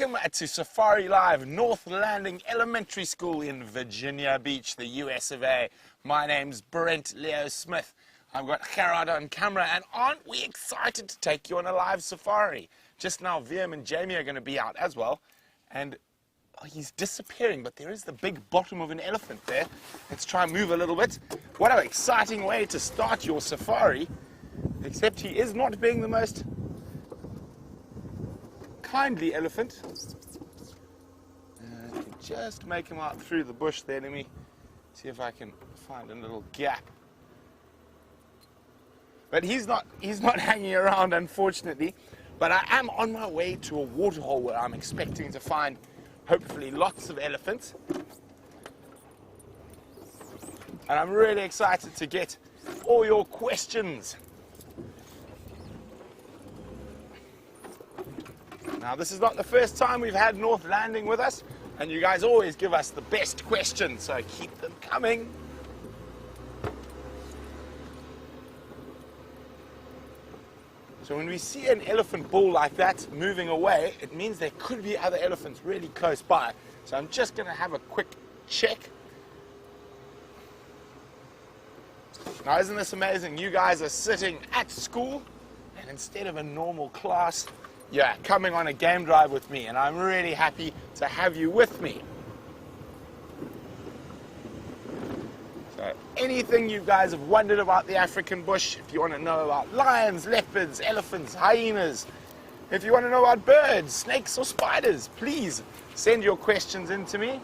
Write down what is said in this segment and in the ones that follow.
Welcome to Safari Live, North Landing Elementary School in Virginia Beach, the US of A. My name's Brent Leo Smith. I've got Gerard on camera, and aren't we excited to take you on a live safari? Just now, Viam and Jamie are going to be out as well, and he's disappearing, but there is the big bottom of an elephant there. Let's try and move a little bit. What an exciting way to start your safari, except he is not being the most kindly elephant. Just make him out through the bush there. Let me see if I can find a little gap. But he's not hanging around, unfortunately. But I am on my way to a waterhole where I'm expecting to find hopefully lots of elephants. And I'm really excited to get all your questions. Now, this is not the first time we've had North Landing with us, and you guys always give us the best questions, so keep them coming. So when we see an elephant bull like that moving away, it means there could be other elephants really close by. So I'm just going to have a quick check. Now, isn't this amazing? You guys are sitting at school, and instead of a normal class, you're coming on a game drive with me, and I'm really happy to have you with me. So anything you guys have wondered about the African bush, if you want to know about lions, leopards, elephants, hyenas, if you want to know about birds, snakes or spiders, please send your questions in to me.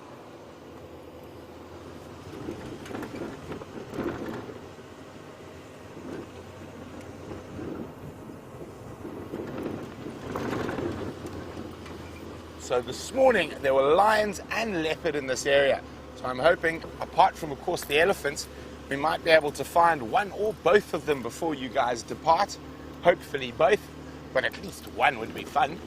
So this morning there were lions and leopard in this area. So I'm hoping, apart from of course the elephants, we might be able to find one or both of them before you guys depart. Hopefully both, but at least one would be fun.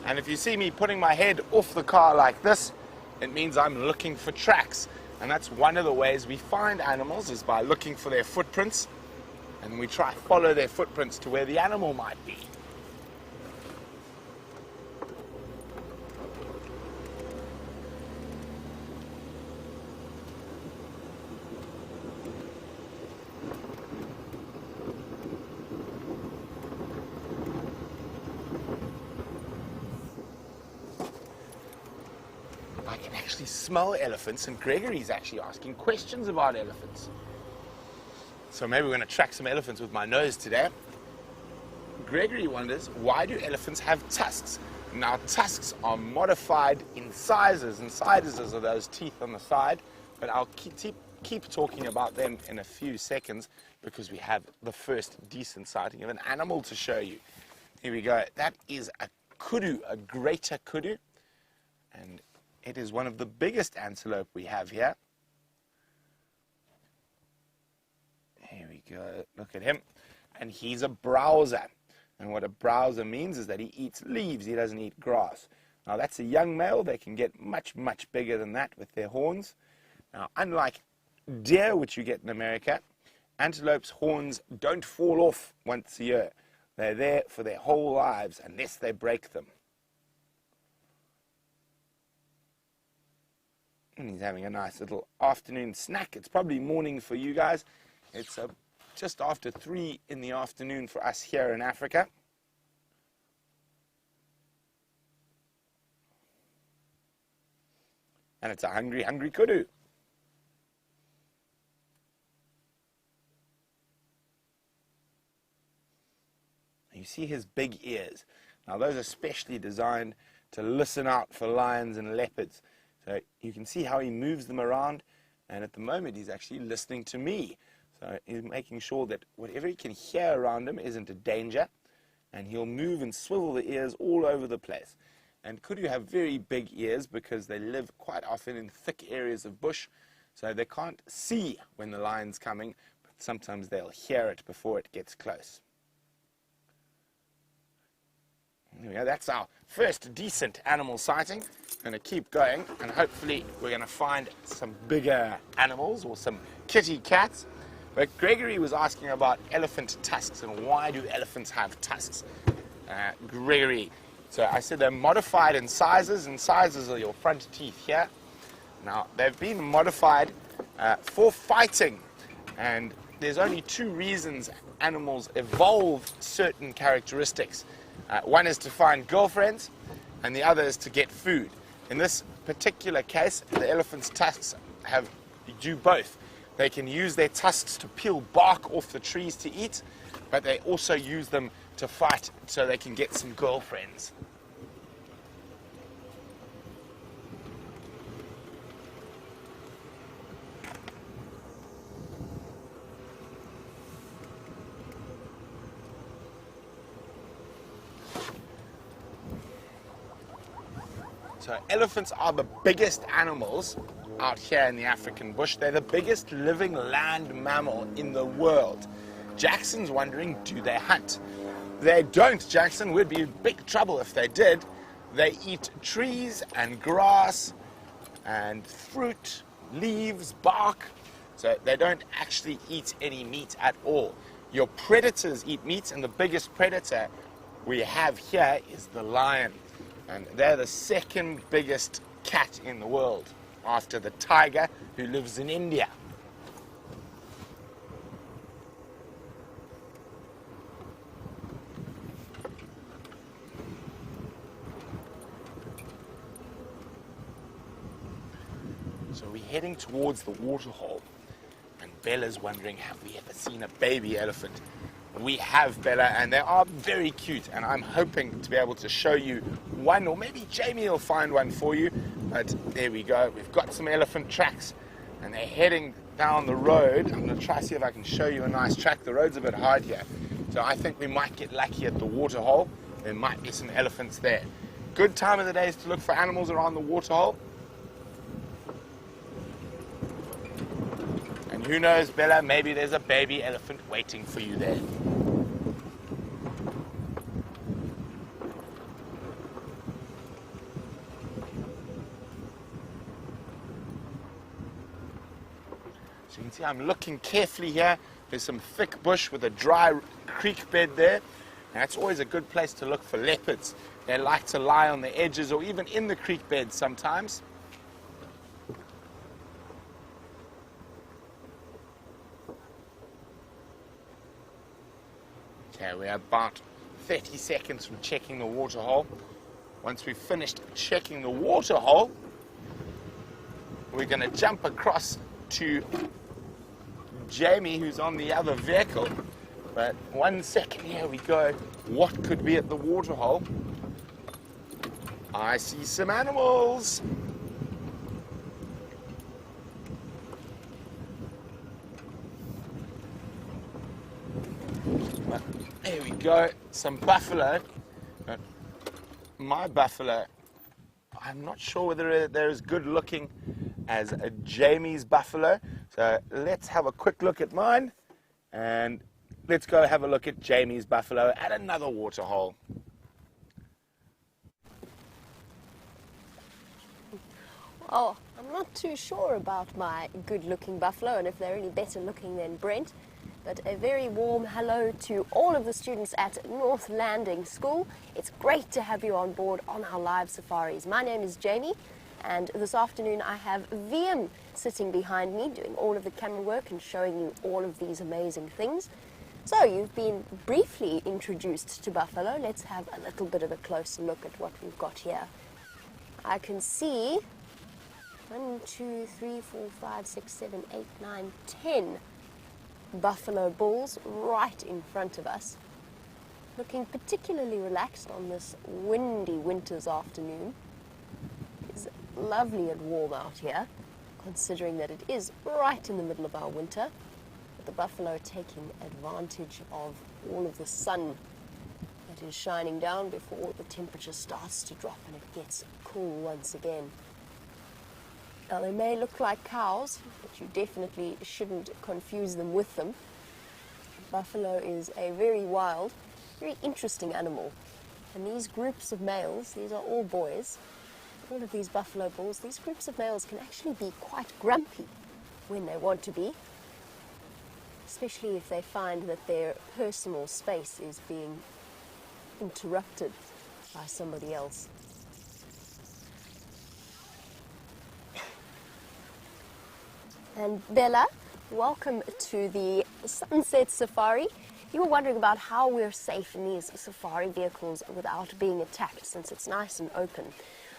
And if you see me putting my head off the car like this, it means I'm looking for tracks. And that's one of the ways we find animals, is by looking for their footprints. And we try to follow their footprints to where the animal might be. I can actually smell elephants, and Gregory's actually asking questions about elephants. So maybe we're going to track some elephants with my nose today. Gregory wonders, why do elephants have tusks? Now, tusks are modified incisors. Incisors are those teeth on the side, but I'll keep talking about them in a few seconds because we have the first decent sighting of an animal to show you. Here we go. That is a kudu, a greater kudu, and it is one of the biggest antelope we have here. Here we go, look at him. And he's a browser. And what a browser means is that he eats leaves, he doesn't eat grass. Now that's a young male, they can get much, much bigger than that with their horns. Now, unlike deer, which you get in America, antelope's horns don't fall off once a year. They're there for their whole lives unless they break them. And he's having a nice little afternoon snack. It's probably morning for you guys. It's just after 3 in the afternoon for us here in Africa. And it's a hungry, hungry kudu. You see his big ears. Now those are specially designed to listen out for lions and leopards. So you can see how he moves them around, and at the moment he's actually listening to me. So he's making sure that whatever he can hear around him isn't a danger, and he'll move and swivel the ears all over the place. And kudu have very big ears because they live quite often in thick areas of bush, so they can't see when the lion's coming, but sometimes they'll hear it before it gets close. There we go, that's our first decent animal sighting. Going to keep going, and hopefully we're going to find some bigger animals or some kitty cats. But Gregory was asking about elephant tusks and why do elephants have tusks? Gregory. So I said they're modified in sizes, and sizes are your front teeth here. Now, they've been modified for fighting, and there's only two reasons animals evolve certain characteristics. One is to find girlfriends, and the other is to get food. In this particular case, the elephant's tusks do both. They can use their tusks to peel bark off the trees to eat, but they also use them to fight so they can get some girlfriends. So elephants are the biggest animals out here in the African bush. They're the biggest living land mammal in the world. Jackson's wondering, do they hunt? They don't, Jackson. We'd be in big trouble if they did. They eat trees and grass and fruit, leaves, bark. So they don't actually eat any meat at all. Your predators eat meat, and the biggest predator we have here is the lion. And they're the second biggest cat in the world, after the tiger, who lives in India. So we're heading towards the waterhole, and Bella's wondering, have we ever seen a baby elephant? We have, Bella, and they are very cute, and I'm hoping to be able to show you one, or maybe Jamie will find one for you. But there we go. We've got some elephant tracks, and they're heading down the road. I'm going to try to see if I can show you a nice track. The road's a bit hard here, so I think we might get lucky at the waterhole. There might be some elephants there. Good time of the day is to look for animals around the waterhole. And who knows, Bella, maybe there's a baby elephant waiting for you there. So you can see I'm looking carefully here. There's some thick bush with a dry creek bed there. And that's always a good place to look for leopards. They like to lie on the edges or even in the creek bed sometimes. Okay, we're about 30 seconds from checking the waterhole. Once we've finished checking the waterhole, we're going to jump across to Jamie, who's on the other vehicle. But 1 second, here we go. What could be at the waterhole? I see some animals. There we go, some buffalo. My buffalo, I'm not sure whether they're as good looking as Jamie's buffalo. So let's have a quick look at mine, and let's go have a look at Jamie's buffalo at another waterhole. Oh, I'm not too sure about my good-looking buffalo and if they're any better looking than Brent. But a very warm hello to all of the students at North Landing School. It's great to have you on board on our live safaris. My name is Jamie, and this afternoon I have VM sitting behind me doing all of the camera work and showing you all of these amazing things. So you've been briefly introduced to buffalo. Let's have a little bit of a closer look at what we've got here. I can see 1, 2, 3, 4, 5, 6, 7, 8, 9, 10 buffalo bulls right in front of us, looking particularly relaxed on this windy winter's afternoon. It's lovely and warm out here, considering that it is right in the middle of our winter, but the buffalo taking advantage of all of the sun that is shining down before the temperature starts to drop and it gets cool once again. Now, they may look like cows, but you definitely shouldn't confuse them with them. Buffalo is a very wild, very interesting animal. And these groups of males, these are all boys, all of these buffalo bulls, these groups of males can actually be quite grumpy when they want to be. especially if they find that their personal space is being interrupted by somebody else. And Bella, welcome to the Sunset Safari. You were wondering about how we're safe in these safari vehicles without being attacked, since it's nice and open.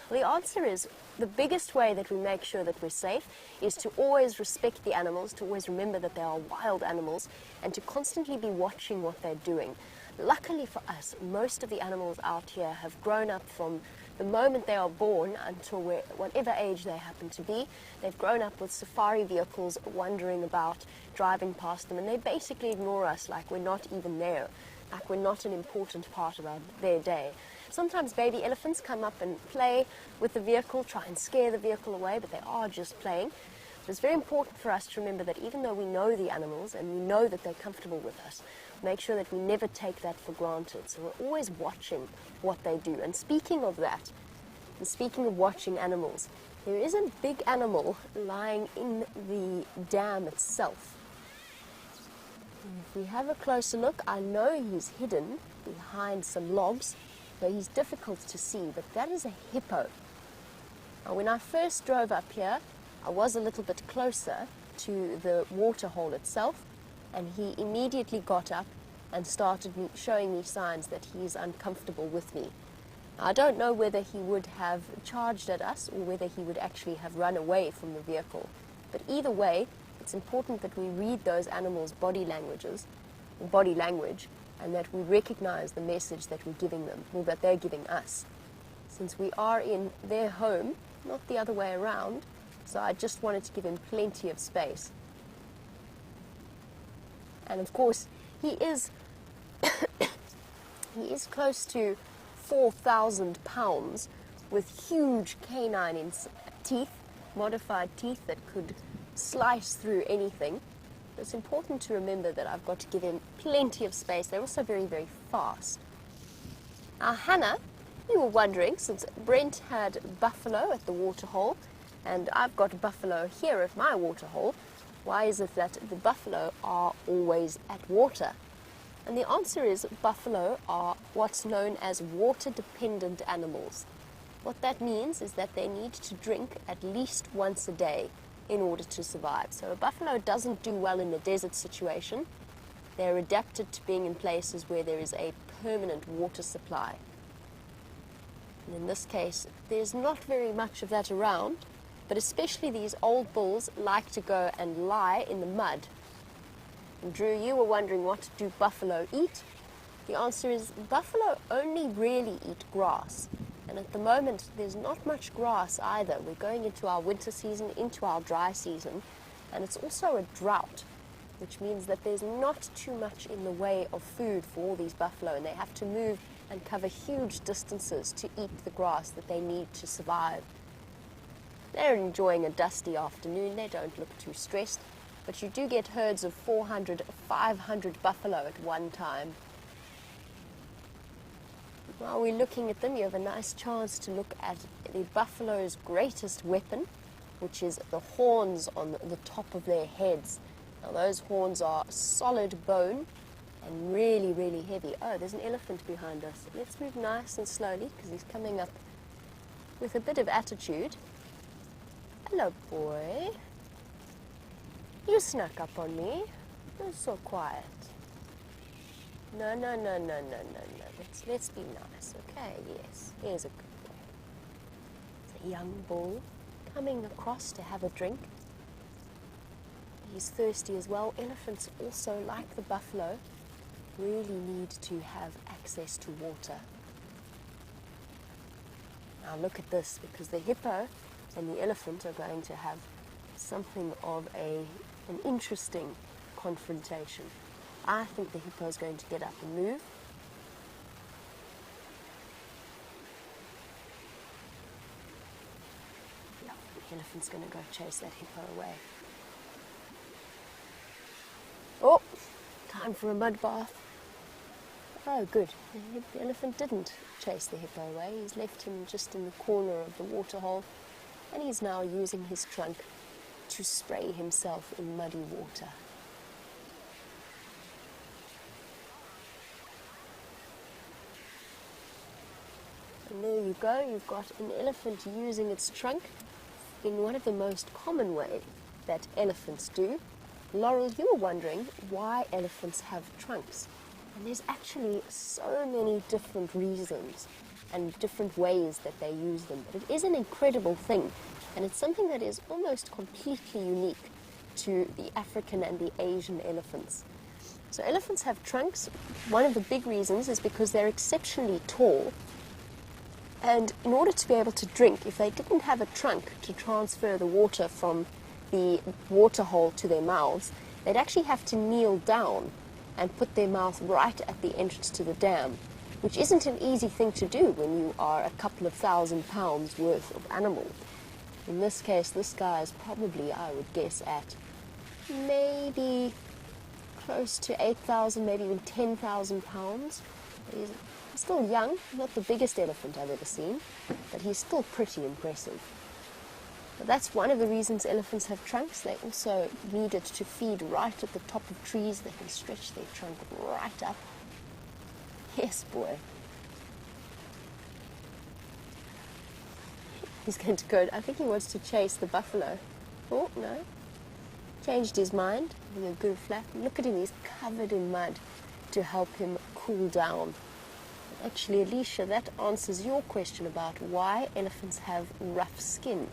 Well, the answer is the biggest way that we make sure that we're safe is to always respect the animals, to always remember that they are wild animals, and to constantly be watching what they're doing. Luckily for us, most of the animals out here have grown up from the moment they are born until whatever age they happen to be. They've grown up with safari vehicles wandering about, driving past them, and they basically ignore us like we're not even there, like we're not an important part of their day. Sometimes baby elephants come up and play with the vehicle, try and scare the vehicle away, but they are just playing. But it's very important for us to remember that even though we know the animals and we know that they're comfortable with us, make sure that we never take that for granted. So we're always watching what they do. And speaking of that, and speaking of watching animals, there is a big animal lying in the dam itself. And if we have a closer look, I know he's hidden behind some logs, so he's difficult to see, but that is a hippo. Now, when I first drove up here, I was a little bit closer to the waterhole itself, and he immediately got up and started showing me signs that he's uncomfortable with me. Now, I don't know whether he would have charged at us or whether he would actually have run away from the vehicle. But either way, it's important that we read those animals' body language, and that we recognize the message that we're giving them, or that they're giving us. Since we are in their home, not the other way around, so I just wanted to give him plenty of space. And of course, he is he is close to 4,000 pounds with huge canine teeth, modified teeth that could slice through anything. It's important to remember that I've got to give him plenty of space. They're also very, very fast. Now, Hannah, you were wondering, since Brent had buffalo at the waterhole, and I've got buffalo here at my waterhole, why is it that the buffalo are always at water? And the answer is buffalo are what's known as water-dependent animals. What that means is that they need to drink at least once a day in order to survive. So a buffalo doesn't do well in a desert situation. They're adapted to being in places where there is a permanent water supply. And in this case, there's not very much of that around, but especially these old bulls like to go and lie in the mud. And Drew, you were wondering, what do buffalo eat? The answer is buffalo only really eat grass. And at the moment, there's not much grass either. We're going into our winter season, into our dry season, and it's also a drought, which means that there's not too much in the way of food for all these buffalo, and they have to move and cover huge distances to eat the grass that they need to survive. They're enjoying a dusty afternoon. They don't look too stressed, but you do get herds of 400, 500 buffalo at one time. While we're looking at them, you have a nice chance to look at the buffalo's greatest weapon, which is the horns on the top of their heads. Now, those horns are solid bone and really, really heavy. Oh, there's an elephant behind us. Let's move nice and slowly, because he's coming up with a bit of attitude. Hello, boy. You snuck up on me. You're so quiet. No. Let's be nice, okay? Yes, here's a good boy. It's a young bull coming across to have a drink. He's thirsty as well. Elephants also, like the buffalo, really need to have access to water. Now look at this, because the hippo and the elephant are going to have something of an interesting confrontation. I think the hippo is going to get up and move. Yeah, the elephant's going to go chase that hippo away. Oh, time for a mud bath. Oh, good. The elephant didn't chase the hippo away. He's left him just in the corner of the waterhole, and he's now using his trunk to spray himself in muddy water. And there you go, you've got an elephant using its trunk in one of the most common ways that elephants do. Laurel, you were wondering why elephants have trunks. And there's actually so many different reasons and different ways that they use them. But it is an incredible thing, and it's something that is almost completely unique to the African and the Asian elephants. So elephants have trunks. One of the big reasons is because they're exceptionally tall. And in order to be able to drink, if they didn't have a trunk to transfer the water from the waterhole to their mouths, they'd actually have to kneel down and put their mouth right at the entrance to the dam, which isn't an easy thing to do when you are a couple of £1,000 worth of animal. In this case, this guy is probably, I would guess, at maybe close to 8,000, maybe even 10,000 pounds. He's still young, not the biggest elephant I've ever seen, but he's still pretty impressive. But that's one of the reasons elephants have trunks. They also need it to feed right at the top of trees. They can stretch their trunk right up. Yes, boy. He's going to go, I think he wants to chase the buffalo. Oh, no. Changed his mind with a good flap. Look at him, he's covered in mud to help him cool down. Actually, Alicia, that answers your question about why elephants have rough skin.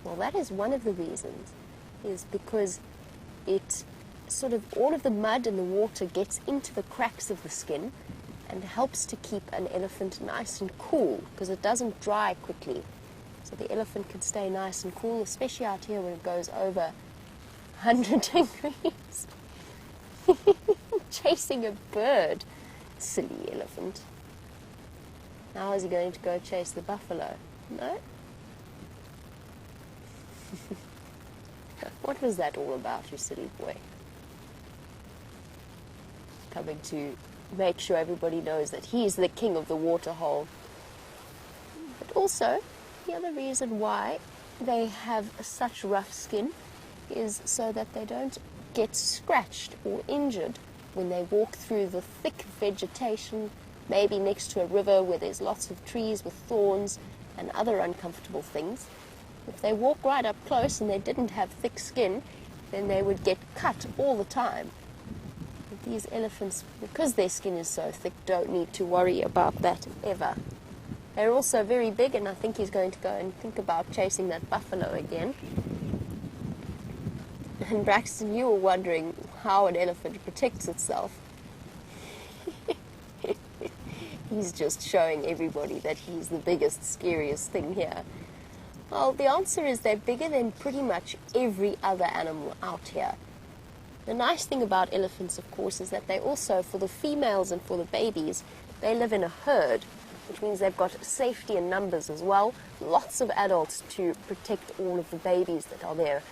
Well, that is one of the reasons, is because it sort of, all of the mud and the water gets into the cracks of the skin and helps to keep an elephant nice and cool, because it doesn't dry quickly. So the elephant can stay nice and cool, especially out here when it goes over 100 degrees. Chasing a bird. Silly elephant. Now is he going to go chase the buffalo? No? What was that all about, you silly boy? Coming to make sure everybody knows that he's the king of the waterhole. But also, the other reason why they have such rough skin is so that they don't get scratched or injured when they walk through the thick vegetation, maybe next to a river where there's lots of trees with thorns and other uncomfortable things. If they walk right up close and they didn't have thick skin, then they would get cut all the time. But these elephants, because their skin is so thick, don't need to worry about that ever. They're also very big, and I think he's going to go and think about chasing that buffalo again. And Braxton, you were wondering how an elephant protects itself. He's just showing everybody that he's the biggest, scariest thing here. Well, the answer is they're bigger than pretty much every other animal out here. The nice thing about elephants, of course, is that they also, for the females and for the babies, they live in a herd, which means they've got safety in numbers as well. Lots of adults to protect all of the babies that are there.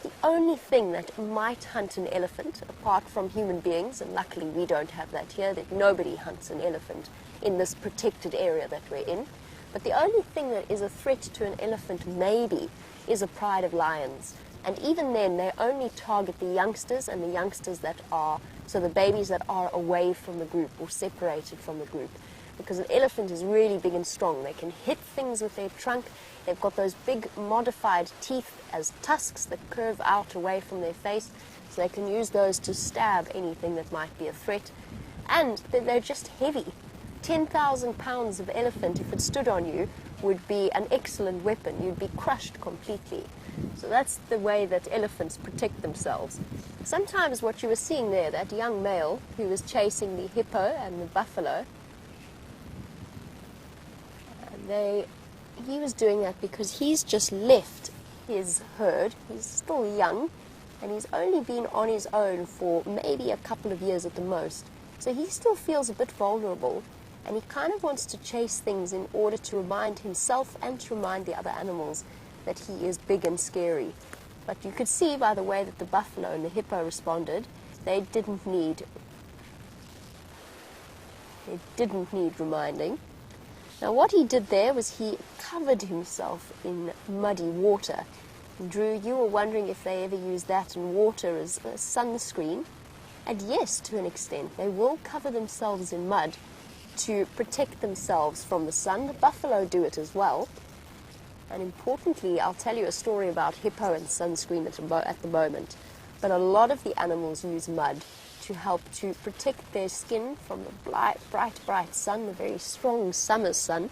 The only thing that might hunt an elephant, apart from human beings, and luckily we don't have that here, that nobody hunts an elephant in this protected area that we're in. But the only thing that is a threat to an elephant, maybe, is a pride of lions. And even then, they only target the youngsters and the youngsters that are, so the babies that are away from the group or separated from the group. Because an elephant is really big and strong. They can hit things with their trunk. They've got those big modified teeth as tusks that curve out away from their face. So they can use those to stab anything that might be a threat. And they're just heavy. 10,000 pounds of elephant, if it stood on you, would be an excellent weapon. You'd be crushed completely. So that's the way that elephants protect themselves. Sometimes what you were seeing there, that young male who was chasing the hippo and the buffalo, he was doing that because he's just left his herd. He's still young, and he's only been on his own for maybe a couple of years at the most. So he still feels a bit vulnerable, and he kind of wants to chase things in order to remind himself and to remind the other animals that he is big and scary. But you could see by the way that the buffalo and the hippo responded, they didn't need reminding. Now what he did there was he covered himself in muddy water. Drew, you were wondering if they ever use that in water as a sunscreen. And yes, to an extent, they will cover themselves in mud to protect themselves from the sun. The buffalo do it as well. And importantly, I'll tell you a story about hippo and sunscreen at the moment. But a lot of the animals use mud to help to protect their skin from the bright sun, the very strong summer sun,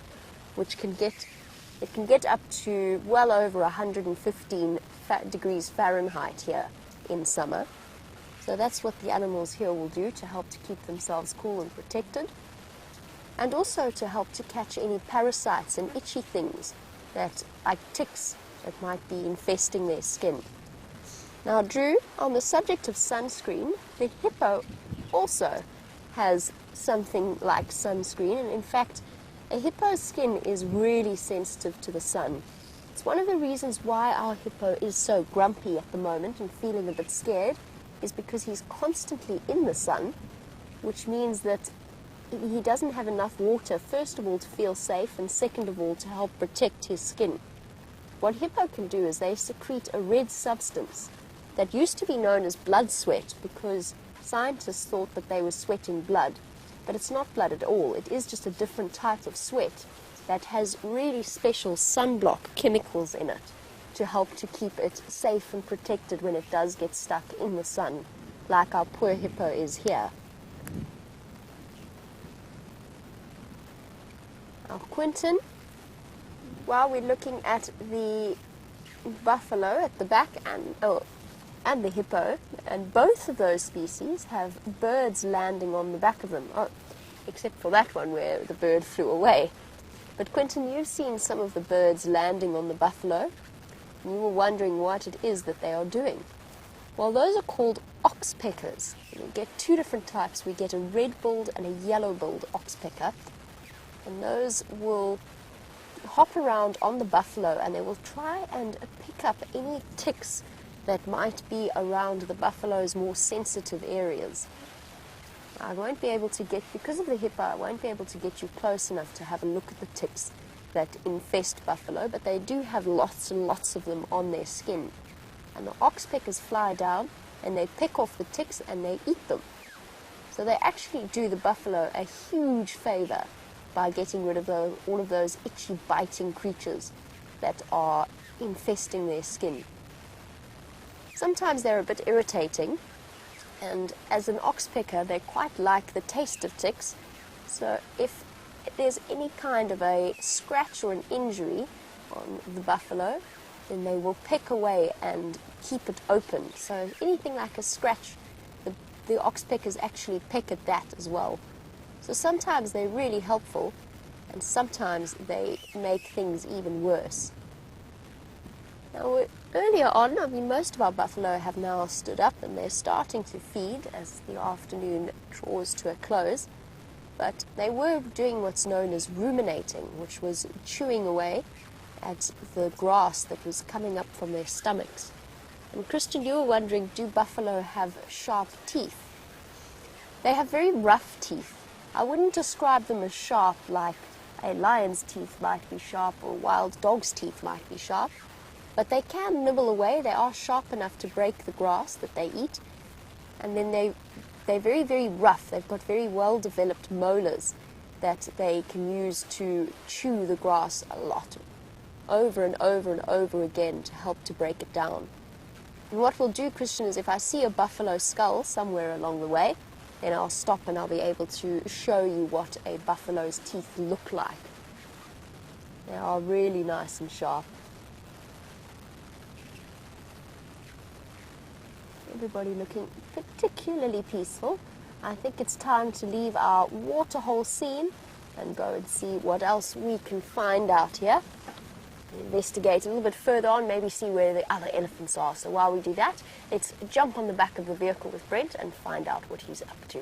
which can get up to well over 115 degrees Fahrenheit here in summer. So that's what the animals here will do to help to keep themselves cool and protected, and also to help to catch any parasites and itchy things that, like ticks, that might be infesting their skin. Now, Drew, on the subject of sunscreen, the hippo also has something like sunscreen, and in fact, a hippo's skin is really sensitive to the sun. It's one of the reasons why our hippo is so grumpy at the moment and feeling a bit scared, is because he's constantly in the sun, which means that he doesn't have enough water, first of all, to feel safe, and second of all, to help protect his skin. What hippo can do is they secrete a red substance that used to be known as blood sweat, because scientists thought that they were sweating blood, but it's not blood at all. It is just a different type of sweat that has really special sunblock chemicals in it to help to keep it safe and protected when it does get stuck in the sun, like our poor hippo is here. Now, Quentin, while we're looking at the buffalo at the back and the hippo, and both of those species have birds landing on the back of them, except for that one where the bird flew away. But Quentin, you've seen some of the birds landing on the buffalo, and you were wondering what it is that they are doing. Well, those are called oxpeckers. We get two different types. We get a red-billed and a yellow-billed oxpecker, and those will hop around on the buffalo, and they will try and pick up any ticks that might be around the buffalo's more sensitive areas. I won't be able to get, because of the hippo, I won't be able to get you close enough to have a look at the ticks that infest buffalo, but they do have lots and lots of them on their skin. And the oxpeckers fly down and they pick off the ticks and they eat them. So they actually do the buffalo a huge favor by getting rid of all of those itchy, biting creatures that are infesting their skin. Sometimes they're a bit irritating, and as an oxpecker, they quite like the taste of ticks. So if there's any kind of a scratch or an injury on the buffalo, then they will peck away and keep it open. So anything like a scratch, the oxpeckers actually peck at that as well. So sometimes they're really helpful, and sometimes they make things even worse. Now, earlier on, most of our buffalo have now stood up and they're starting to feed as the afternoon draws to a close. But they were doing what's known as ruminating, which was chewing away at the grass that was coming up from their stomachs. And Christian, you were wondering, do buffalo have sharp teeth? They have very rough teeth. I wouldn't describe them as sharp like a lion's teeth might be sharp or a wild dog's teeth might be sharp. But they can nibble away. They are sharp enough to break the grass that they eat. And then they're very, very rough. They've got very well-developed molars that they can use to chew the grass a lot, over and over and over again, to help to break it down. And what we'll do, Christian, is if I see a buffalo skull somewhere along the way, then I'll stop and I'll be able to show you what a buffalo's teeth look like. They are really nice and sharp. Everybody looking particularly peaceful. I think it's time to leave our waterhole scene and go and see what else we can find out here. Investigate a little bit further on, maybe see where the other elephants are. So while we do that, let's jump on the back of the vehicle with Brent and find out what he's up to.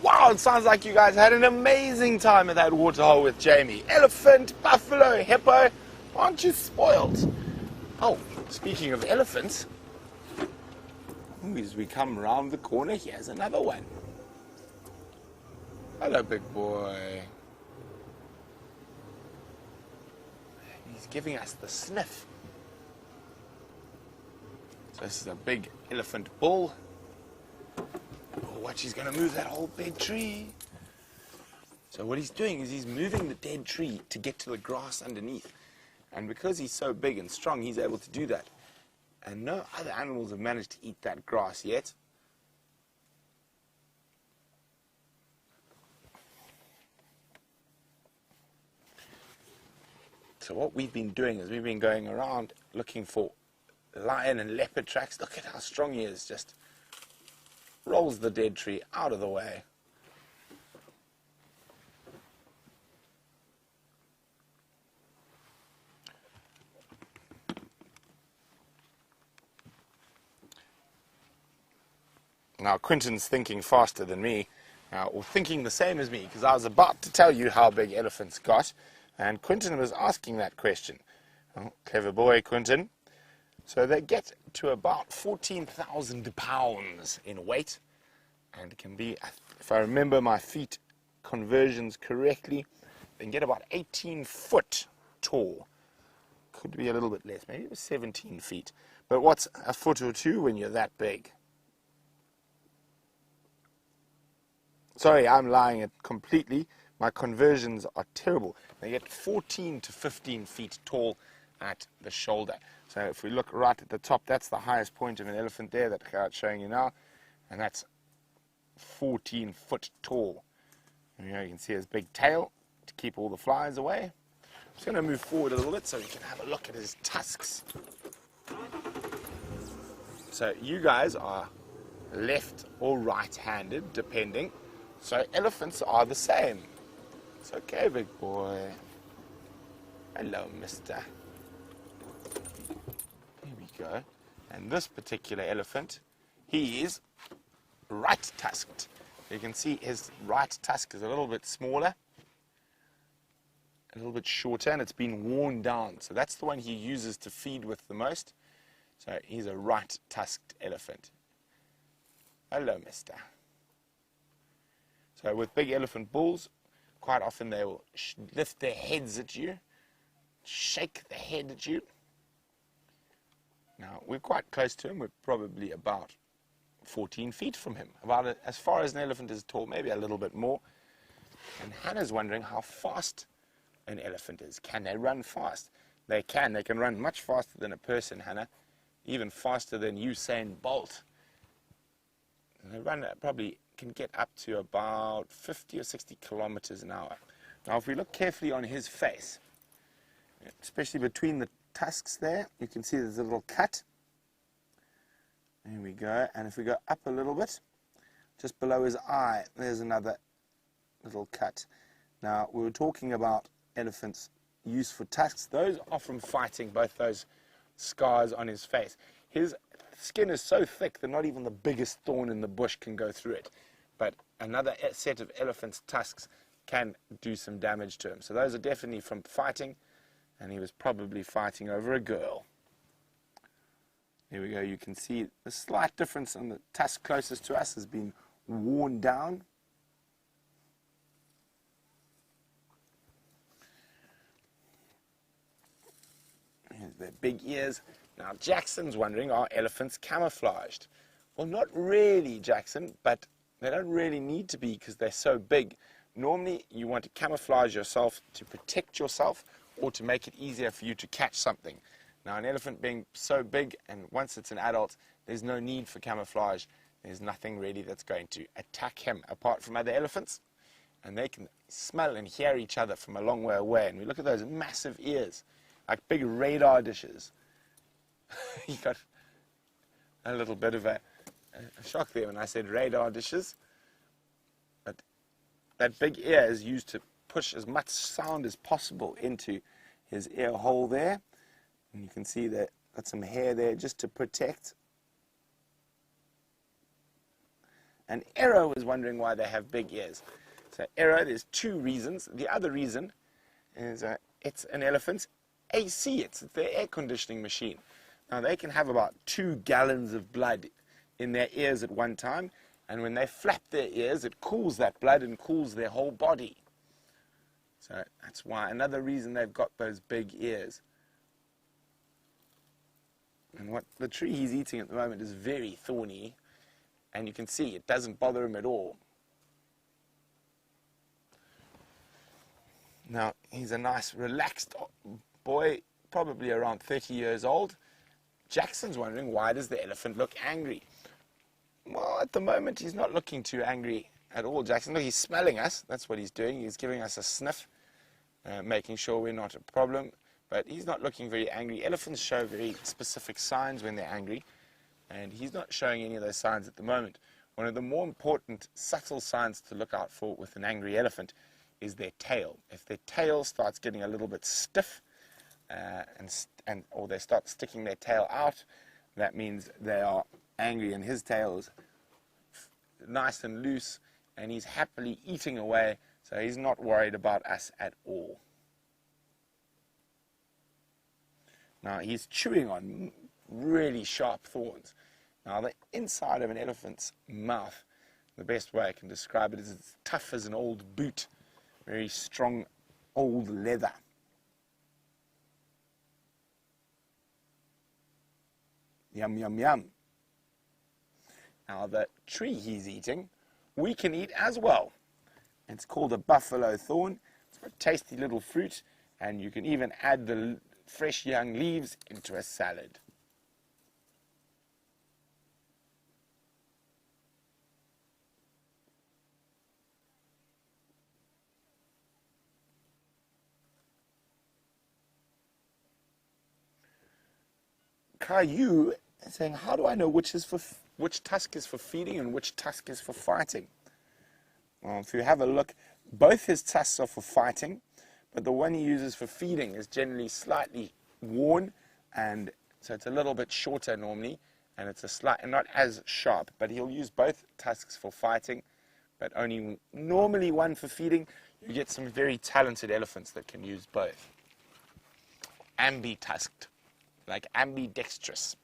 Wow, it sounds like you guys had an amazing time at that waterhole with Jamie. Elephant, buffalo, hippo. Aren't you spoiled? Oh, speaking of elephants, as we come around the corner, here's another one. Hello, big boy. He's giving us the sniff. So this is a big elephant bull. watch, he's going to move that whole big tree. So what he's doing is he's moving the dead tree to get to the grass underneath. And because he's so big and strong, he's able to do that. And no other animals have managed to eat that grass yet. So what we've been doing is we've been going around looking for lion and leopard tracks. Look at how strong he is. Just rolls the dead tree out of the way. Now Quinton's thinking faster than me, or thinking the same as me, because I was about to tell you how big elephants got, and Quinton was asking that question. Oh, clever boy, Quinton. So they get to about 14,000 pounds in weight, and can be, if I remember my feet conversions correctly, they can get about 18 foot tall. Could be a little bit less, maybe it was 17 feet. But what's a foot or two when you're that big? Sorry, I'm lying it completely. My conversions are terrible. They get 14 to 15 feet tall at the shoulder. So if we look right at the top, that's the highest point of an elephant there that I'm showing you now. And that's 14 foot tall. And you can see his big tail to keep all the flies away. I'm just going to move forward a little bit so you can have a look at his tusks. So you guys are left or right-handed, depending. So elephants are the same. It's okay, big boy. Hello, mister. Here we go. And this particular elephant, he is right-tusked. You can see his right tusk is a little bit smaller, a little bit shorter, and it's been worn down. So that's the one he uses to feed with the most. So he's a right-tusked elephant. Hello, mister. So with big elephant bulls, quite often they will lift their heads at you, shake the head at you. Now, we're quite close to him. We're probably about 14 feet from him, about as far as an elephant is tall, maybe a little bit more. And Hannah's wondering how fast an elephant is. Can they run fast? They can. They can run much faster than a person, Hannah, even faster than Usain Bolt. And they run probably can get up to about 50 or 60 kilometers an hour. Now, if we look carefully on his face, especially between the tusks there, you can see there's a little cut. There we go. And if we go up a little bit, just below his eye, there's another little cut. Now, we were talking about elephants' use for tusks. Those are from fighting, both those scars on his face. His skin is so thick that not even the biggest thorn in the bush can go through it. But another set of elephant's tusks can do some damage to him. So those are definitely from fighting, and he was probably fighting over a girl. Here we go. You can see the slight difference on the tusk closest to us has been worn down. Here's their big ears. Now, Jackson's wondering, are elephants camouflaged? Well, not really, Jackson, but they don't really need to be because they're so big. Normally, you want to camouflage yourself to protect yourself or to make it easier for you to catch something. Now, an elephant being so big, and once it's an adult, there's no need for camouflage. There's nothing really that's going to attack him apart from other elephants. And they can smell and hear each other from a long way away. And we look at those massive ears, like big radar dishes. You got a little bit of a shock there when I said radar dishes. But that big ear is used to push as much sound as possible into his ear hole there. And you can see that got some hair there just to protect. And Arrow was wondering why they have big ears. So Arrow, there's two reasons. The other reason is it's an elephant's AC. It's their air conditioning machine. Now, they can have about 2 gallons of blood in their ears at one time, and when they flap their ears, it cools that blood and cools their whole body. So that's why, another reason they've got those big ears. And what the tree he's eating at the moment is very thorny, And you can see it doesn't bother him at all. Now, he's a nice, relaxed boy, probably around 30 years old. Jackson's wondering, why does the elephant look angry? Well, at the moment, he's not looking too angry at all, Jackson. Look, he's smelling us. That's what he's doing. He's giving us a sniff, making sure we're not a problem. But he's not looking very angry. Elephants show very specific signs when they're angry, and he's not showing any of those signs at the moment. One of the more important, subtle signs to look out for with an angry elephant is their tail. If their tail starts getting a little bit stiff, or they start sticking their tail out, that means they are angry, and his tail is nice and loose, and he's happily eating away, so he's not worried about us at all. Now, he's chewing on really sharp thorns. Now, the inside of an elephant's mouth, the best way I can describe it is it's tough as an old boot, very strong old leather. Yum, yum, yum. Now, the tree he's eating, we can eat as well. It's called a buffalo thorn. It's a tasty little fruit, and you can even add the fresh young leaves into a salad. Caillou is saying, how do I know which tusk is for feeding and which tusk is for fighting? Well, if you have a look, both his tusks are for fighting, but the one he uses for feeding is generally slightly worn, and so it's a little bit shorter normally, and it's not as sharp, but he'll use both tusks for fighting, but only normally one for feeding. You get some very talented elephants that can use both. Ambitusked, like ambidextrous.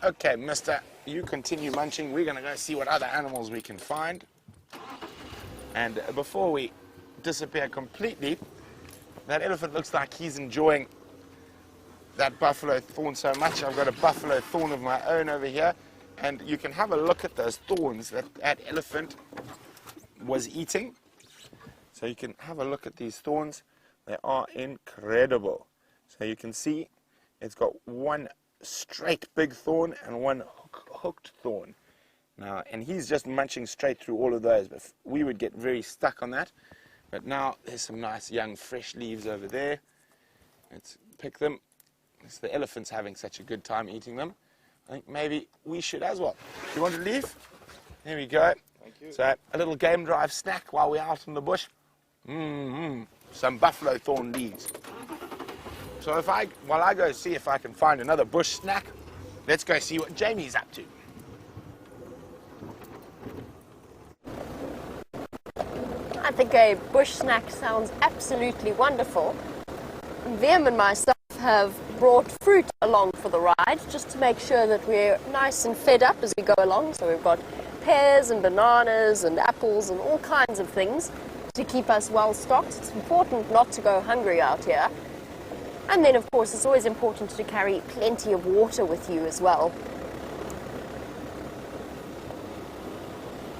Okay, mister, you continue munching. We're going to go see what other animals we can find. And before we disappear completely, that elephant looks like he's enjoying that buffalo thorn so much. I've got a buffalo thorn of my own over here, and you can have a look at those thorns that that elephant was eating. So you can have a look at these thorns. They are incredible. So you can see it's got one straight big thorn and one hooked thorn. Now, and he's just munching straight through all of those, but we would get very stuck on that. But now there's some nice young fresh leaves over there. Let's pick them. It's the elephant's having such a good time eating them. I think maybe we should as well. Do you want to leave? There we go. Thank you. So a little game drive snack while we're out in the bush. Some buffalo thorn leaves. So while I go see if I can find another bush snack, let's go see what Jamie's up to. I think a bush snack sounds absolutely wonderful. VM and myself have brought fruit along for the ride just to make sure that we're nice and fed up as we go along. So we've got pears and bananas and apples and all kinds of things to keep us well stocked. It's important not to go hungry out here. And then, of course, it's always important to carry plenty of water with you as well.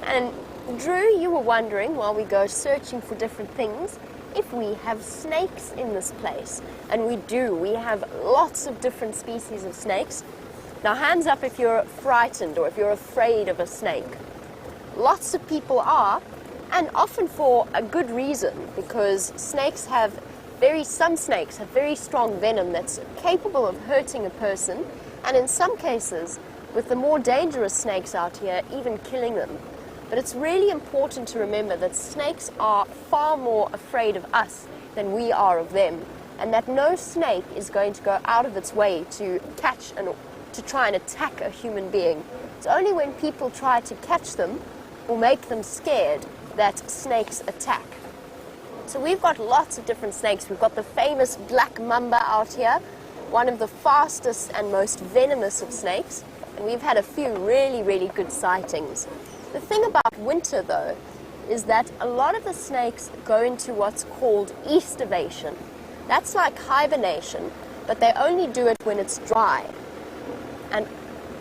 And Drew, you were wondering, while we go searching for different things, if we have snakes in this place. And we do. We have lots of different species of snakes. Now, hands up if you're frightened or if you're afraid of a snake. Lots of people are, and often for a good reason, because some snakes have very strong venom that's capable of hurting a person, and in some cases, with the more dangerous snakes out here, even killing them. But it's really important to remember that snakes are far more afraid of us than we are of them, and that no snake is going to go out of its way to catch and to try and attack a human being. It's only when people try to catch them or make them scared that snakes attack. So we've got lots of different snakes. We've got the famous black mamba out here, one of the fastest and most venomous of snakes, and we've had a few really, really good sightings. The thing about winter, though, is that a lot of the snakes go into what's called eastivation, That's like hibernation, but they only do it when it's dry, and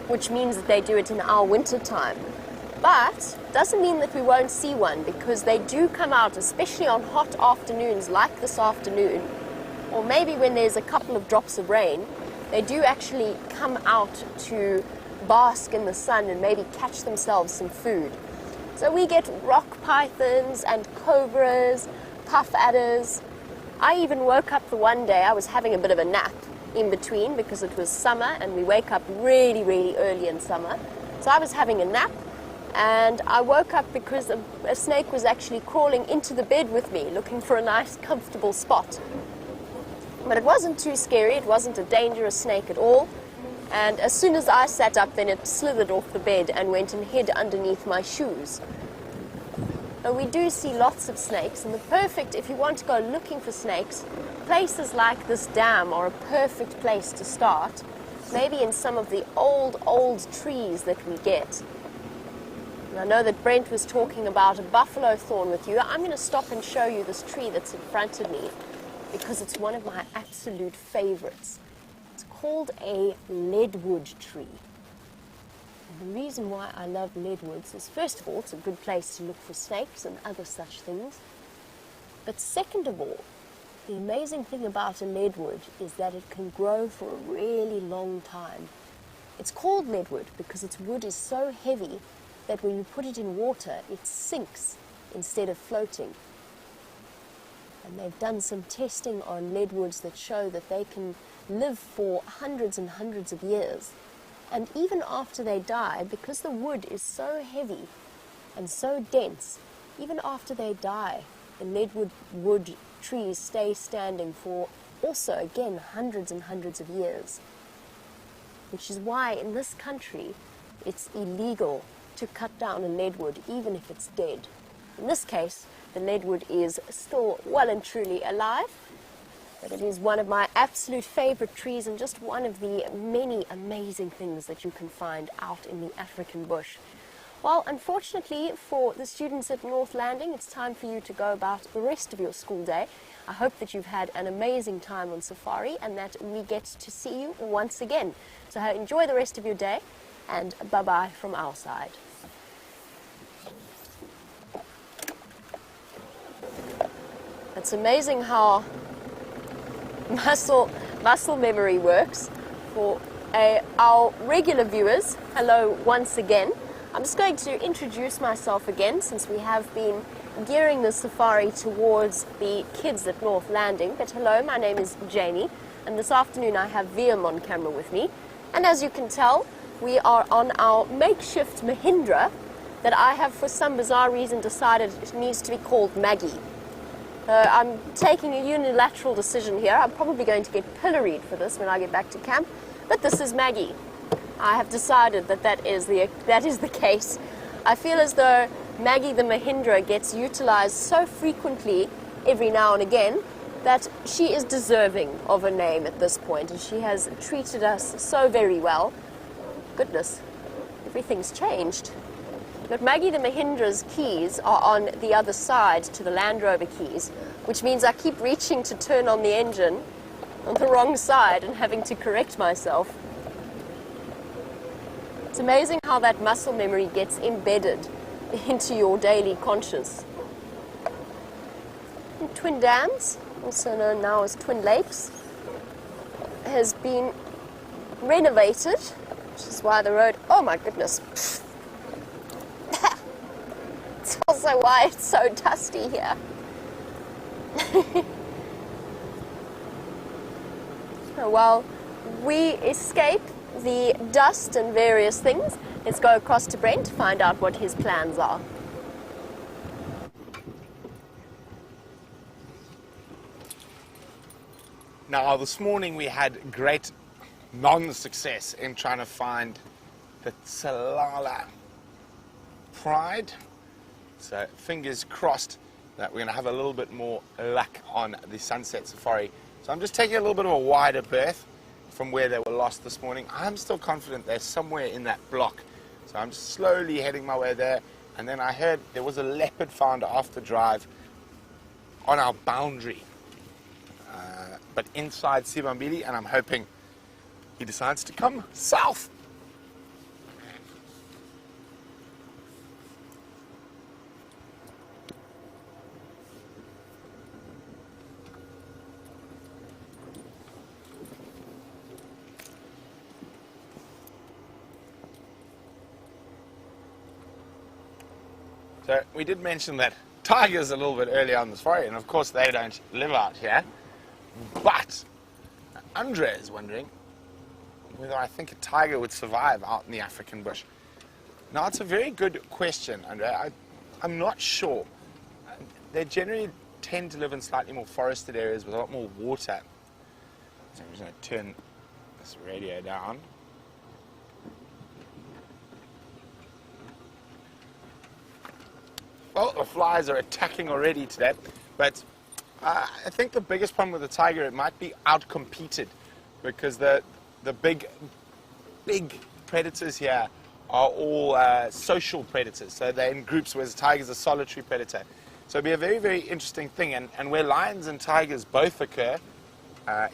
which means that they do it in our winter time. But doesn't mean that we won't see one, because they do come out, especially on hot afternoons like this afternoon, or maybe when there's a couple of drops of rain. They do actually come out to bask in the sun and maybe catch themselves some food. So we get rock pythons and cobras, puff adders. I even woke up the one day, I was having a bit of a nap in between because it was summer and we wake up really, really early in summer. So I was having a nap and I woke up because a snake was actually crawling into the bed with me, looking for a nice, comfortable spot. But it wasn't too scary, it wasn't a dangerous snake at all. And as soon as I sat up, then it slithered off the bed and went and hid underneath my shoes. But we do see lots of snakes, and if you want to go looking for snakes, places like this dam are a perfect place to start. Maybe in some of the old trees that we get. And I know that Brent was talking about a buffalo thorn with you. I'm going to stop and show you this tree that's in front of me, because it's one of my absolute favorites. It's called a leadwood tree. And the reason why I love leadwoods is, first of all, it's a good place to look for snakes and other such things. But second of all, the amazing thing about a leadwood is that it can grow for a really long time. It's called leadwood because its wood is so heavy that when you put it in water, it sinks instead of floating. And they've done some testing on leadwoods that show that they can live for hundreds and hundreds of years. And even after they die, because the wood is so heavy and so dense, even after they die, the leadwood trees stay standing for also, again, hundreds and hundreds of years. Which is why in this country it's illegal to cut down a leadwood even if it's dead. In this case, the leadwood is still well and truly alive, but it is one of my absolute favorite trees and just one of the many amazing things that you can find out in the African bush. Well, unfortunately for the students at North Landing, it's time for you to go about the rest of your school day. I hope that you've had an amazing time on safari and that we get to see you once again. So enjoy the rest of your day, and bye-bye from our side. It's amazing how muscle memory works. For our regular viewers, hello once again. I'm just going to introduce myself again, since we have been gearing the safari towards the kids at North Landing. But hello, my name is Janie, and this afternoon I have VM on camera with me. And as you can tell, we are on our makeshift Mahindra that I have, for some bizarre reason, decided it needs to be called Maggie. I'm taking a unilateral decision here. I'm probably going to get pilloried for this when I get back to camp, but this is Maggie. I have decided that is the case. I feel as though Maggie the Mahindra gets utilized so frequently every now and again that she is deserving of a name at this point, and she has treated us so very well. Goodness, everything's changed. But Maggie the Mahindra's keys are on the other side to the Land Rover keys, which means I keep reaching to turn on the engine on the wrong side and having to correct myself. It's amazing how that muscle memory gets embedded into your daily conscious. And Twin Dams, also known now as Twin Lakes, has been renovated, which is why the road, oh my goodness, it's also why it's so dusty here. While we escape the dust and various things, let's go across to Brent to find out what his plans are. Now, this morning we had great non-success in trying to find the Tsalala pride. So fingers crossed that we're going to have a little bit more luck on the sunset safari. So I'm just taking a little bit of a wider berth from where they were lost this morning. I'm still confident they're somewhere in that block. So I'm just slowly heading my way there. And then I heard there was a leopard found after drive on our boundary. but inside Sibambili, and I'm hoping he decides to come south. So we did mention that tigers a little bit earlier on the safari, and of course they don't live out here. But Andre is wondering whether I think a tiger would survive out in the African bush. Now, it's a very good question, Andre. I'm not sure. They generally tend to live in slightly more forested areas with a lot more water. So I'm just going to turn this radio down. Well, the flies are attacking already today, but I think the biggest problem with the tiger, it might be outcompeted, because the big predators here are all social predators. So they're in groups, whereas the tiger's a solitary predator. So it'll be a very, very interesting thing. And where lions and tigers both occur,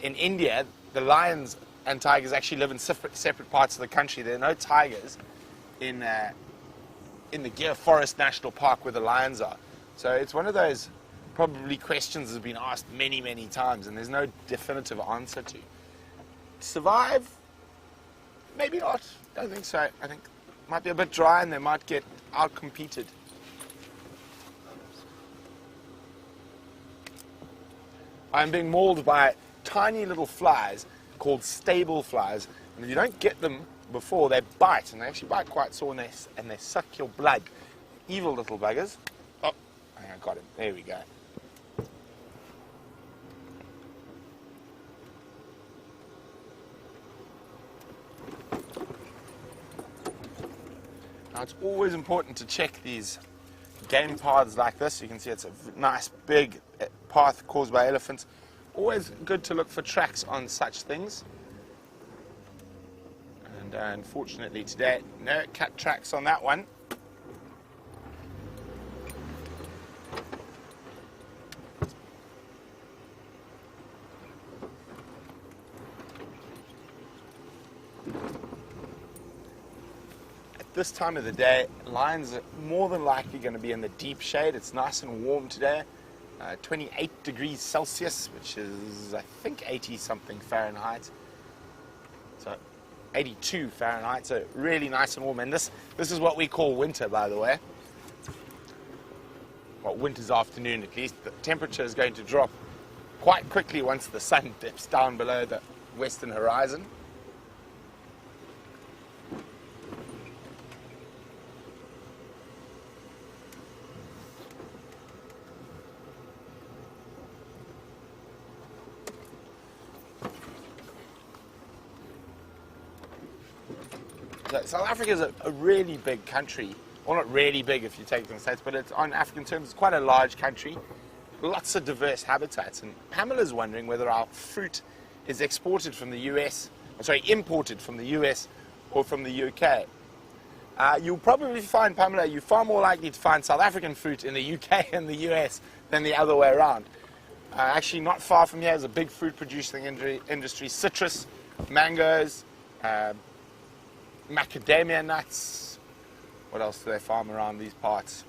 in India, the lions and tigers actually live in separate parts of the country. There are no tigers in the Gir Forest National Park where the lions are. So it's one of those probably questions that have been asked many, many times, and there's no definitive answer to. Survive? Maybe not. Don't think so. I think it might be a bit dry and they might get outcompeted. I'm being mauled by tiny little flies called stable flies, and if you don't get them before, they bite, and they actually bite quite sore, and they suck your blood. Evil little buggers. Oh, I got him. There we go. Now, it's always important to check these game paths like this. You can see it's a nice big path caused by elephants. Always good to look for tracks on such things. And unfortunately today, no cat tracks on that one. At this time of the day, lions are more than likely going to be in the deep shade. It's nice and warm today. 28 degrees Celsius, which is, I think, 80-something Fahrenheit. So 82 Fahrenheit, so really nice and warm. And this is what we call winter, by the way. Well, winter's afternoon at least. The temperature is going to drop quite quickly once the sun dips down below the western horizon. So South Africa is a really big country. Well, not really big if you take it in the States, but it's on African terms, it's quite a large country. Lots of diverse habitats. And Pamela's wondering whether our fruit is exported from the US, imported from the US or from the UK. You'll probably find, Pamela, you're far more likely to find South African fruit in the UK and the US than the other way around. Actually, not far from here is a big fruit producing industry, citrus, mangoes, macadamia nuts. What else do they farm around these parts?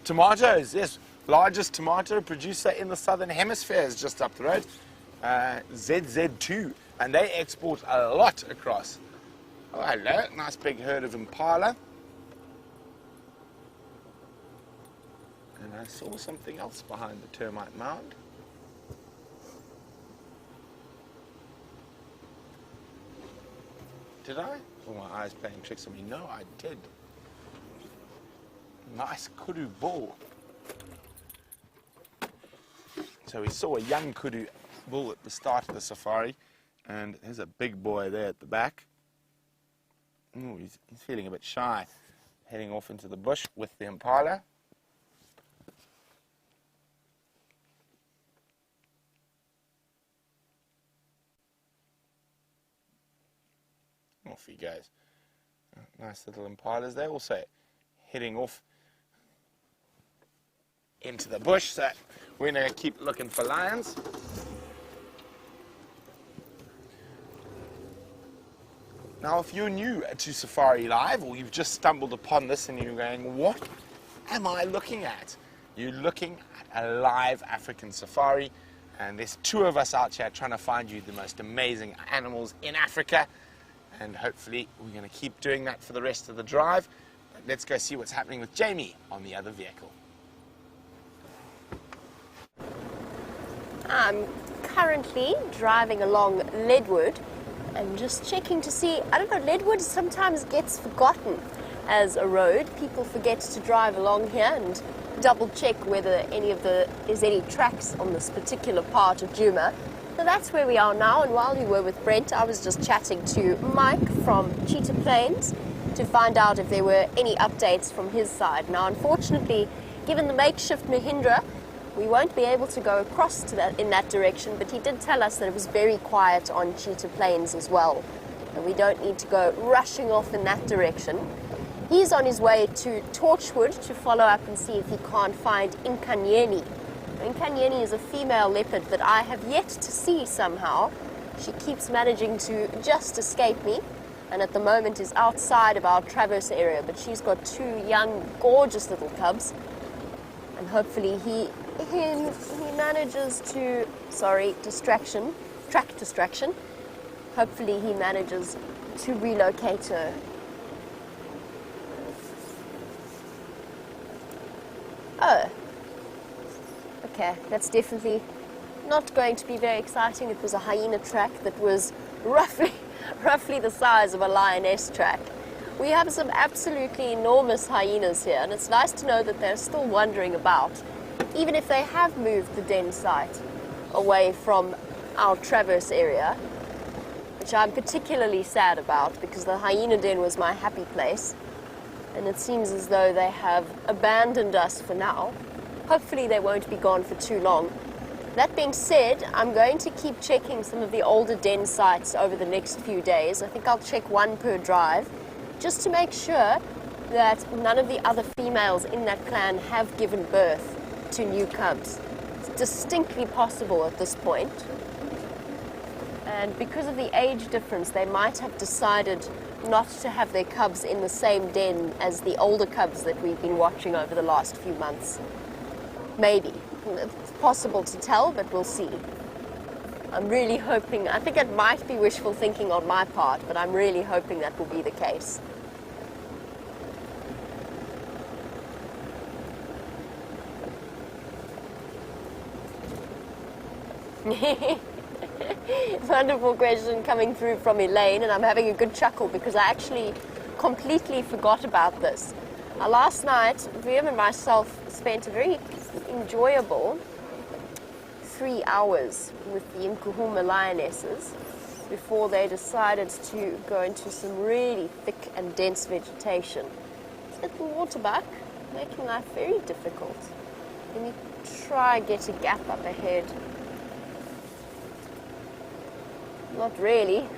Tomatoes, yes. Largest tomato producer in the southern hemisphere is just up the road. ZZ2. And they export a lot across. Oh, hello. Nice big herd of impala. And I saw something else behind the termite mound. Did I? Oh, my eyes playing tricks on me. No, I did. Nice kudu bull. So we saw a young kudu bull at the start of the safari, and there's a big boy there at the back. Ooh, he's feeling a bit shy, heading off into the bush with the impala. Off he goes. Nice little impalas there, also heading off into the bush. So we're going to keep looking for lions. Now, if you're new to Safari Live, or you've just stumbled upon this and you're going, what am I looking at? You're looking at a live African safari, and there's two of us out here trying to find you the most amazing animals in Africa, and hopefully we're going to keep doing that for the rest of the drive. But let's go see what's happening with Jamie on the other vehicle. I'm currently driving along Leadwood and just checking to see, I don't know, Leadwood sometimes gets forgotten as a road. People forget to drive along here and double check whether there's any tracks on this particular part of Djuma. So that's where we are now, and while we were with Brent, I was just chatting to Mike from Cheetah Plains to find out if there were any updates from his side. Now, unfortunately, given the makeshift Mahindra, we won't be able to go across to in that direction, but he did tell us that it was very quiet on Cheetah Plains as well, and we don't need to go rushing off in that direction. He's on his way to Torchwood to follow up and see if he can't find Inkanyeni. Inkanyeni is a female leopard that I have yet to see somehow. She keeps managing to just escape me, and at the moment is outside of our Traverse area, but she's got two young, gorgeous little cubs, and hopefully he manages to, track distraction. Hopefully he manages to relocate her. Oh, okay, that's definitely not going to be very exciting. It was a hyena track that was roughly the size of a lioness track. We have some absolutely enormous hyenas here, and it's nice to know that they're still wandering about, even if they have moved the den site away from our Traverse area, which I'm particularly sad about because the hyena den was my happy place. And it seems as though they have abandoned us for now. Hopefully they won't be gone for too long. That being said, I'm going to keep checking some of the older den sites over the next few days. I think I'll check one per drive, just to make sure that none of the other females in that clan have given birth to new cubs. It's distinctly possible at this point. And because of the age difference, they might have decided not to have their cubs in the same den as the older cubs that we've been watching over the last few months. Maybe. It's possible to tell, but we'll see. I'm really hoping, I think it might be wishful thinking on my part, but I'm really hoping that will be the case. Wonderful question coming through from Elaine, and I'm having a good chuckle because I actually completely forgot about this. Last night, Liam and myself spent a very enjoyable 3 hours with the Nkuhuma lionesses before they decided to go into some really thick and dense vegetation. This little waterbuck making life very difficult. Let me try get a gap up ahead. Not really.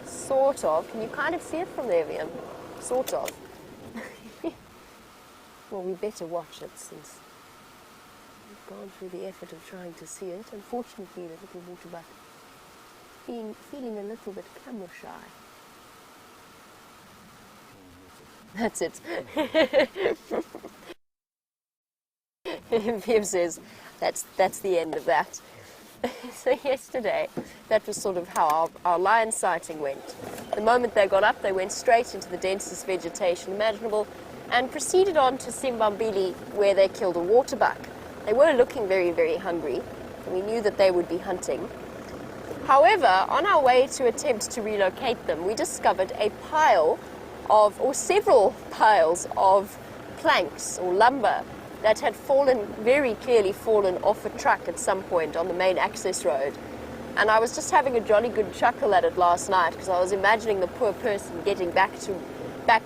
Sort of. Can you kind of see it from there, Liam? Sort of. Well, we better watch it since we've gone through the effort of trying to see it. Unfortunately, the little waterbuck feeling a little bit camera shy. That's it. Viv says that's the end of that. So yesterday, that was sort of how our lion sighting went. The moment they got up, they went straight into the densest vegetation imaginable and proceeded on to Simbambili, where they killed a waterbuck. They were looking very, very hungry, and we knew that they would be hunting. However, on our way to attempt to relocate them, we discovered a pile of, or several piles of planks or lumber that had very clearly fallen off a truck at some point on the main access road. And I was just having a jolly good chuckle at it last night because I was imagining the poor person getting back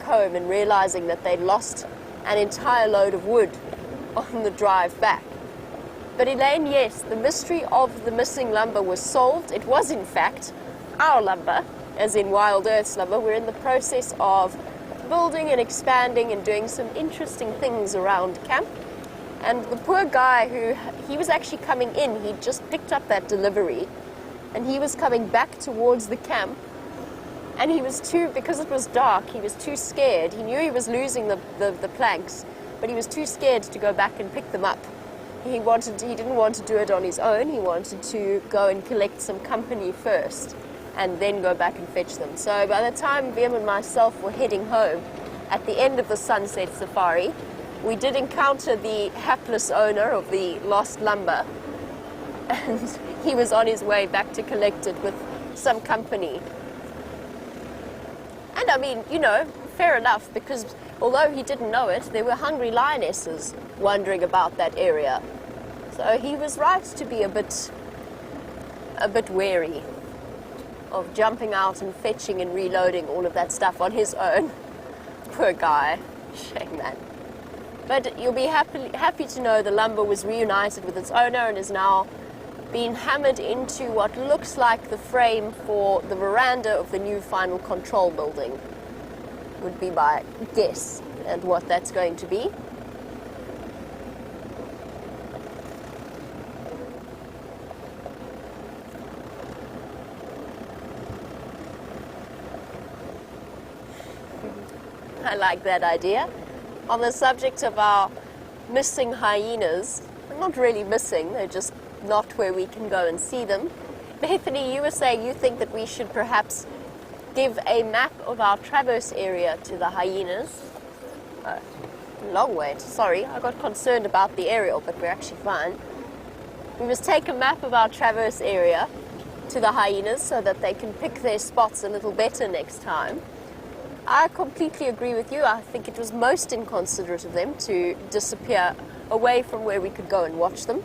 home and realizing that they'd lost an entire load of wood on the drive back. But Elaine, yes, the mystery of the missing lumber was solved. It was in fact our lumber, as in Wild Earth's lumber. We're in the process of building and expanding and doing some interesting things around camp. And the poor guy he was actually coming in, he'd just picked up that delivery, and he was coming back towards the camp And he was because it was dark, he was too scared. He knew he was losing the planks, but he was too scared to go back and pick them up. He didn't want to do it on his own. He wanted to go and collect some company first and then go back and fetch them. So by the time Liam and myself were heading home at the end of the sunset safari, we did encounter the hapless owner of the lost lumber, and he was on his way back to collect it with some company. And I mean, you know, fair enough, because although he didn't know it, there were hungry lionesses wandering about that area. So he was right to be a bit wary of jumping out and fetching and reloading all of that stuff on his own. Poor guy. Shame, man. But you'll be happy to know the lumber was reunited with its owner and is now being hammered into what looks like the frame for the veranda of the new final control building. Would be my guess at what that's going to be. I like that idea. On the subject of our missing hyenas, they're not really missing, they're just not where we can go and see them. Bethany, you were saying you think that we should perhaps give a map of our traverse area to the hyenas. Long wait, sorry, I got concerned about the aerial, but we're actually fine. We must take a map of our traverse area to the hyenas so that they can pick their spots a little better next time. I completely agree with you. I think it was most inconsiderate of them to disappear away from where we could go and watch them.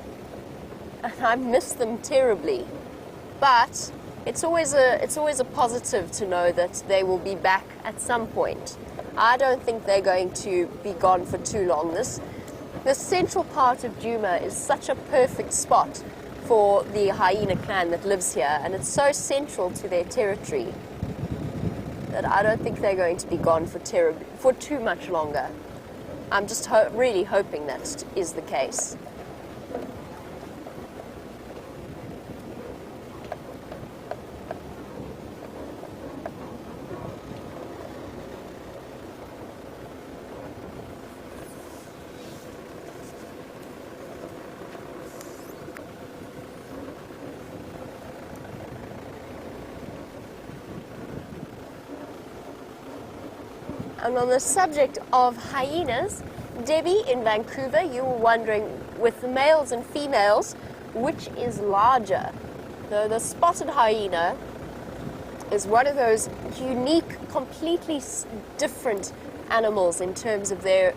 And I miss them terribly. But it's always a positive to know that they will be back at some point. I don't think they're going to be gone for too long. The central part of Djuma is such a perfect spot for the hyena clan that lives here, and it's so central to their territory that I don't think they're going to be gone for too much longer. I'm just really hoping that is the case. And on the subject of hyenas, Debbie in Vancouver, you were wondering, with the males and females, which is larger? The spotted hyena is one of those unique, completely different animals in terms of their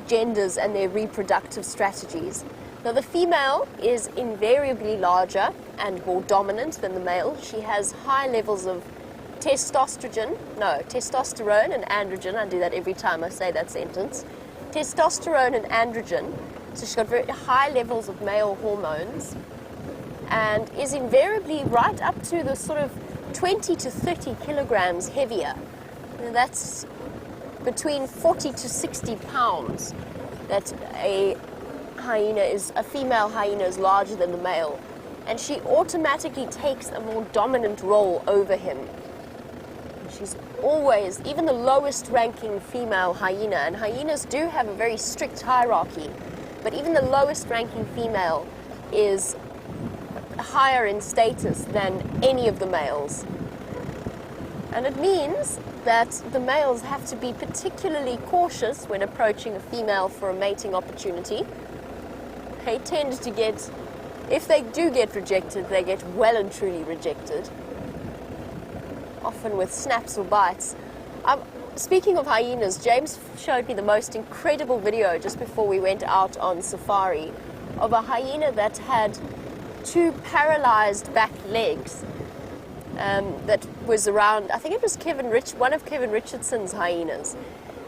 genders and their reproductive strategies. Now, the female is invariably larger and more dominant than the male. She has high levels of testosterone and androgen. I do that every time I say that sentence. Testosterone and androgen. So she's got very high levels of male hormones and is invariably right up to the sort of 20 to 30 kilograms heavier. And that's between 40 to 60 pounds that a female hyena is larger than the male. And she automatically takes a more dominant role over him. She's always, even the lowest ranking female hyena, and hyenas do have a very strict hierarchy, but even the lowest ranking female is higher in status than any of the males. And it means that the males have to be particularly cautious when approaching a female for a mating opportunity. They tend to get, if they do get rejected, they get well and truly rejected, often with snaps or bites. Speaking of hyenas, James showed me the most incredible video just before we went out on safari of a hyena that had 2 paralyzed back legs that was around, I think it was one of Kevin Richardson's hyenas.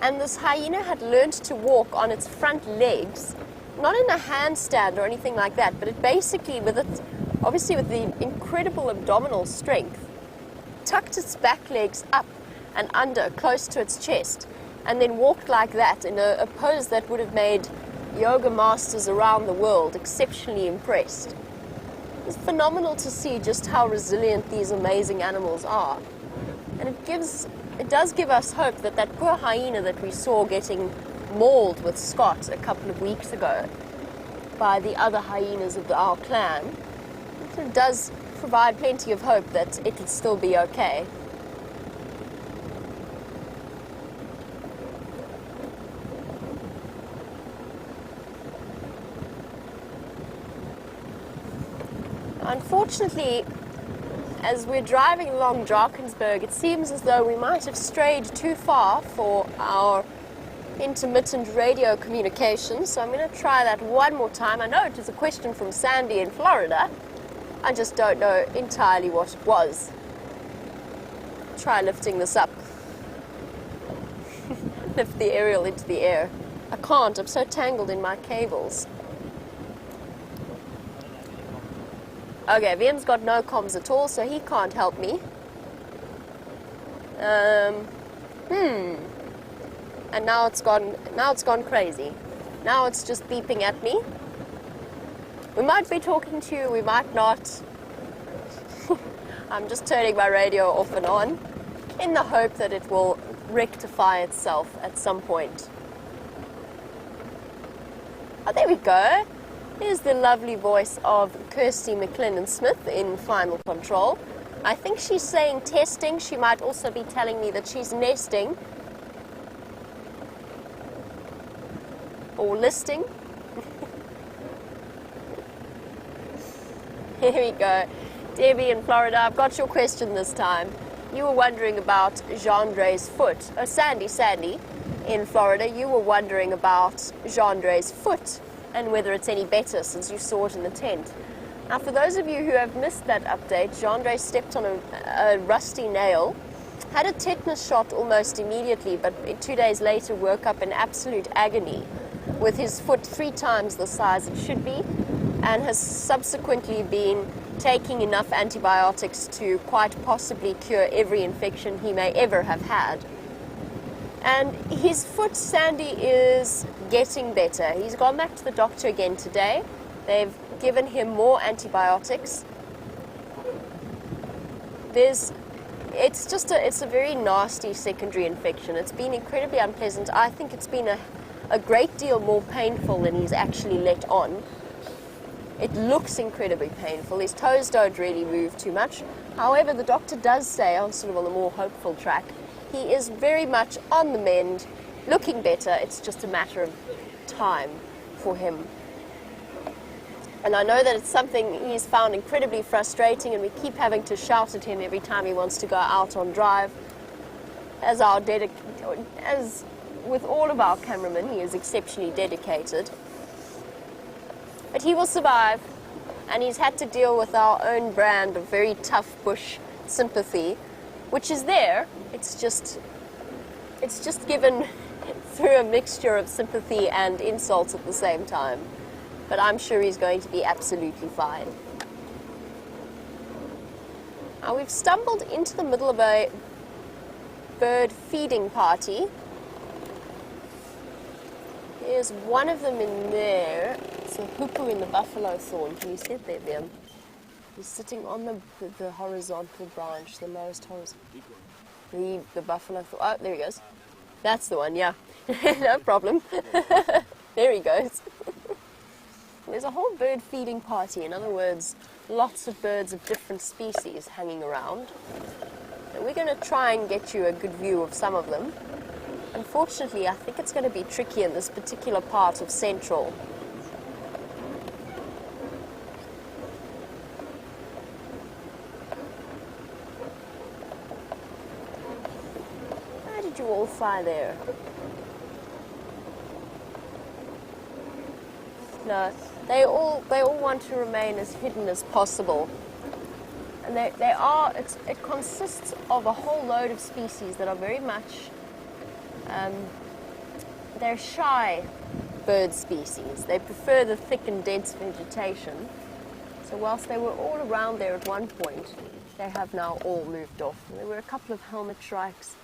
And this hyena had learned to walk on its front legs, not in a handstand or anything like that, but it basically, obviously with the incredible abdominal strength, tucked its back legs up and under, close to its chest, and then walked like that in a pose that would have made yoga masters around the world exceptionally impressed. It's phenomenal to see just how resilient these amazing animals are. And it does give us hope that that poor hyena that we saw getting mauled with Scott a couple of weeks ago by the other hyenas of our clan, it does provide plenty of hope that it will still be okay. Unfortunately, as we're driving along Drakensberg, it seems as though we might have strayed too far for our intermittent radio communication, so I'm going to try that one more time. I know it was a question from Sandy in Florida. I just don't know entirely what it was. Try lifting this up. Lift the aerial into the air. I can't, I'm so tangled in my cables. Okay, Wim's got no comms at all, so he can't help me. And now it's gone crazy. Now it's just beeping at me. We might be talking to you, we might not. I'm just turning my radio off and on in the hope that it will rectify itself at some point. Oh, there we go. Here's the lovely voice of Kirsty McLennan-Smith in Final Control. I think she's saying testing. She might also be telling me that she's nesting. Or listing. Here we go. Debbie in Florida, I've got your question this time. You were wondering about Gendre's foot. Oh, Sandy in Florida, you were wondering about Gendre's foot and whether it's any better since you saw it in the tent. Now, for those of you who have missed that update, Gendre stepped on a rusty nail, had a tetanus shot almost immediately, but 2 days later woke up in absolute agony with his foot 3 times the size it should be, and has subsequently been taking enough antibiotics to quite possibly cure every infection he may ever have had. And his foot, Sandy, is getting better. He's gone back to the doctor again today. They've given him more antibiotics. It's a very nasty secondary infection. It's been incredibly unpleasant. I think it's been a great deal more painful than he's actually let on. It looks incredibly painful. His toes don't really move too much. However, the doctor does say, on a more hopeful track, he is very much on the mend, looking better. It's just a matter of time for him. And I know that it's something he's found incredibly frustrating, and we keep having to shout at him every time he wants to go out on drive. As with all of our cameramen, he is exceptionally dedicated. But he will survive, and he's had to deal with our own brand of very tough bush sympathy, which is there. It's just given through a mixture of sympathy and insults at the same time. But I'm sure he's going to be absolutely fine. Now, we've stumbled into the middle of a bird feeding party. There's one of them in there. It's a hippo in the buffalo thorn. Can you see it there, Liam? He's sitting on the horizontal branch, the lowest horizontal. The buffalo thorn. Oh, there he goes. That's the one, yeah. No problem. There he goes. There's a whole bird feeding party. In other words, lots of birds of different species hanging around. And we're going to try and get you a good view of some of them. Unfortunately, I think it's going to be tricky in this particular part of Central. How did you all fly there? No, they all want to remain as hidden as possible. And it consists of a whole load of species that are very much they're shy bird species. They prefer the thick and dense vegetation. So whilst they were all around there at one point, they have now all moved off. There were a couple of helmet shrikes,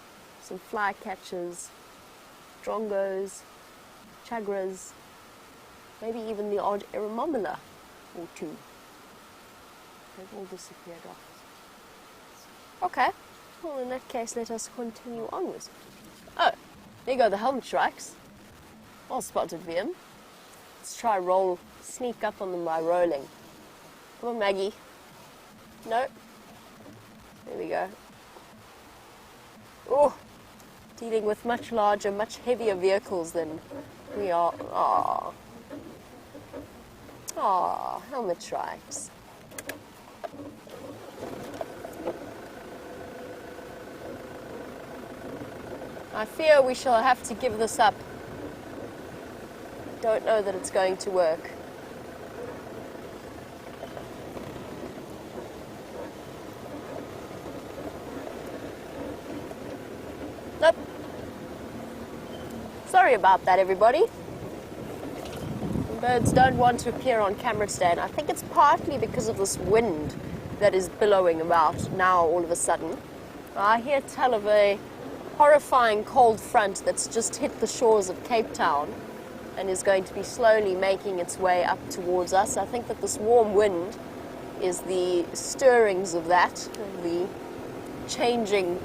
some flycatchers, drongos, chagras, maybe even the odd aeromomola or two. They've all disappeared off. Okay, Well, in that case, let us continue onwards. Oh, there go the helmet strikes. Well spotted, VM. Let's try sneak up on them by rolling. Come on, Maggie. No. There we go. Oh, dealing with much larger, much heavier vehicles than we are. Ah. Ah, helmet strikes. I fear we shall have to give this up. Don't know that it's going to work. Nope. Sorry about that, everybody. Birds don't want to appear on camera today, and I think it's partly because of this wind that is billowing about now all of a sudden. I hear tell of a horrifying cold front that's just hit the shores of Cape Town and is going to be slowly making its way up towards us. I think that this warm wind is the stirrings of that, the changing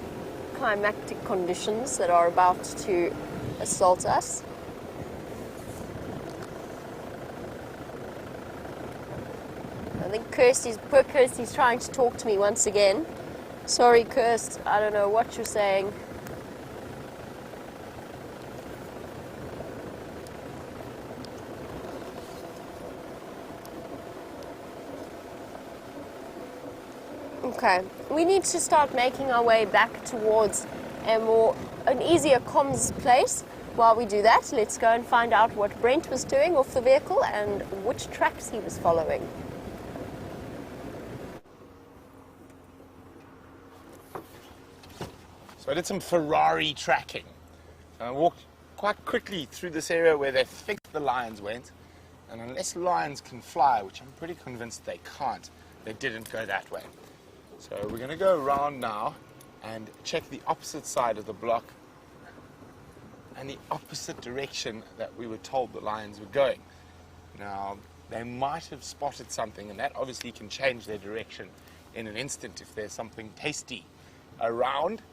climatic conditions that are about to assault us. I think poor Kirsty's trying to talk to me once again. Sorry, Kirst, I don't know what you're saying. Okay, we need to start making our way back towards an easier comms place. While we do that, let's go and find out what Brent was doing off the vehicle and which tracks he was following. So I did some Ferrari tracking. And I walked quite quickly through this area where they think the lions went. And unless lions can fly, which I'm pretty convinced they can't, they didn't go that way. So we're going to go around now and check the opposite side of the block and the opposite direction that we were told the lions were going. Now, they might have spotted something, and that obviously can change their direction in an instant if there's something tasty around.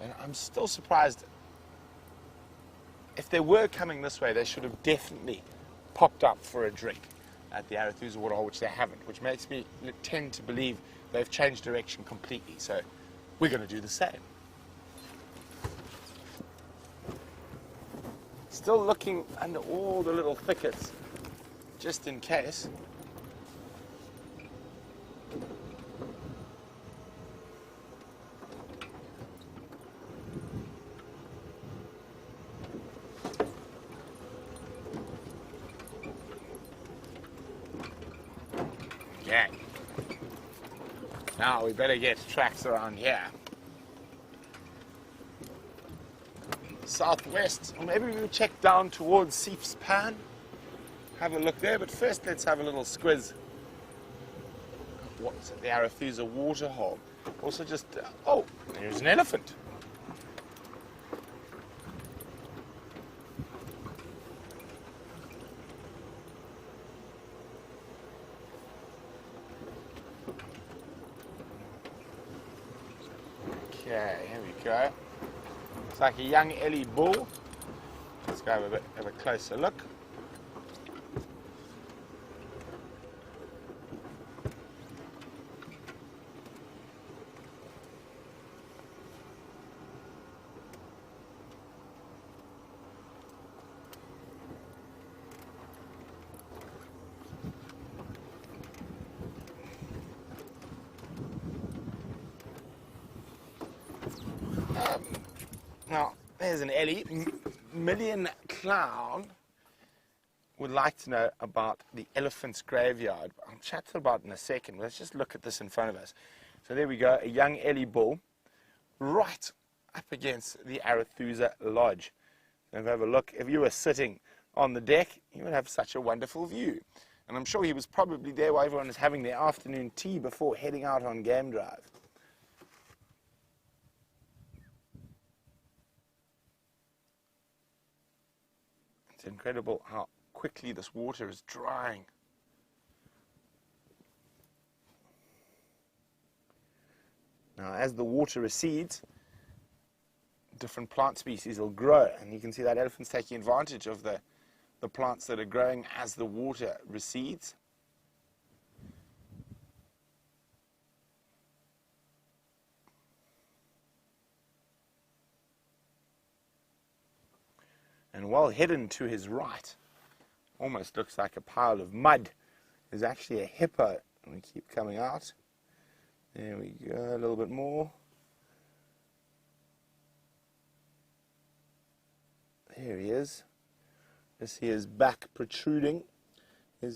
And I'm still surprised. If they were coming this way, they should have definitely popped up for a drink at the Arathusa waterhole, which they haven't, which makes me tend to believe they've changed direction completely. So we're going to do the same. Still looking under all the little thickets, just in case. Okay. Now we better get tracks around here. Southwest, or maybe we'll check down towards Seif's Pan. Have a look there, but first let's have a little squiz. What's it? The Arathusa waterhole. Also just, oh, there's an elephant. Okay, here we go. It's like a young Ellie bull. Let's go have a bit of a closer look. Now, there's an Ellie. Million Clown would like to know about the elephant's graveyard. I'll chat about it in a second. Let's just look at this in front of us. So there we go, a young Ellie bull right up against the Arathusa Lodge. And have a look. If you were sitting on the deck, you would have such a wonderful view. And I'm sure he was probably there while everyone was having their afternoon tea before heading out on game drive. It's incredible how quickly this water is drying. Now, as the water recedes, different plant species will grow, and you can see that elephant's taking advantage of the plants that are growing as the water recedes. And well hidden to his right, almost looks like a pile of mud, is actually a hippo. And we keep coming out. There we go, a little bit more. There he is. You see his back protruding. A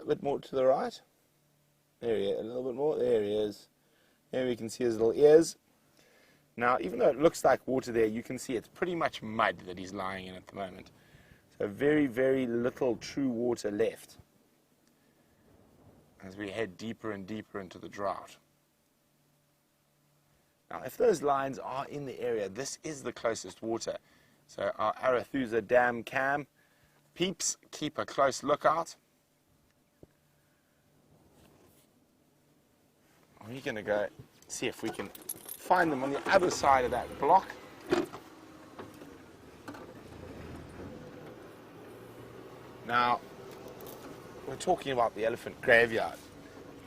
bit more to the right. There he is, a little bit more. There he is. There we can see his little ears. Now, even though it looks like water there, you can see it's pretty much mud that he's lying in at the moment. So very, very little true water left as we head deeper and deeper into the drought. Now, if those lions are in the area, this is the closest water. So our Arathusa Dam Cam peeps, keep a close lookout. We're going to go see if we can find them on the other side of that block. Now, we're talking about the elephant graveyard.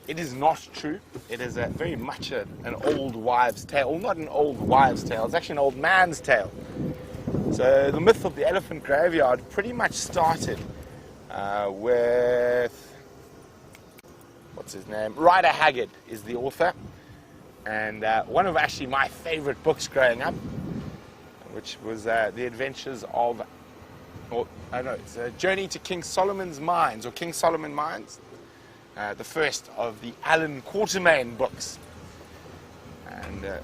It is not true. It is very much an old wives' tale. Well, not an old wives' tale. It's actually an old man's tale. So the myth of the elephant graveyard pretty much started with, what's his name? Rider Haggard is the author. And one of actually my favorite books growing up, which was The Adventures of, it's a Journey to King Solomon's Mines, or King Solomon Mines. The first of the Alan Quatermain books. And a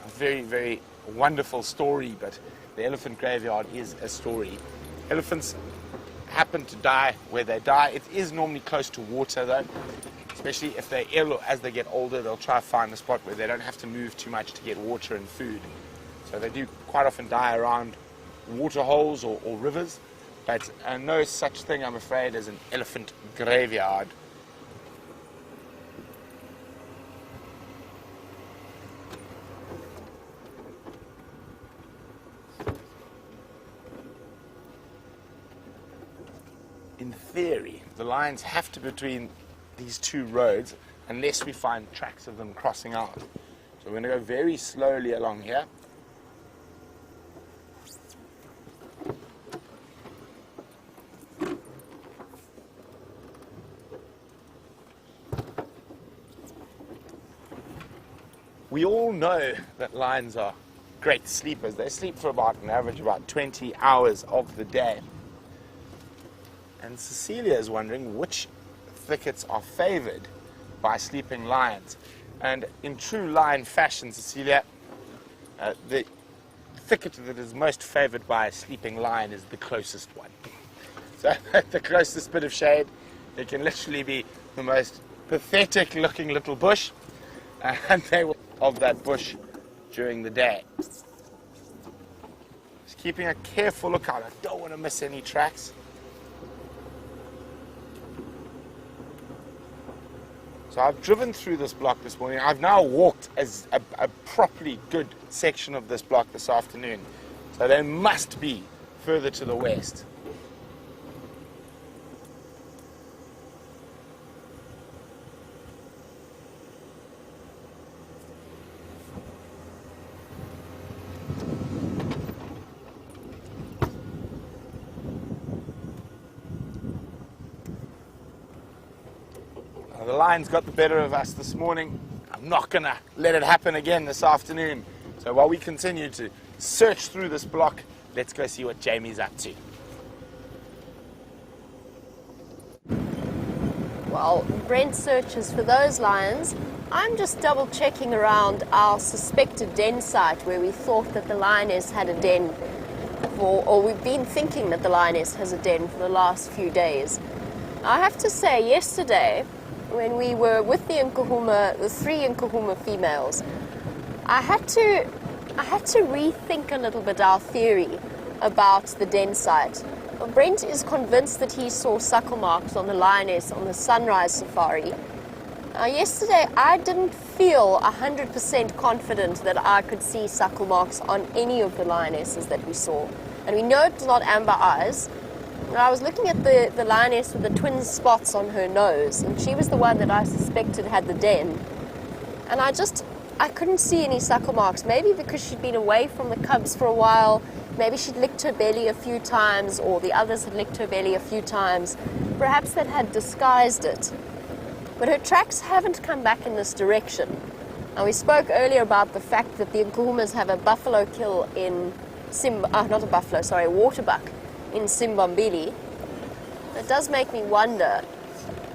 very, very wonderful story, but the elephant graveyard is a story. Elephants happen to die where they die. It is normally close to water, though. Especially if they're ill or as they get older, they'll try to find a spot where they don't have to move too much to get water and food. So they do quite often die around water holes or rivers, but no such thing, I'm afraid, as an elephant graveyard. In theory, the lions have to be between these two roads unless we find tracks of them crossing out. So we're going to go very slowly along here. We all know that lions are great sleepers. They sleep for about an average about 20 hours of the day. And Cecilia is wondering which thickets are favored by sleeping lions. And in true lion fashion, Cecilia, the thicket that is most favored by a sleeping lion is the closest one. So the closest bit of shade, it can literally be the most pathetic looking little bush, and they will of that bush during the day. Just keeping a careful lookout. I don't want to miss any tracks. So I've driven through this block this morning. I've now walked as a properly good section of this block this afternoon. So they must be further to the west. The lions got the better of us this morning. I'm not going to let it happen again this afternoon. So while we continue to search through this block, let's go see what Jamie's up to. While Brent searches for those lions, I'm just double checking around our suspected den site where we thought that the lioness had a den, or we've been thinking that the lioness has a den for the last few days. I have to say, yesterday, when we were with the three Nkahuma females, I had to rethink a little bit our theory about the den site. Brent is convinced that he saw suckle marks on the lioness on the sunrise safari. Yesterday I didn't feel 100% confident that I could see suckle marks on any of the lionesses that we saw. And we know it's not amber eyes. I was looking at the lioness with the twin spots on her nose, and she was the one that I suspected had the den. And I couldn't see any suckle marks, maybe because she'd been away from the cubs for a while, maybe she'd licked her belly a few times, or the others had licked her belly a few times. Perhaps that had disguised it. But her tracks haven't come back in this direction. Now, we spoke earlier about the fact that the Nkuhumas have a buffalo kill in a waterbuck in Simbambili. It does make me wonder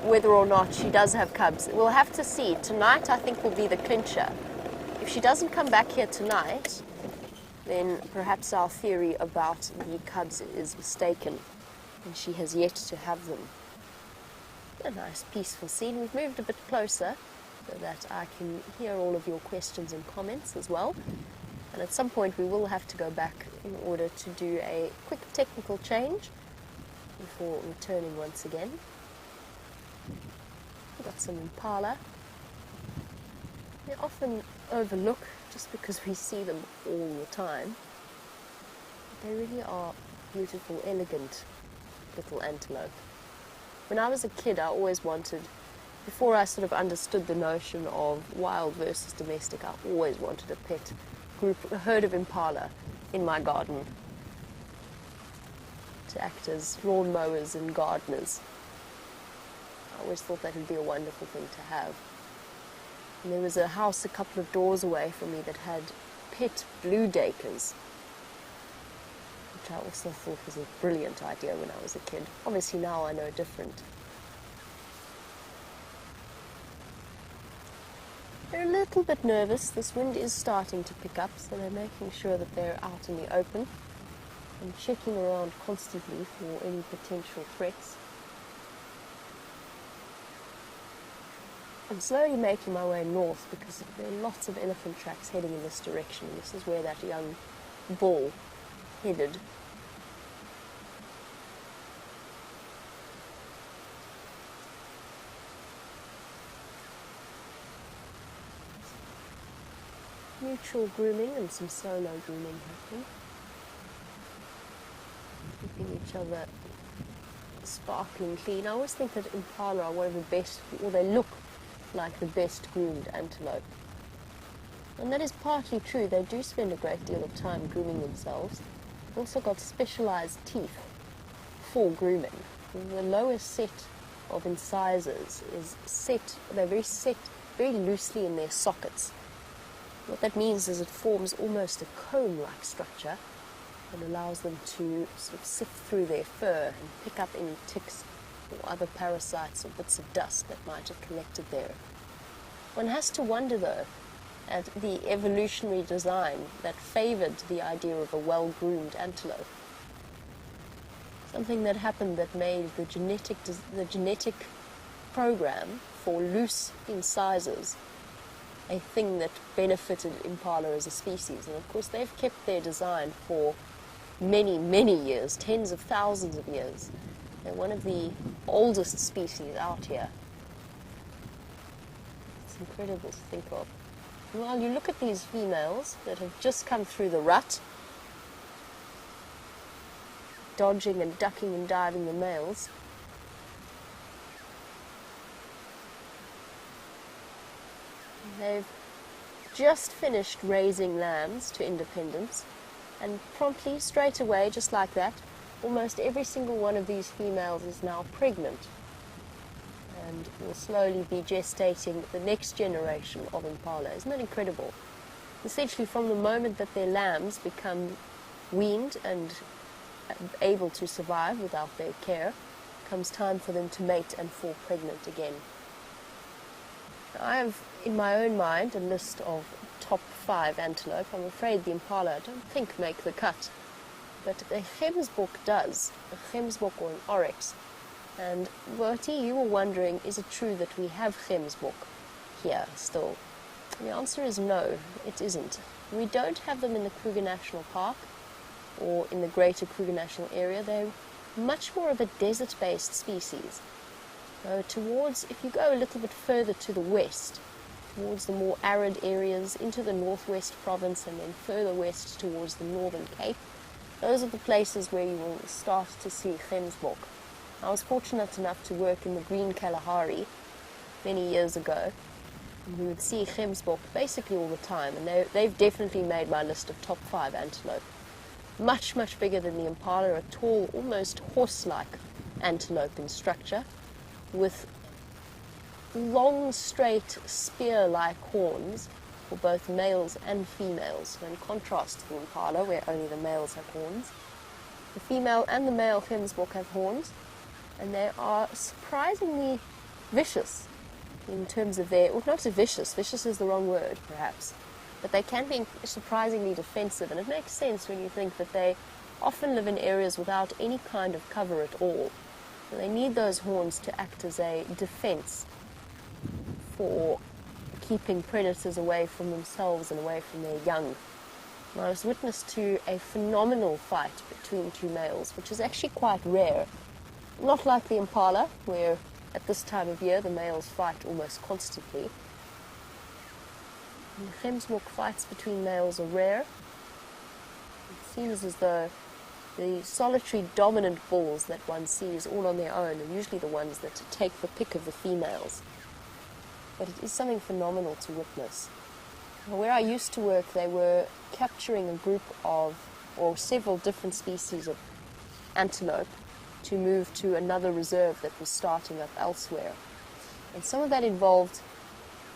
whether or not she does have cubs. We'll have to see. Tonight, I think, will be the clincher. If she doesn't come back here tonight, then perhaps our theory about the cubs is mistaken, and she has yet to have them. A nice peaceful scene. We've moved a bit closer so that I can hear all of your questions and comments as well. And at some point we will have to go back in order to do a quick technical change before returning once again. We've got some impala. They're often overlooked just because we see them all the time. But they really are beautiful, elegant little antelope. When I was a kid, I always wanted, before I sort of understood the notion of wild versus domestic, I always wanted a herd of impala in my garden to act as lawn mowers and gardeners. I always thought that would be a wonderful thing to have. And there was a house a couple of doors away from me that had pet blue dacres, which I also thought was a brilliant idea when I was a kid. Obviously now I know different. They're a little bit nervous. This wind is starting to pick up, so they're making sure that they're out in the open and checking around constantly for any potential threats. I'm slowly making my way north because there are lots of elephant tracks heading in this direction. This is where that young bull headed. Mutual grooming and some solo grooming happening. Keeping each other sparkling clean. I always think that impala are one of the best, or they look like the best groomed antelope. And that is partly true. They do spend a great deal of time grooming themselves. They've also got specialized teeth for grooming. The lowest set of incisors is set, they're very loosely in their sockets. What that means is it forms almost a cone-like structure and allows them to sort of sift through their fur and pick up any ticks or other parasites or bits of dust that might have collected there. One has to wonder, though, at the evolutionary design that favored the idea of a well-groomed antelope. Something that happened that made the genetic program for loose incisors a thing that benefited impala as a species. And of course they've kept their design for many, many years, tens of thousands of years. They're one of the oldest species out here. It's incredible to think of. And while you look at these females that have just come through the rut, dodging and ducking and diving the males, they've just finished raising lambs to independence, and promptly, straight away, just like that, almost every single one of these females is now pregnant and will slowly be gestating the next generation of impala. Isn't that incredible? Essentially, from the moment that their lambs become weaned and able to survive without their care, comes time for them to mate and fall pregnant again. I have, in my own mind, a list of top 5 antelope. I'm afraid the impala I don't think make the cut, but a gemsbok does, a gemsbok or an oryx. And Bertie, you were wondering, is it true that we have gemsbok here still? The answer is no, it isn't. We don't have them in the Kruger National Park or in the greater Kruger National Area. They're much more of a desert-based species. If you go a little bit further to the west, towards the more arid areas, into the northwest province and then further west towards the northern Cape, those are the places where you will start to see gemsbok. I was fortunate enough to work in the Green Kalahari many years ago, and we would see gemsbok basically all the time, and they've definitely made my list of top 5 antelope. Much, much bigger than the impala, a tall, almost horse-like antelope in structure, with long, straight, spear-like horns for both males and females. So in contrast to the impala, where only the males have horns, the female and the male gemsbok have horns, and they are surprisingly vicious in terms of their, well, not so vicious is the wrong word, perhaps, but they can be surprisingly defensive, and it makes sense when you think that they often live in areas without any kind of cover at all. So they need those horns to act as a defense for keeping predators away from themselves and away from their young. And I was witness to a phenomenal fight between 2 males, which is actually quite rare. Not like the impala, where at this time of year the males fight almost constantly. And the gemsbok fights between males are rare. It seems as though the solitary dominant bulls that one sees all on their own are usually the ones that take the pick of the females. But it is something phenomenal to witness. Where I used to work, they were capturing a group of, or several different species of antelope to move to another reserve that was starting up elsewhere. And some of that involved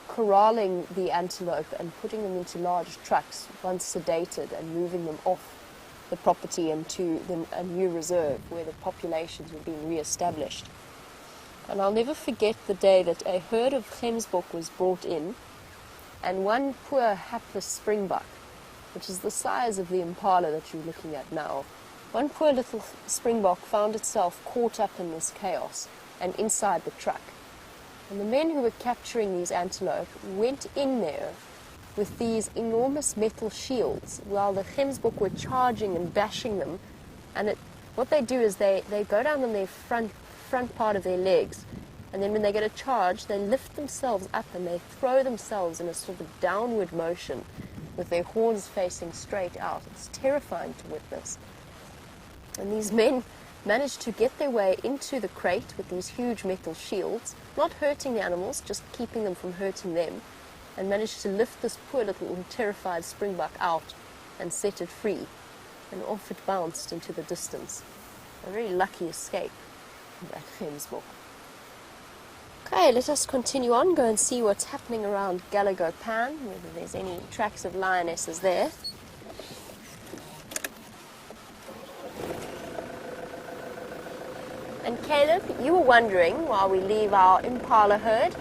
corralling the antelope and putting them into large trucks, once sedated, and moving them off the property into a new reserve where the populations were being re-established. And I'll never forget the day that a herd of gemsbok was brought in, and one poor hapless springbuck, which is the size of the impala that you're looking at now, one poor little springbok found itself caught up in this chaos and inside the truck. And the men who were capturing these antelope went in there with these enormous metal shields while the gemsbok were charging and bashing them. And what they do is they go down on their front part of their legs, and then when they get a charge, they lift themselves up and they throw themselves in a sort of downward motion with their horns facing straight out. It's terrifying to witness. And these men managed to get their way into the crate with these huge metal shields, not hurting the animals, just keeping them from hurting them, and managed to lift this poor little terrified springbuck out and set it free, and off it bounced into the distance. A very lucky escape of that gemsbok. Okay, let us continue on, go and see what's happening around Galago Pan, whether there's any tracks of lionesses there. And Caleb, you were wondering, while we leave our impala herd,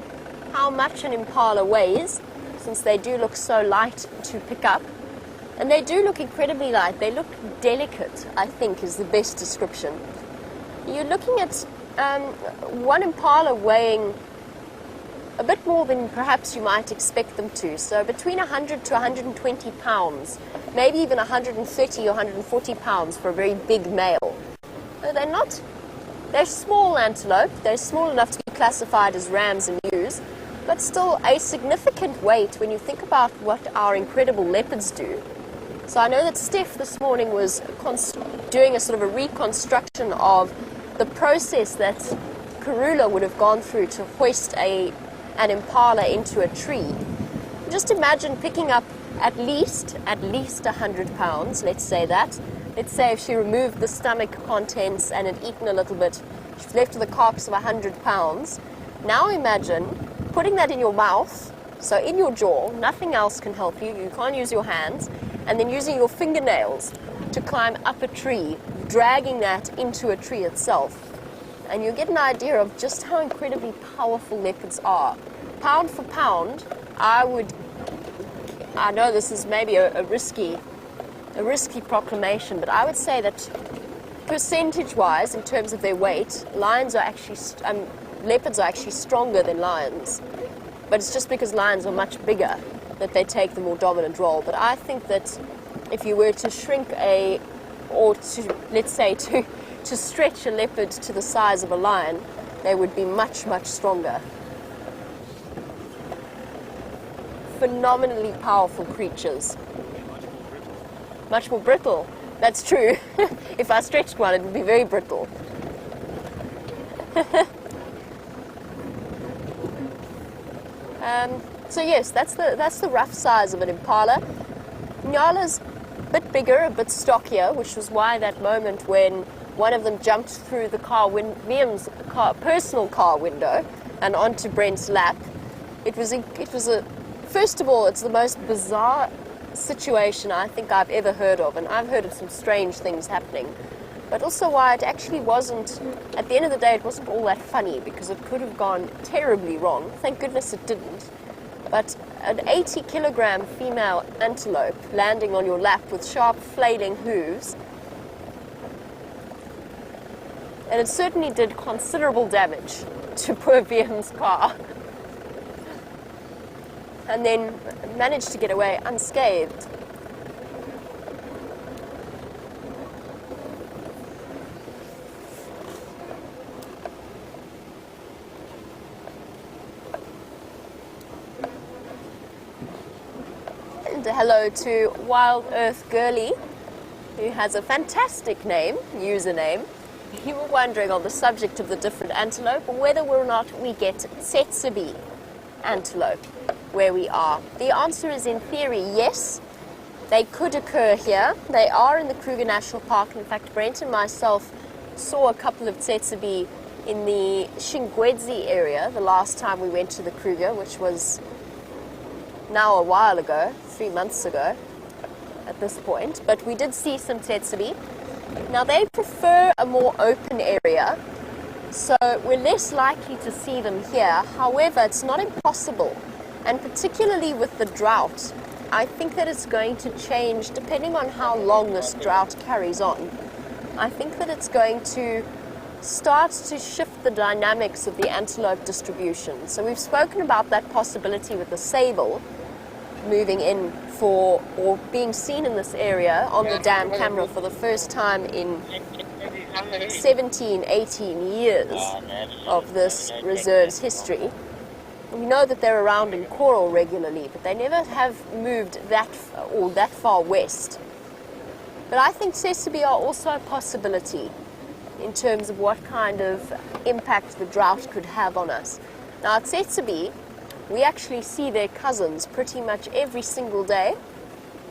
how much an impala weighs, since they do look so light to pick up. And they do look incredibly light. They look delicate, I think, is the best description. You're looking at one impala weighing a bit more than perhaps you might expect them to. So between 100 to 120 pounds, maybe even 130 or 140 pounds for a very big male. So they're small antelope. They're small enough to be classified as rams and ewes, but still a significant weight when you think about what our incredible leopards do. So I know that Steph this morning was doing a sort of a reconstruction of the process that Karula would have gone through to hoist an impala into a tree. Just imagine picking up at least 100 pounds, let's say that. Let's say if she removed the stomach contents and had eaten a little bit, she's left with a carcass of 100 pounds. Now imagine putting that in your mouth, so in your jaw, nothing else can help you, you can't use your hands, and then using your fingernails to climb up a tree, dragging that into a tree itself. And you get an idea of just how incredibly powerful leopards are. Pound for pound, I know this is maybe a risky proclamation, but I would say that percentage-wise, in terms of their weight, leopards are actually stronger than lions. But it's just because lions are much bigger that they take the more dominant role. But I think that if you were to shrink to stretch a leopard to the size of a lion, they would be much, much stronger. Phenomenally powerful creatures. Much more brittle. That's true. If I stretched one, it would be very brittle. So yes, that's the rough size of an impala. Nyala's a bit bigger, a bit stockier, which was why that moment when one of them jumped through the Liam's personal car window and onto Brent's lap, it was first of all, it's the most bizarre situation I think I've ever heard of, and I've heard of some strange things happening. But also why it actually wasn't, at the end of the day, it wasn't all that funny, because it could have gone terribly wrong. Thank goodness it didn't. But an 80-kilogram female antelope landing on your lap with sharp flailing hooves, and it certainly did considerable damage to poor Liam's car. And then managed to get away unscathed. And hello to Wild Earth Girly, who has a fantastic username. You were wondering on the subject of the different antelope, whether or not we get tsetse antelope where we are. The answer is, in theory, yes. They could occur here. They are in the Kruger National Park. In fact, Brent and myself saw a couple of tsetse in the Shingwedzi area the last time we went to the Kruger, which was now a while ago, 3 months ago at this point. But we did see some tsetse. Now, they prefer a more open area, so we're less likely to see them here. However, it's not impossible. And particularly with the drought, I think that it's going to change depending on how long this drought carries on. I think that it's going to start to shift the dynamics of the antelope distribution. So we've spoken about that possibility with the sable moving in or being seen in this area on the dam camera for the first time in 17, 18 years of this reserve's history. We know that they're around in coral regularly, but they never have moved that far west. But I think tsetse are also a possibility in terms of what kind of impact the drought could have on us. Now, at tsetse, we actually see their cousins pretty much every single day,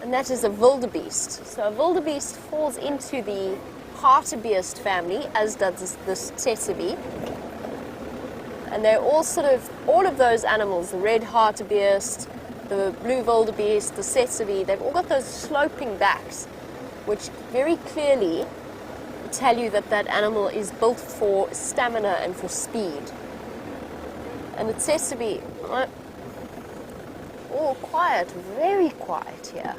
and that is a wildebeest. So a wildebeest falls into the hartebeest family, as does this tsetse. And they're all of those animals, the red hartebeest, the blue wildebeest, the tsetse, they've all got those sloping backs, which very clearly tell you that that animal is built for stamina and for speed. And the tsetse, all quiet, very quiet here.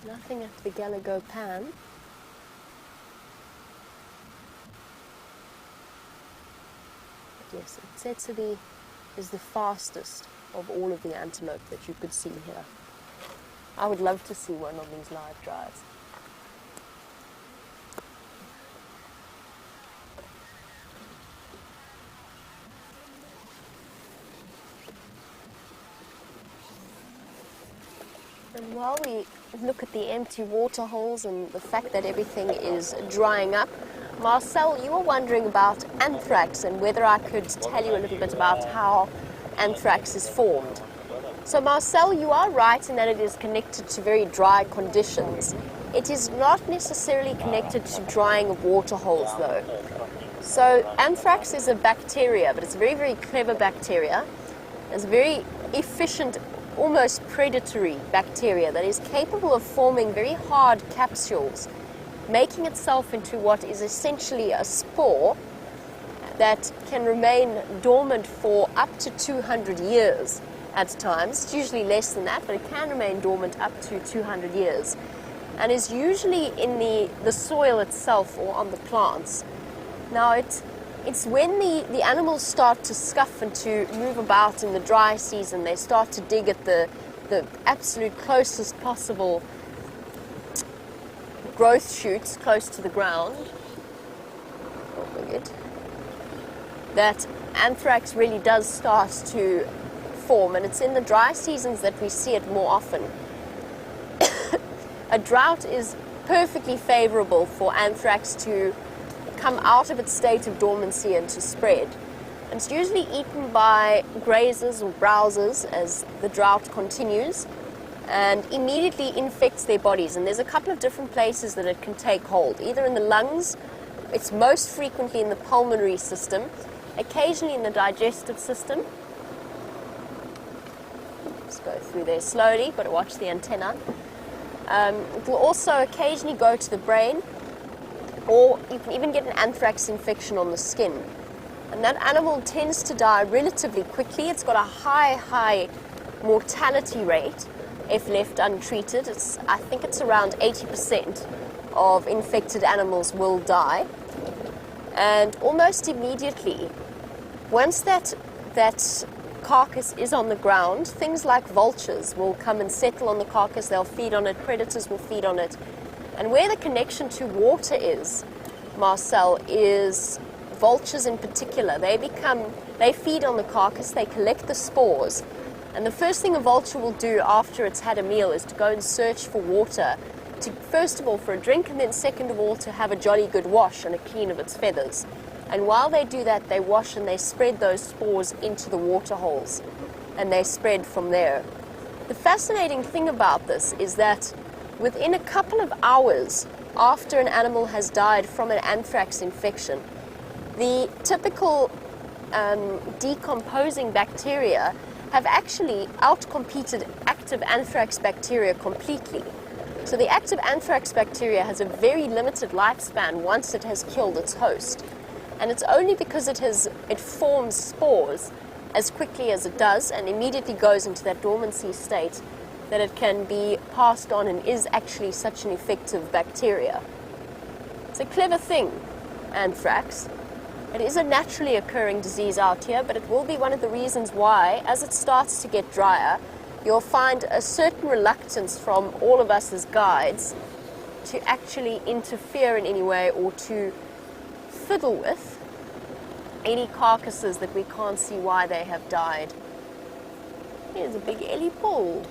Nothing at the Galago Pan. Yes, tsetse is the fastest of all of the antelope that you could see here. I would love to see one on these live drives. And while we look at the empty water holes and the fact that everything is drying up, Marcel, you were wondering about anthrax and whether I could tell you a little bit about how anthrax is formed. So Marcel, you are right in that it is connected to very dry conditions. It is not necessarily connected to drying of water holes though. So anthrax is a bacteria, but it's a very, very clever bacteria. It's a very efficient, almost predatory bacteria that is capable of forming very hard capsules, making itself into what is essentially a spore that can remain dormant for up to 200 years at times. It's usually less than that, but it can remain dormant up to 200 years. And is usually in the soil itself or on the plants. Now it's when the animals start to scuff and to move about in the dry season, they start to dig at the absolute closest possible growth shoots close to the ground, that anthrax really does start to form, and it's in the dry seasons that we see it more often. A drought is perfectly favorable for anthrax to come out of its state of dormancy and to spread. And it's usually eaten by grazers or browsers as the drought continues and immediately infects their bodies. And there's a couple of different places that it can take hold, either in the lungs, it's most frequently in the pulmonary system, occasionally in the digestive system. Let's go through there slowly, got to watch the antenna. It will also occasionally go to the brain, or you can even get an anthrax infection on the skin. And that animal tends to die relatively quickly. It's got a high mortality rate if left untreated. I think it's around 80% of infected animals will die. And almost immediately, once that carcass is on the ground, things like vultures will come and settle on the carcass. They'll feed on it. Predators will feed on it. And where the connection to water is, Marcel, is vultures in particular. They feed on the carcass, they collect the spores, and the first thing a vulture will do after it's had a meal is to go and search for water, first of all for a drink, and then second of all to have a jolly good wash and a clean of its feathers. And while they do that, they wash and they spread those spores into the water holes, and they spread from there. The fascinating thing about this is that within a couple of hours after an animal has died from an anthrax infection, the typical decomposing bacteria have actually outcompeted active anthrax bacteria completely. So the active anthrax bacteria has a very limited lifespan once it has killed its host. And it's only because it forms spores as quickly as it does and immediately goes into that dormancy state that it can be passed on and is actually such an effective bacteria. It's a clever thing, anthrax. It is a naturally occurring disease out here, but it will be one of the reasons why, as it starts to get drier, you'll find a certain reluctance from all of us as guides to actually interfere in any way or to fiddle with any carcasses that we can't see why they have died. Here's a big Ellie bull.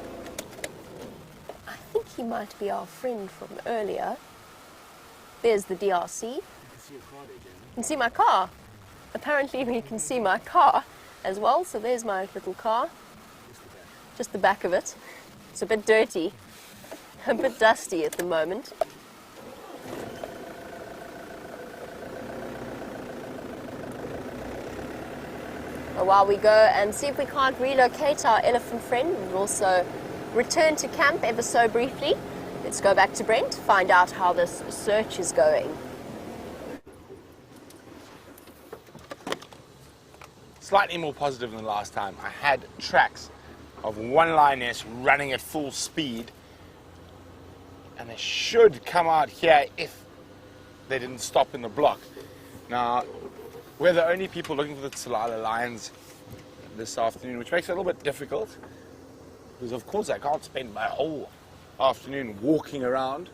I think he might be our friend from earlier. There's the DRC. You can see my car. Apparently we can see my car as well, so there's my little car. Just the back of it. It's a bit dirty, a bit dusty at the moment. But while we go and see if we can't relocate our elephant friend, we'll also return to camp ever so briefly. Let's go back to Brent, find out how this search is going. Slightly more positive than last time. I had tracks of one lioness running at full speed, and they should come out here if they didn't stop in the block. Now, we're the only people looking for the Tsalala lions this afternoon, which makes it a little bit difficult, because of course I can't spend my whole afternoon walking around.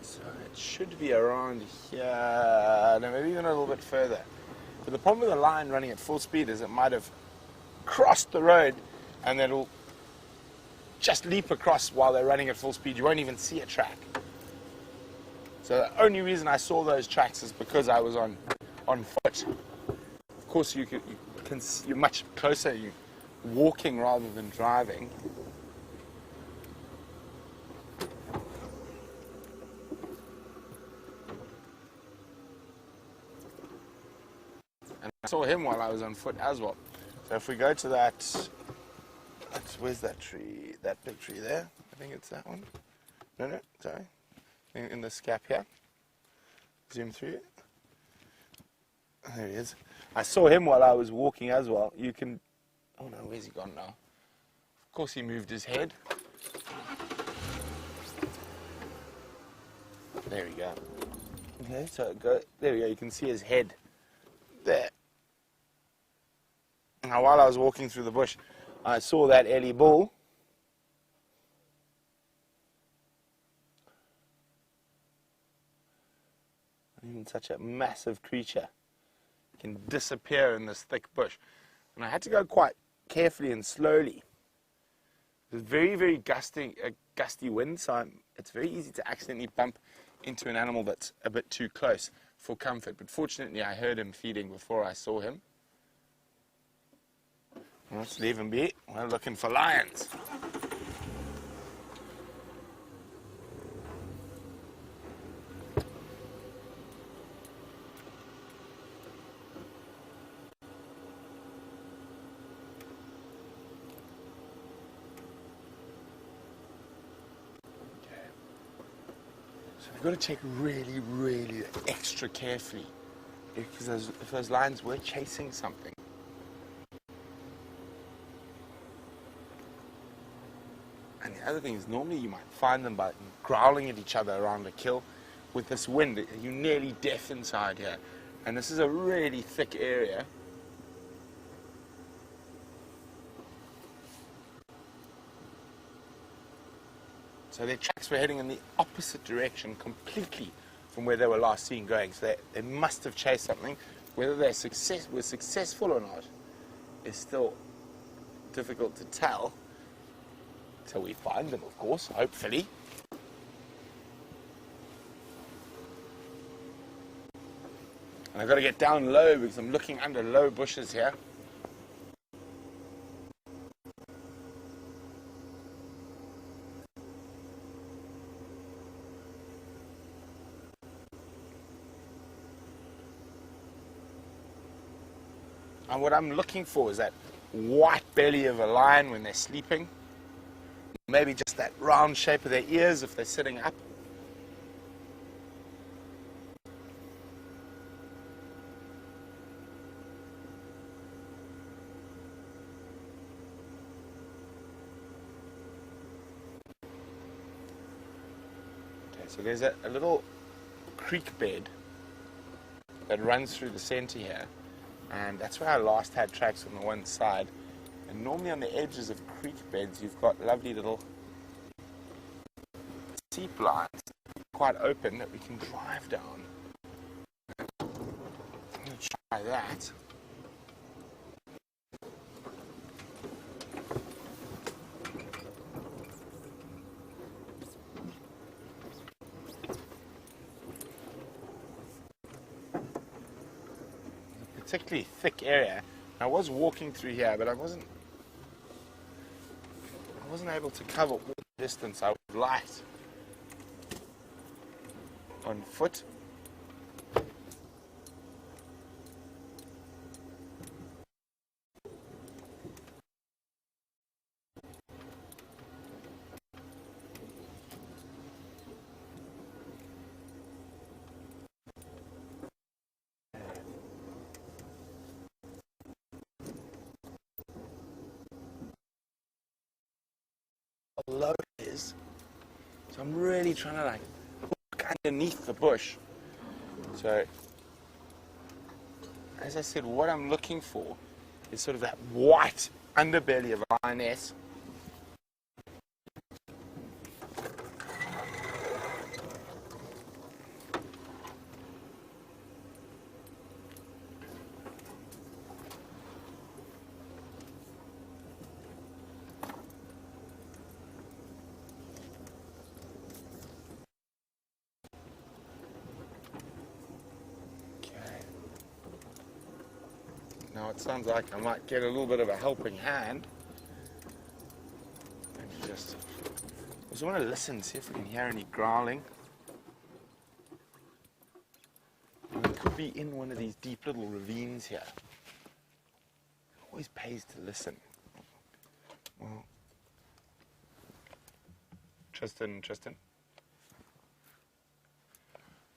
So it should be around here, no, maybe even a little bit further. But the problem with a lion running at full speed is it might have crossed the road and then it'll just leap across while they're running at full speed. You won't even see a track. So the only reason I saw those tracks is because I was on foot. Of course, you're much closer. You're walking rather than driving. And I saw him while I was on foot as well. So if we go to where's that tree? That big tree there? I think it's that one. No, sorry. In the scap here. Zoom through it. There he is. I saw him while I was walking as well. You can... Oh no, where's he gone now? Of course he moved his head. There we go. Okay, so there we go. You can see his head there. Now while I was walking through the bush, I saw that Ellie bull. lion, such a massive creature, can disappear in this thick bush. And I had to go quite carefully and slowly. There's very, very gusty wind, so it's very easy to accidentally bump into an animal that's a bit too close for comfort. But fortunately, I heard him feeding before I saw him. Let's leave him be. We're looking for lions. So we've got to check really, really extra carefully, because if those lions were chasing something. And the other thing is, normally you might find them by growling at each other around a kill. With this wind, you're nearly deaf inside here. And this is a really thick area. So their tracks were heading in the opposite direction completely from where they were last seen going. So they must have chased something. Whether they were successful or not is still difficult to tell. Till we find them, of course, hopefully. And I've got to get down low because I'm looking under low bushes here. And what I'm looking for is that white belly of a lion when they're sleeping. Maybe just that round shape of their ears if they're sitting up. Okay, so there's a little creek bed that runs through the center here, and that's where I last had tracks on the one side. And normally on the edges of creek beds, you've got lovely little seep lines, quite open, that we can drive down. I'm going to try that. It's a particularly thick area. I was walking through here, but I wasn't able to cover all the distance I would like on foot. Low it is, so I'm really trying to look underneath the bush. So as I said, what I'm looking for is sort of that white underbelly of a lioness. Now it sounds like I might get a little bit of a helping hand. And just want to listen, see if we can hear any growling. And we could be in one of these deep little ravines here. It always pays to listen. Well, Tristan.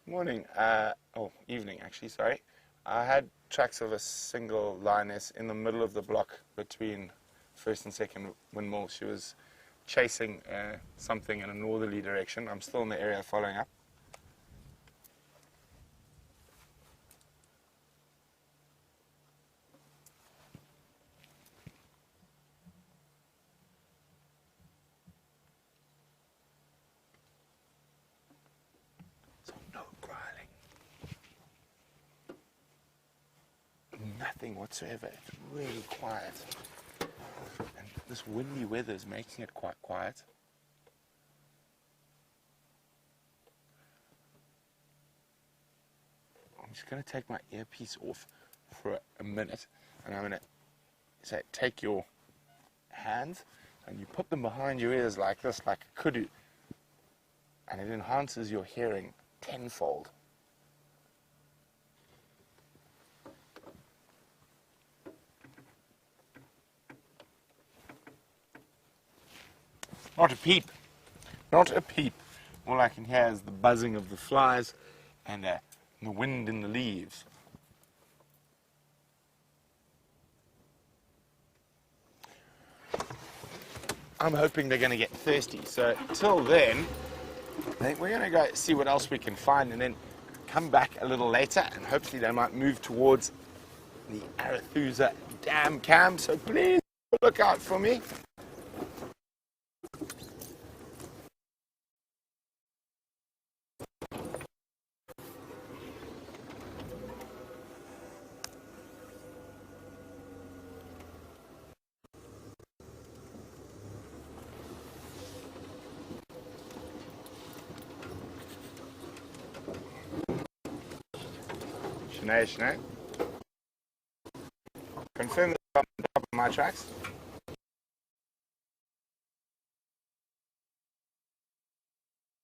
Morning. Evening actually, sorry. I had tracks of a single lioness in the middle of the block between first and second windmill. She was chasing something in a northerly direction. I'm still in the area following up. So no growling. nothing whatsoever. It's really quiet. And this windy weather is making it quite quiet. I'm just going to take my earpiece off for a minute, and I'm going to say, take your hands and you put them behind your ears like this, like a kudu, and it enhances your hearing tenfold. Not a peep. Not a peep. All I can hear is the buzzing of the flies and the wind in the leaves. I'm hoping they're going to get thirsty. So till then, I think we're going to go see what else we can find and then come back a little later, and hopefully they might move towards the Arathusa Dam camp. So please look out for me. Shanae. Confirm that I'm on top of my tracks.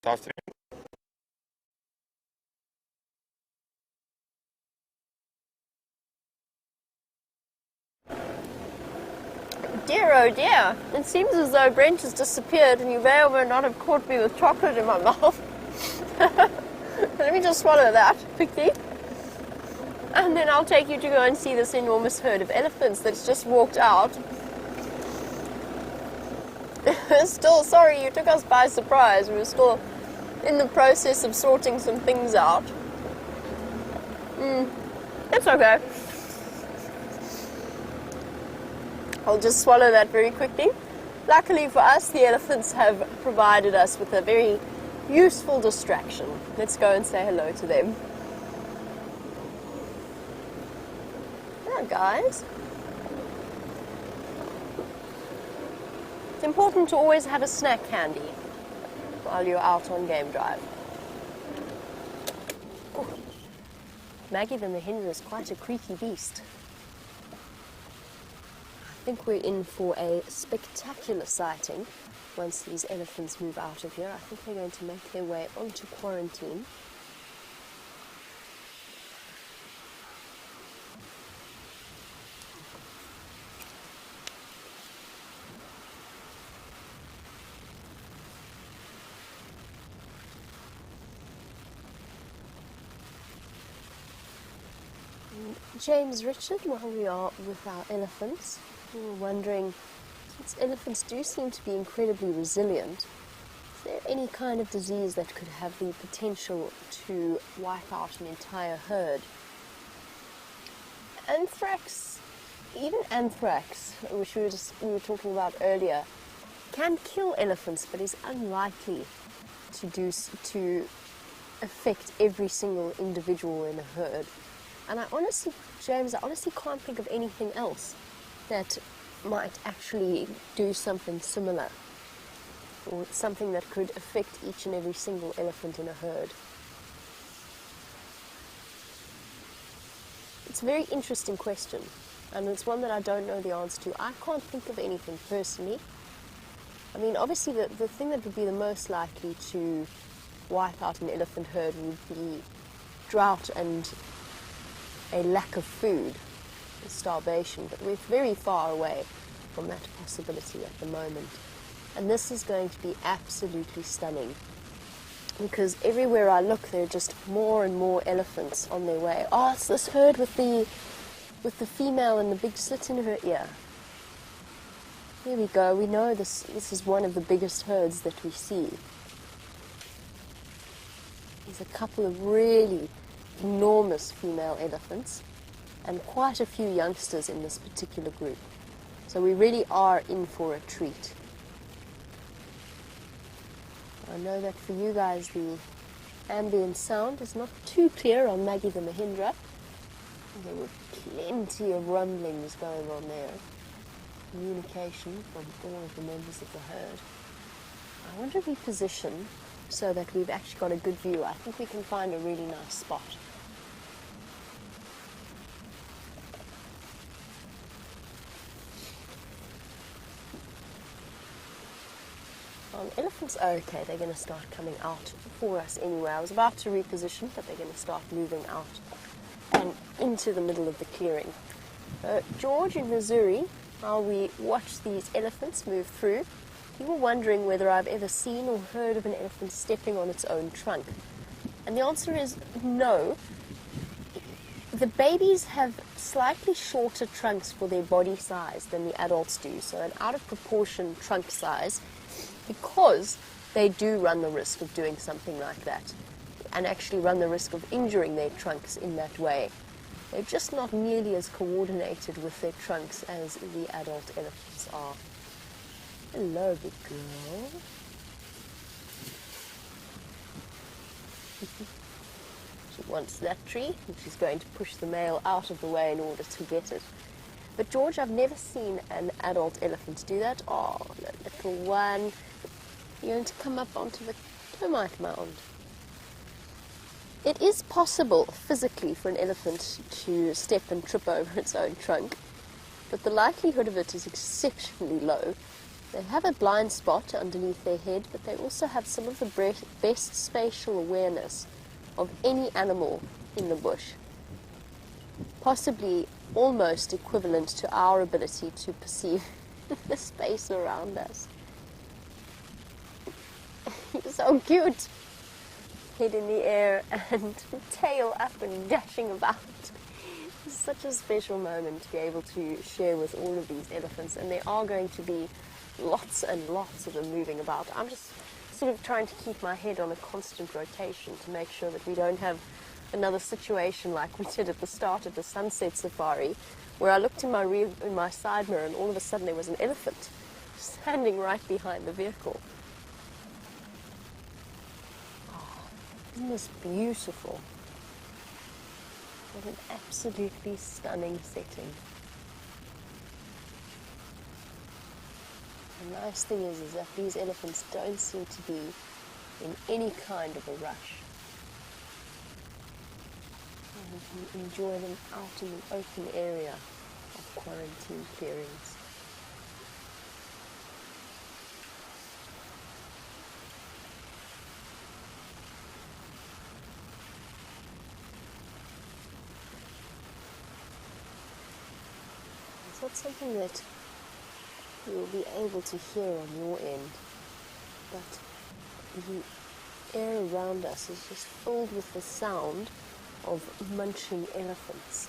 This afternoon. Dear, oh dear. It seems as though Brent has disappeared and you may or may not have caught me with chocolate in my mouth. Let me just swallow that quickly. And then I'll take you to go and see this enormous herd of elephants that's just walked out. Still, sorry, you took us by surprise. We were still in the process of sorting some things out. It's okay. I'll just swallow that very quickly. Luckily for us, the elephants have provided us with a very useful distraction. Let's go and say hello to them. Yeah, guys. It's important to always have a snack handy while you're out on game drive. Ooh. Maggie the Mahindra is quite a creaky beast. I think we're in for a spectacular sighting once these elephants move out of here. I think they're going to make their way onto quarantine. James Richard, while we are with our elephants, we were wondering, since elephants do seem to be incredibly resilient, is there any kind of disease that could have the potential to wipe out an entire herd? Anthrax, even anthrax, which we were talking about earlier, can kill elephants, but is unlikely to affect every single individual in a herd. And James, I honestly can't think of anything else that might actually do something similar, or something that could affect each and every single elephant in a herd. It's a very interesting question, and it's one that I don't know the answer to. I can't think of anything personally. I mean, obviously the thing that would be the most likely to wipe out an elephant herd would be drought and a lack of food, starvation, but we're very far away from that possibility at the moment. And this is going to be absolutely stunning, because everywhere I look there are just more and more elephants on their way. Oh, it's this herd with the female and the big slit in her ear. Here we go. We know this is one of the biggest herds that we see. There's a couple of really enormous female elephants and quite a few youngsters in this particular group. So we really are in for a treat. I know that for you guys the ambient sound is not too clear on Maggie the Mahindra. There would plenty of rumblings going on there. Communication from all of the members of the herd. I want to reposition so that we've actually got a good view. I think we can find a really nice spot. Elephants, okay, they're going to start coming out for us anyway. I was about to reposition, but they're going to start moving out and into the middle of the clearing. George in Missouri, while we watched these elephants move through, you were wondering whether I've ever seen or heard of an elephant stepping on its own trunk. And the answer is no. The babies have slightly shorter trunks for their body size than the adults do, so an out of proportion trunk size, because they do run the risk of doing something like that and actually run the risk of injuring their trunks in that way. They're just not nearly as coordinated with their trunks as the adult elephants are. Hello, big girl. She wants that tree, and she's going to push the male out of the way in order to get it. But George, I've never seen an adult elephant do that. Oh, the little one. You're going to come up onto the termite mound. It is possible physically for an elephant to step and trip over its own trunk, but the likelihood of it is exceptionally low. They have a blind spot underneath their head, but they also have some of the best spatial awareness of any animal in the bush. Possibly almost equivalent to our ability to perceive the space around us. So cute! Head in the air and tail up and dashing about. It's such a special moment to be able to share with all of these elephants, and there are going to be lots and lots of them moving about. I'm just sort of trying to keep my head on a constant rotation to make sure that we don't have another situation like we did at the start of the sunset safari, where I looked in my side mirror and all of a sudden there was an elephant standing right behind the vehicle. Oh, isn't this beautiful? What an absolutely stunning setting. The nice thing is that these elephants don't seem to be in any kind of a rush. You can enjoy them out in the open area of quarantine clearings. It's not something that you'll be able to hear on your end, but the air around us is just filled with the sound of munching elephants.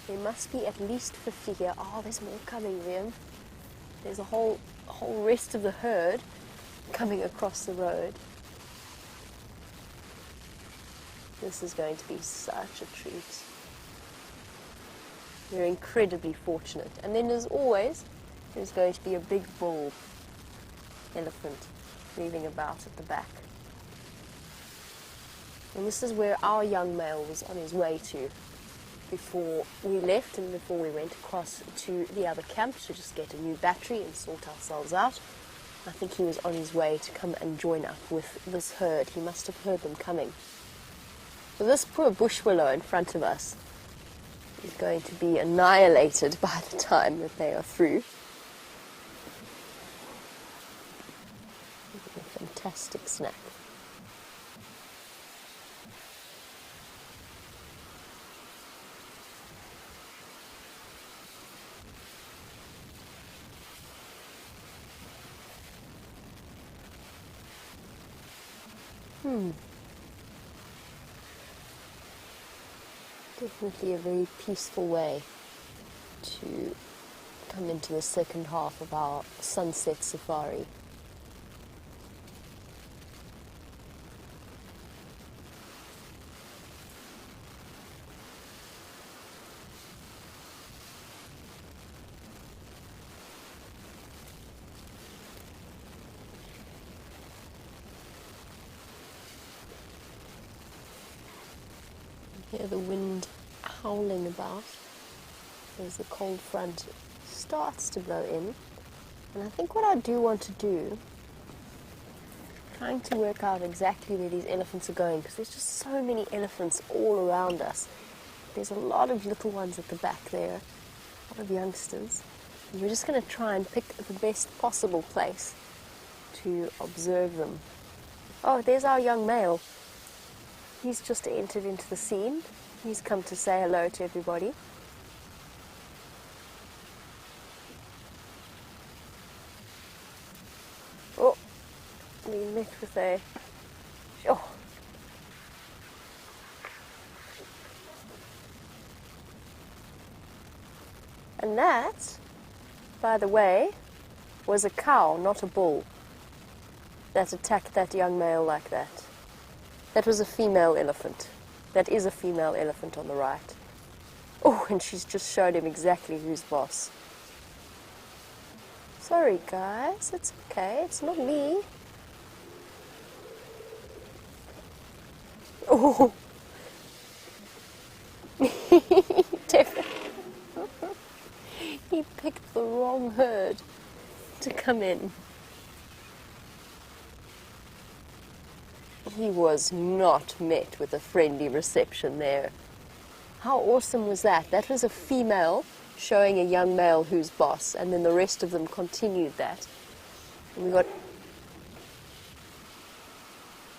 There must be at least 50 here. Oh, there's more coming, Liam. There's a whole rest of the herd coming across the road. This is going to be such a treat. We're incredibly fortunate. And then as always, there's going to be a big bull elephant moving about at the back. And this is where our young male was on his way to before we left and before we went across to the other camp to just get a new battery and sort ourselves out. I think he was on his way to come and join up with this herd. He must have heard them coming. So this poor bush willow in front of us is going to be annihilated by the time that they are through. A fantastic snack. Definitely a very peaceful way to come into the second half of our sunset safari. Hear the wind howling about as the cold front starts to blow in. And I think what I do want to do, trying to work out exactly where these elephants are going, because there's just so many elephants all around us. There's a lot of little ones at the back there, a lot of youngsters. And we're just going to try and pick the best possible place to observe them. Oh, there's our young male. He's just entered into the scene. He's come to say hello to everybody. Oh, we met with a... Oh. And that, by the way, was a cow, not a bull, that attacked that young male like that. That was a female elephant. That is a female elephant on the right. Oh, and she's just showed him exactly who's boss. Sorry, guys. It's okay. It's not me. Oh. He picked the wrong herd to come in. He was not met with a friendly reception there. How awesome was that? That was a female showing a young male who's boss, and then the rest of them continued that. And we got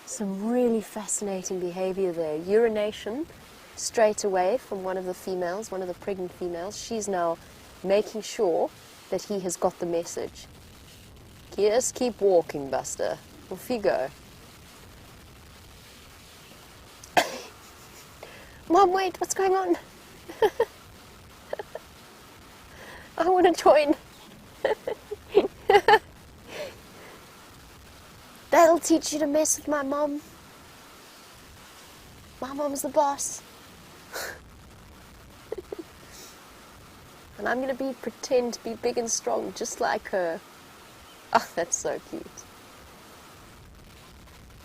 some really fascinating behavior there. Urination straight away from one of the females, one of the pregnant females. She's now making sure that he has got the message. Just keep walking, Buster. Off you go. Mom, wait, what's going on? I want to join. They'll teach you to mess with my mom. My mom's the boss. And I'm going to pretend to be big and strong, just like her. Oh, that's so cute.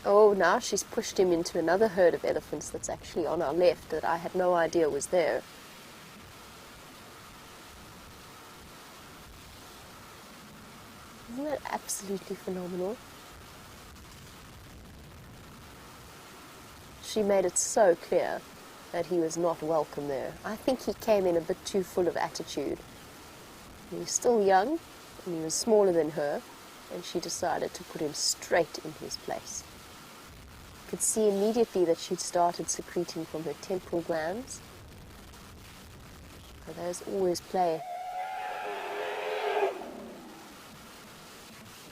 Oh, now she's pushed him into another herd of elephants that's actually on our left that I had no idea was there. Isn't that absolutely phenomenal? She made it so clear that he was not welcome there. I think he came in a bit too full of attitude. He was still young, and he was smaller than her, and she decided to put him straight in his place. Could see immediately that she'd started secreting from her temporal glands. So those always play.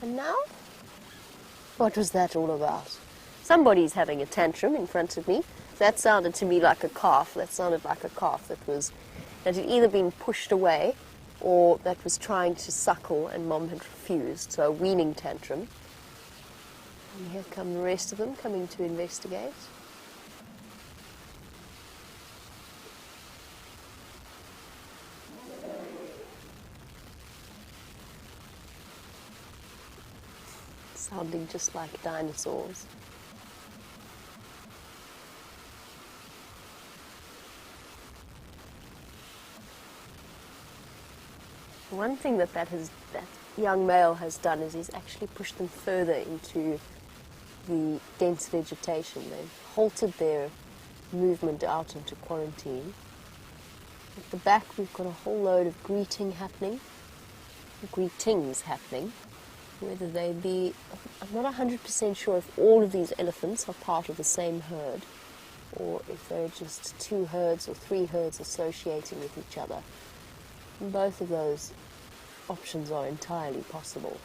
And now? What was that all about? Somebody's having a tantrum in front of me. That sounded to me like a calf. That sounded like a calf that had either been pushed away or that was trying to suckle and mom had refused. So a weaning tantrum. And here come the rest of them coming to investigate. Sounding just like dinosaurs. One thing that young male has done is he's actually pushed them further into the dense vegetation. They've halted their movement out into quarantine. At the back we've got a whole load of greetings happening, whether they be, I'm not 100% sure if all of these elephants are part of the same herd or if they're just two herds or three herds associating with each other. And both of those options are entirely possible.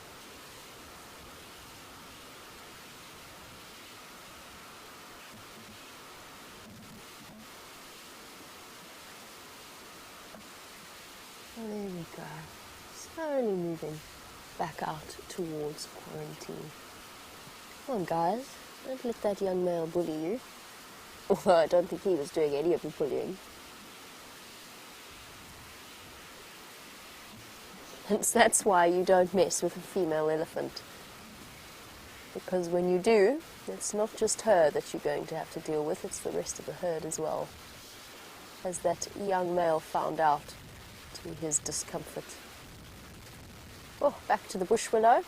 And there we go, slowly moving back out towards quarantine. Come on, guys, don't let that young male bully you. Although I don't think he was doing any of the bullying. And that's why you don't mess with a female elephant. Because when you do, it's not just her that you're going to have to deal with, it's the rest of the herd as well. has that young male found out to his discomfort. Oh, back to the bush willow.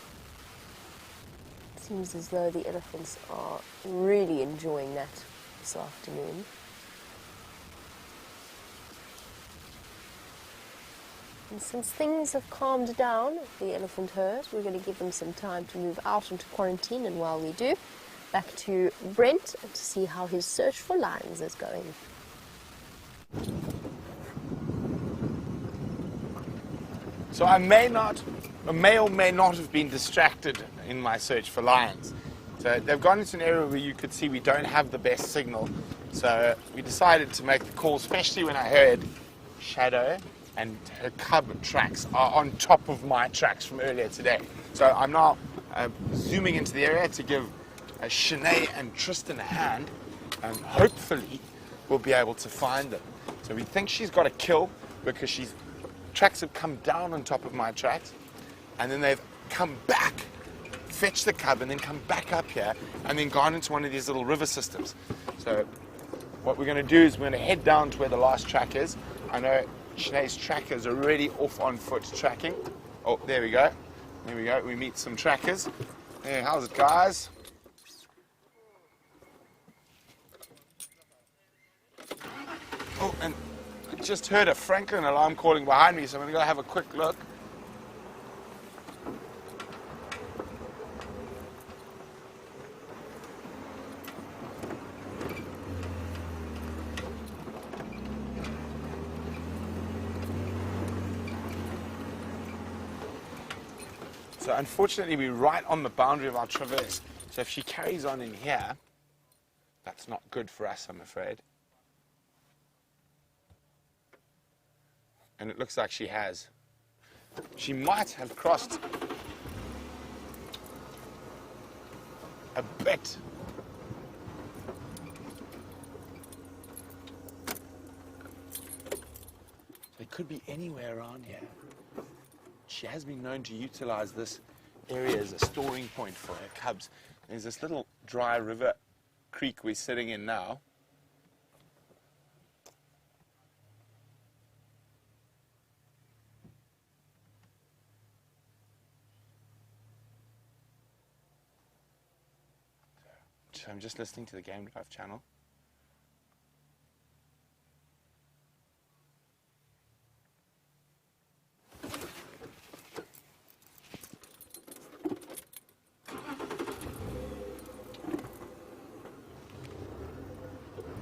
Seems as though the elephants are really enjoying that this afternoon. And since things have calmed down, the elephant herd, we're going to give them some time to move out into quarantine, and while we do, back to Brent to see how his search for lions is going. So I may or may not have been distracted in my search for lions. So they've gone into an area where you could see we don't have the best signal. So we decided to make the call, especially when I heard Shadow and her cub tracks are on top of my tracks from earlier today. So I'm now zooming into the area to give Shanae and Tristan a hand, and hopefully we'll be able to find them. So we think she's got a kill because she's tracks have come down on top of my tracks, and then they've come back, fetched the cub, and then come back up here, and then gone into one of these little river systems. So what we're going to do is we're going to head down to where the last track is. I know Shanae's trackers are already off on foot tracking. Oh, there we go. There we go. We meet some trackers. Hey, how's it, guys? Oh, and I just heard a Franklin alarm calling behind me, so I'm going to go have a quick look. So unfortunately, we're right on the boundary of our traverse. So if she carries on in here, that's not good for us, I'm afraid. And it looks like she has. She might have crossed a bit. It could be anywhere around here. She has been known to utilize this area as a storing point for her cubs. There's this little dry river creek we're sitting in now. So I'm just listening to the Game Drive channel.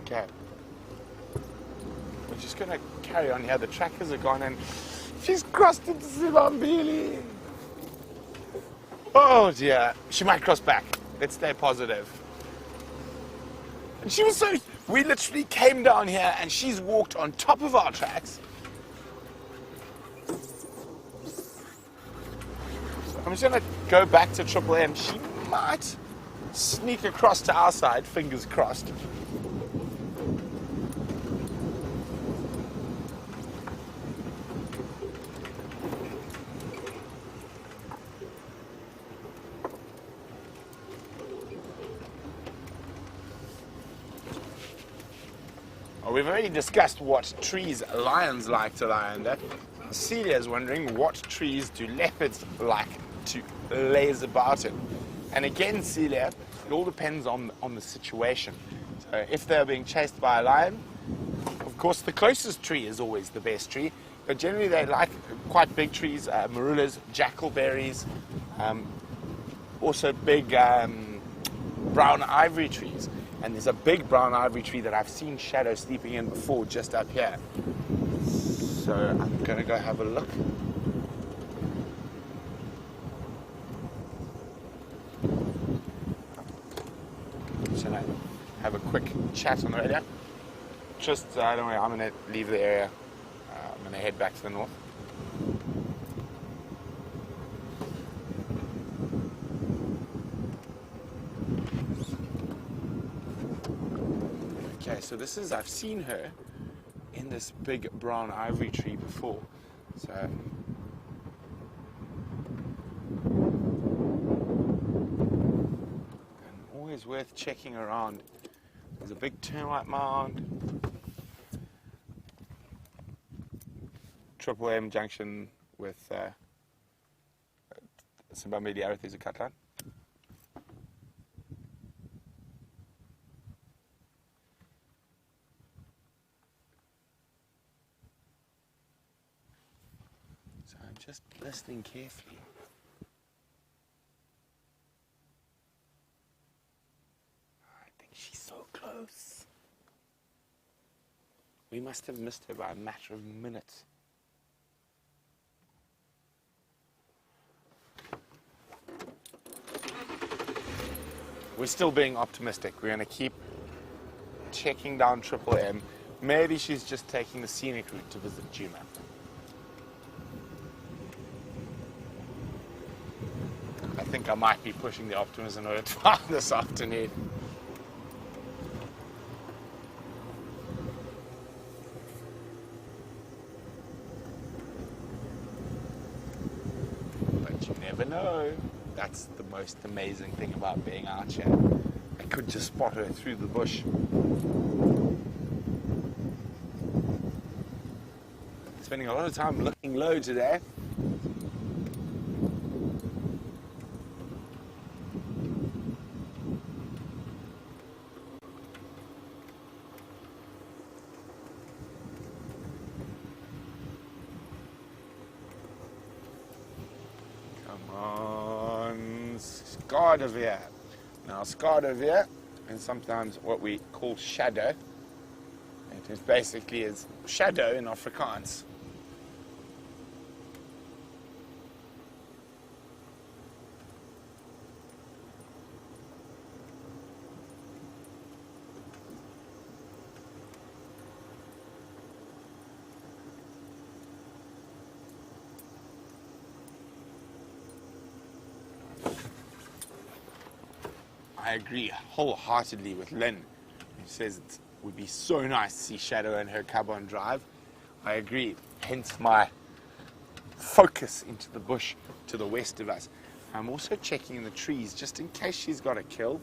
Okay. We're just going to carry on here. The trackers are gone and she's crossed into Zibambili. Oh dear. She might cross back. Let's stay positive. And she was so... We literally came down here and she's walked on top of our tracks. So I'm just going to go back to Triple M. She might sneak across to our side, fingers crossed. We've already discussed what trees lions like to lie under. Celia is wondering what trees do leopards like to laze about in. And again, Celia, it all depends on the situation. So if they're being chased by a lion, of course the closest tree is always the best tree, but generally they like quite big trees, marulas, jackalberries, also big brown ivory trees. And there's a big brown ivory tree that I've seen Shadow sleeping in before, just up here. So I'm going to go have a look. Shall I have a quick chat on the radio? Just, don't worry, I'm going to leave the area. I'm going to head back to the north. Okay, so this is, I've seen her in this big brown ivory tree before. So, and always worth checking around. There's a big termite mound. Triple M junction with Simbambeli Arith is a cut line. So I'm just listening carefully. I think she's so close. We must have missed her by a matter of minutes. We're still being optimistic. We're going to keep checking down Triple M. Maybe she's just taking the scenic route to visit Juma. I think I might be pushing the optimism a bit far this afternoon. But you never know. That's the most amazing thing about being out here. I could just spot her through the bush. Spending a lot of time looking low today. Come on, Scardovier. Now Scardovier is sometimes what we call shadow. It is basically is shadow in Afrikaans. I agree wholeheartedly with Lynn, who says it would be so nice to see Shadow and her cub on drive. I agree, hence my focus into the bush to the west of us. I'm also checking in the trees just in case she's got a kill.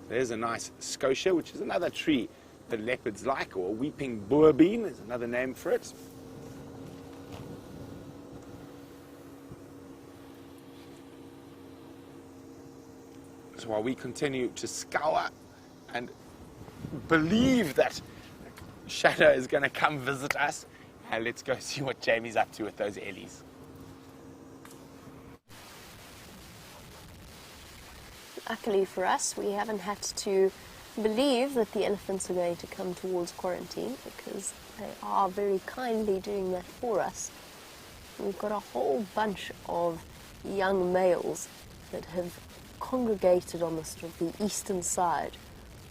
There's a nice scotia, which is another tree that leopards like, or weeping boerbean is another name for it. So while we continue to scour and believe that Shadow is going to come visit us, let's go see what Jamie's up to with those ellies. Luckily for us, we haven't had to believe that the elephants are going to come towards quarantine, because they are very kindly doing that for us. We've got a whole bunch of young males that have congregated on the sort of the eastern side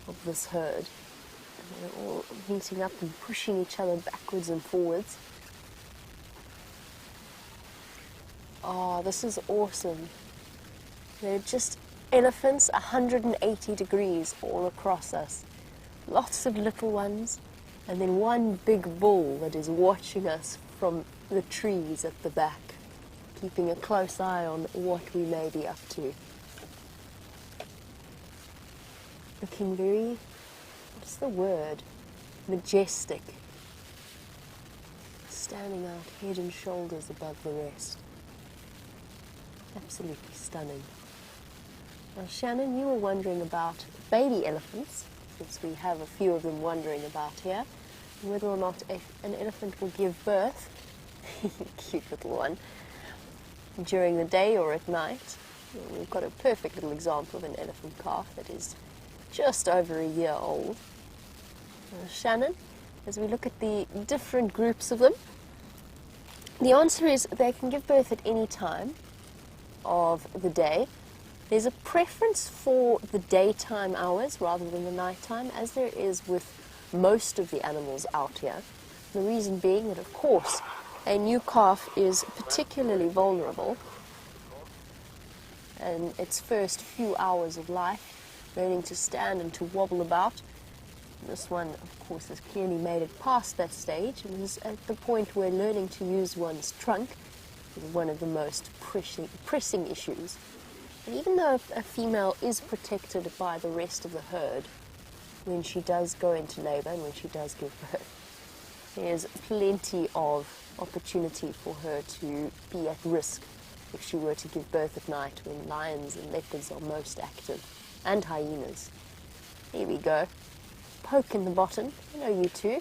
of this herd. And they're all meeting up and pushing each other backwards and forwards. Oh, this is awesome. They're just elephants 180 degrees all across us. Lots of little ones, and then one big bull that is watching us from the trees at the back, keeping a close eye on what we may be up to. Looking very, what's the word? Majestic. Standing out head and shoulders above the rest. Absolutely stunning. Now, Shannon, you were wondering about baby elephants, since we have a few of them wandering about here, and whether or not an elephant will give birth, cute little one, during the day or at night. We've got a perfect little example of an elephant calf that is just over a year old. Shannon, as we look at the different groups of them, the answer is they can give birth at any time of the day. There's a preference for the daytime hours rather than the nighttime, as there is with most of the animals out here. The reason being that, of course, a new calf is particularly vulnerable, and its first few hours of life, learning to stand and to wobble about. This one, of course, has clearly made it past that stage and is at the point where learning to use one's trunk is one of the most pressing issues. And even though a female is protected by the rest of the herd when she does go into labor and when she does give birth, there's plenty of opportunity for her to be at risk if she were to give birth at night when lions and leopards are most active, and hyenas. Here we go. Poke in the bottom. Hello, you two.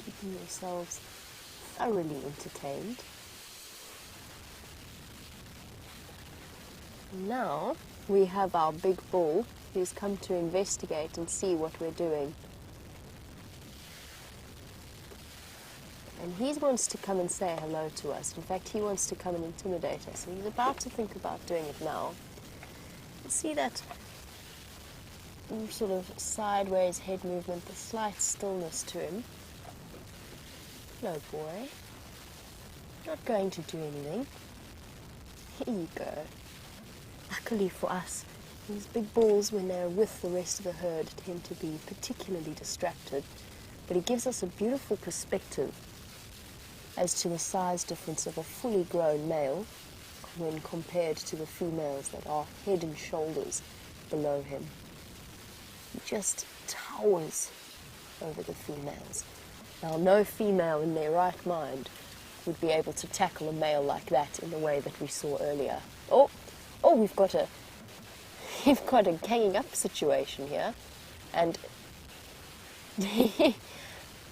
Keeping yourselves thoroughly entertained. Now we have our big bull who's come to investigate and see what we're doing. And he wants to come and say hello to us. In fact, he wants to come and intimidate us. And he's about to think about doing it now. You see that sort of sideways head movement, the slight stillness to him. Hello, boy. Not going to do anything. Here you go. Luckily for us, these big bulls, when they're with the rest of the herd, tend to be particularly distracted. But it gives us a beautiful perspective as to the size difference of a fully grown male when compared to the females that are head and shoulders below him. He just towers over the females. Now, no female in their right mind would be able to tackle a male like that in the way that we saw earlier. Oh, we've got a ganging up situation here, and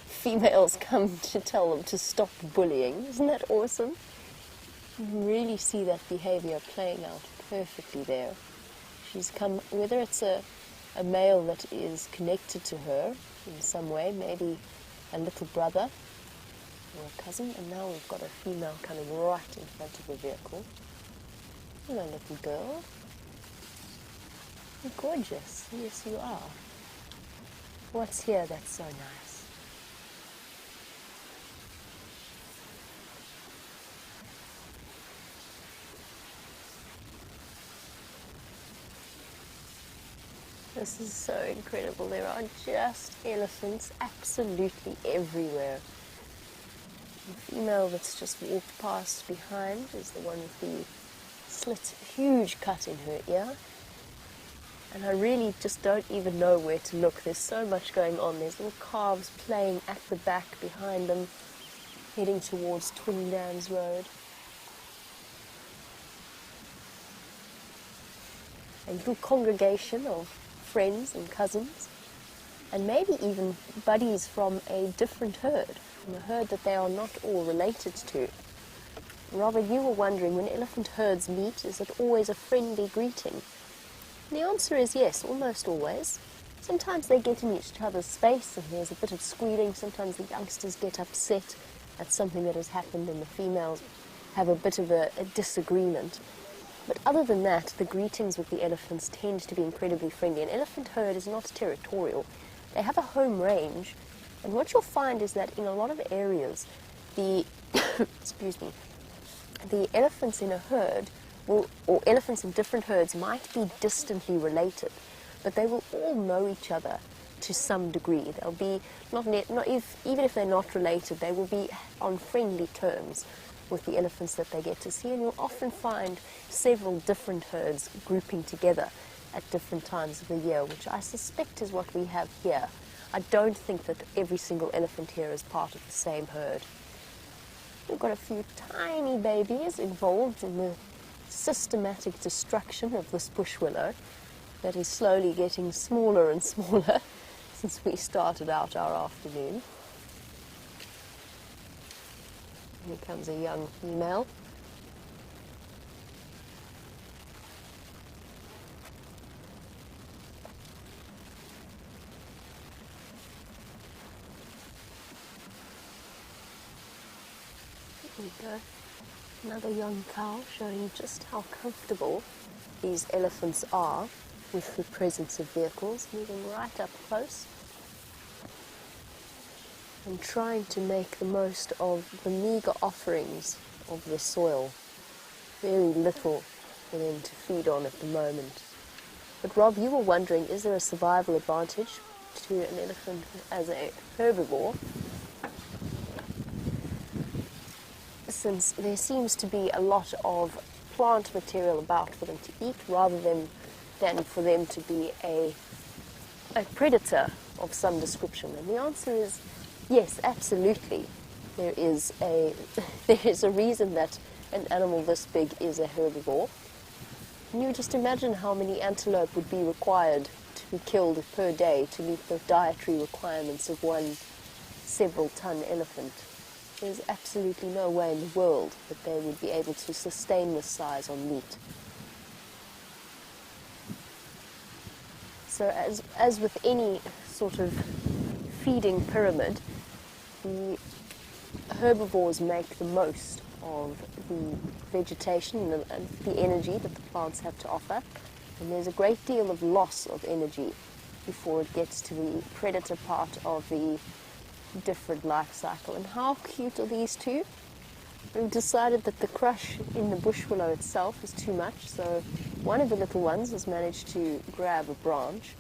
females come to tell them to stop bullying. Isn't that awesome? You can really see that behavior playing out perfectly there. She's come, whether it's a male that is connected to her in some way, maybe a little brother or a cousin, and now we've got a female coming right in front of the vehicle. Hello, little girl. You're gorgeous. Yes, you are. What's here that's so nice? This is so incredible. There are just elephants absolutely everywhere. The female that's just walked past behind is the one with the slit, huge cut in her ear. And I really just don't even know where to look. There's so much going on. There's little calves playing at the back behind them, heading towards Twin Dams Road. A little congregation of friends and cousins, and maybe even buddies from a different herd, from a herd that they are not all related to. Robert, you were wondering, when elephant herds meet, is it always a friendly greeting? And the answer is yes, almost always. Sometimes they get in each other's space and there's a bit of squealing. Sometimes the youngsters get upset at something that has happened and the females have a bit of a disagreement. But other than that, the greetings with the elephants tend to be incredibly friendly. An elephant herd is not territorial. They have a home range, and what you'll find is that in a lot of areas, the excuse me, the elephants in a herd or elephants in different herds might be distantly related, but they will all know each other to some degree. They'll be even if they're not related, they will be on friendly terms with the elephants that they get to see, and you'll often find several different herds grouping together at different times of the year, which I suspect is what we have here. I don't think that every single elephant here is part of the same herd. We've got a few tiny babies involved in the systematic destruction of this bush willow that is slowly getting smaller and smaller since we started out our afternoon. Here comes a young female. There we go. Another young cow, showing just how comfortable these elephants are with the presence of vehicles, moving right up close and trying to make the most of the meagre offerings of the soil. Very little for them to feed on at the moment. But Rob, you were wondering, is there a survival advantage to an elephant as a herbivore? Since there seems to be a lot of plant material about for them to eat, rather than for them to be a predator of some description. And the answer is Yes, absolutely. There is a reason that an animal this big is a herbivore. Can you just imagine how many antelope would be required to be killed per day to meet the dietary requirements of one several-ton elephant? There's absolutely no way in the world that they would be able to sustain this size on meat. So as with any sort of feeding pyramid, the herbivores make the most of the vegetation and the energy that the plants have to offer, and there's a great deal of loss of energy before it gets to the predator part of the different life cycle. And how cute are these two? We've decided that the crush in the bush willow itself is too much, so one of the little ones has managed to grab a branch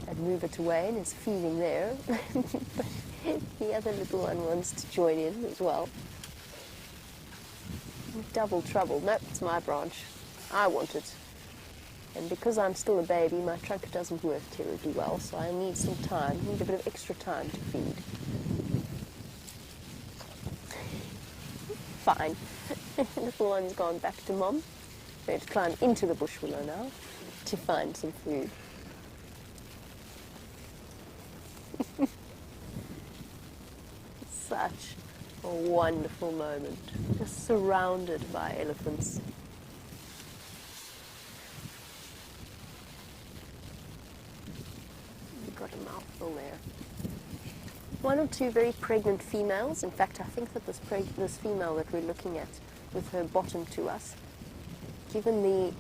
and move it away and is feeding there. But the other little one wants to join in as well. Double trouble. Nope, it's my branch. I want it. And because I'm still a baby, my trunk doesn't work terribly well, so I need some time, need a bit of extra time to feed. Fine. Little one's gone back to mom. Going to climb into the bush willow now to find some food. Such a wonderful moment, just surrounded by elephants. You've got a mouthful there. One or two very pregnant females. In fact, I think that this female that we're looking at with her bottom to us, given the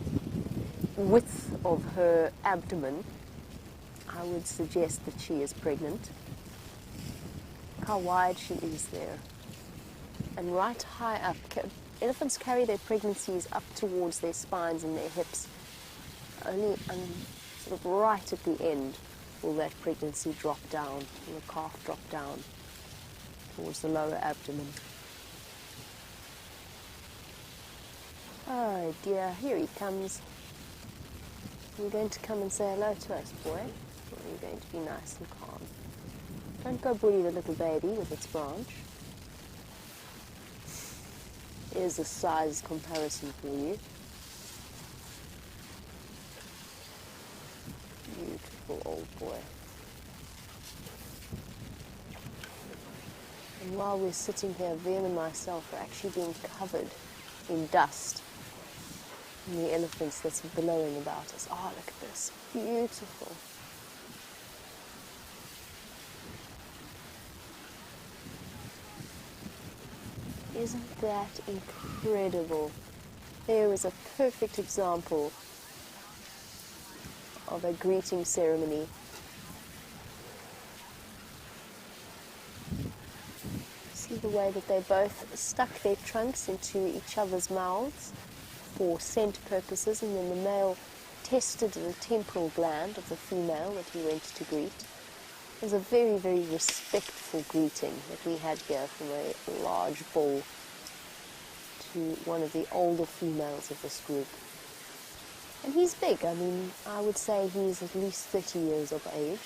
width of her abdomen, I would suggest that she is pregnant. Look how wide she is there. And right high up. Elephants carry their pregnancies up towards their spines and their hips. Only sort of right at the end will that pregnancy drop down, will the calf drop down towards the lower abdomen. Oh dear, here he comes. You're going to come and say hello to us, boy? Or are you going to be nice and calm? Don't go bully the little baby with its branch. Here's a size comparison for you. Beautiful old boy. And while we're sitting here, Vim and myself are actually being covered in dust from the elephants that's billowing about us. Oh, look at this. Beautiful. Isn't that incredible? There was a perfect example of a greeting ceremony. See the way that they both stuck their trunks into each other's mouths for scent purposes, and then the male tested the temporal gland of the female that he went to greet. It was a very, very respectful greeting that we had here from a large bull to one of the older females of this group. And he's big. I mean, I would say he's at least 30 years of age.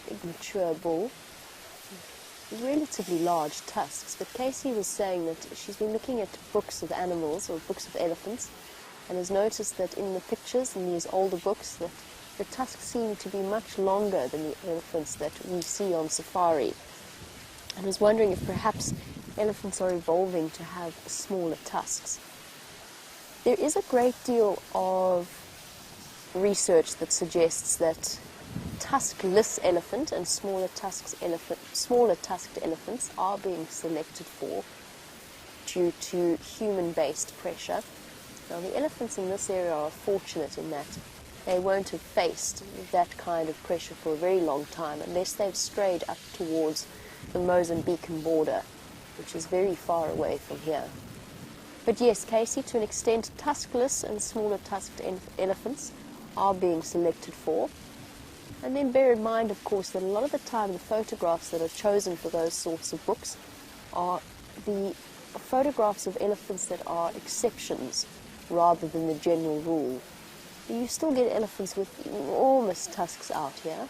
Big, mature bull. Relatively large tusks. But Casey was saying that she's been looking at books of animals, or books of elephants, and has noticed that in the pictures in these older books that the tusks seem to be much longer than the elephants that we see on safari. And was wondering if perhaps elephants are evolving to have smaller tusks. There is a great deal of research that suggests that tuskless elephant and smaller tusked elephants are being selected for due to human-based pressure. Now, the elephants in this area are fortunate in that they won't have faced that kind of pressure for a very long time unless they've strayed up towards the Mozambican border, which is very far away from here. But yes, Casey, to an extent, tuskless and smaller tusked elephants are being selected for. And then bear in mind, of course, that a lot of the time the photographs that are chosen for those sorts of books are the photographs of elephants that are exceptions rather than the general rule. You still get elephants with enormous tusks out here,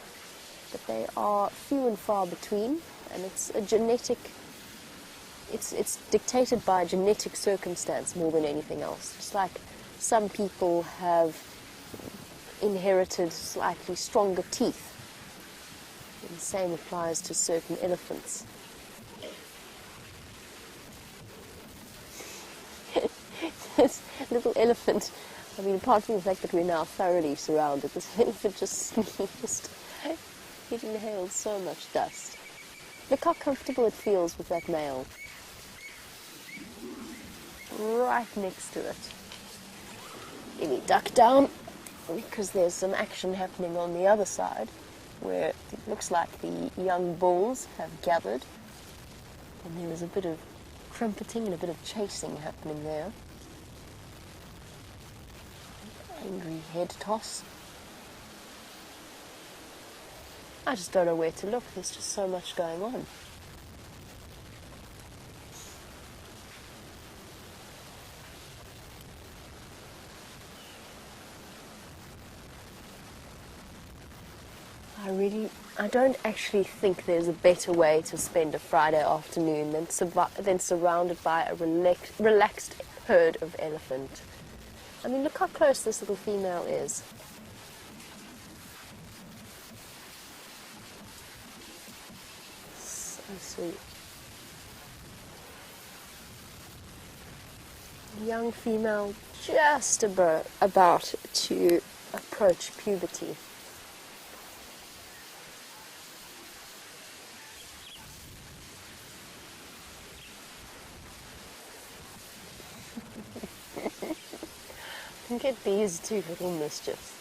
but they are few and far between, and it's a genetic, it's dictated by genetic circumstance more than anything else. Just like some people have inherited slightly stronger teeth. And the same applies to certain elephants. This little elephant, I mean, apart from the fact that we're now thoroughly surrounded, this elephant just sneezed. It inhaled so much dust. Look how comfortable it feels with that male right next to it. Let me duck down, because there's some action happening on the other side, where it looks like the young bulls have gathered, and there is a bit of trumpeting and a bit of chasing happening there. Angry head toss. I just don't know where to look. There's just so much going on. I don't actually think there's a better way to spend a Friday afternoon than surrounded by a relaxed herd of elephant. I mean, look how close this little female is. So sweet. Young female just about to approach puberty. Look at these two little mischiefs.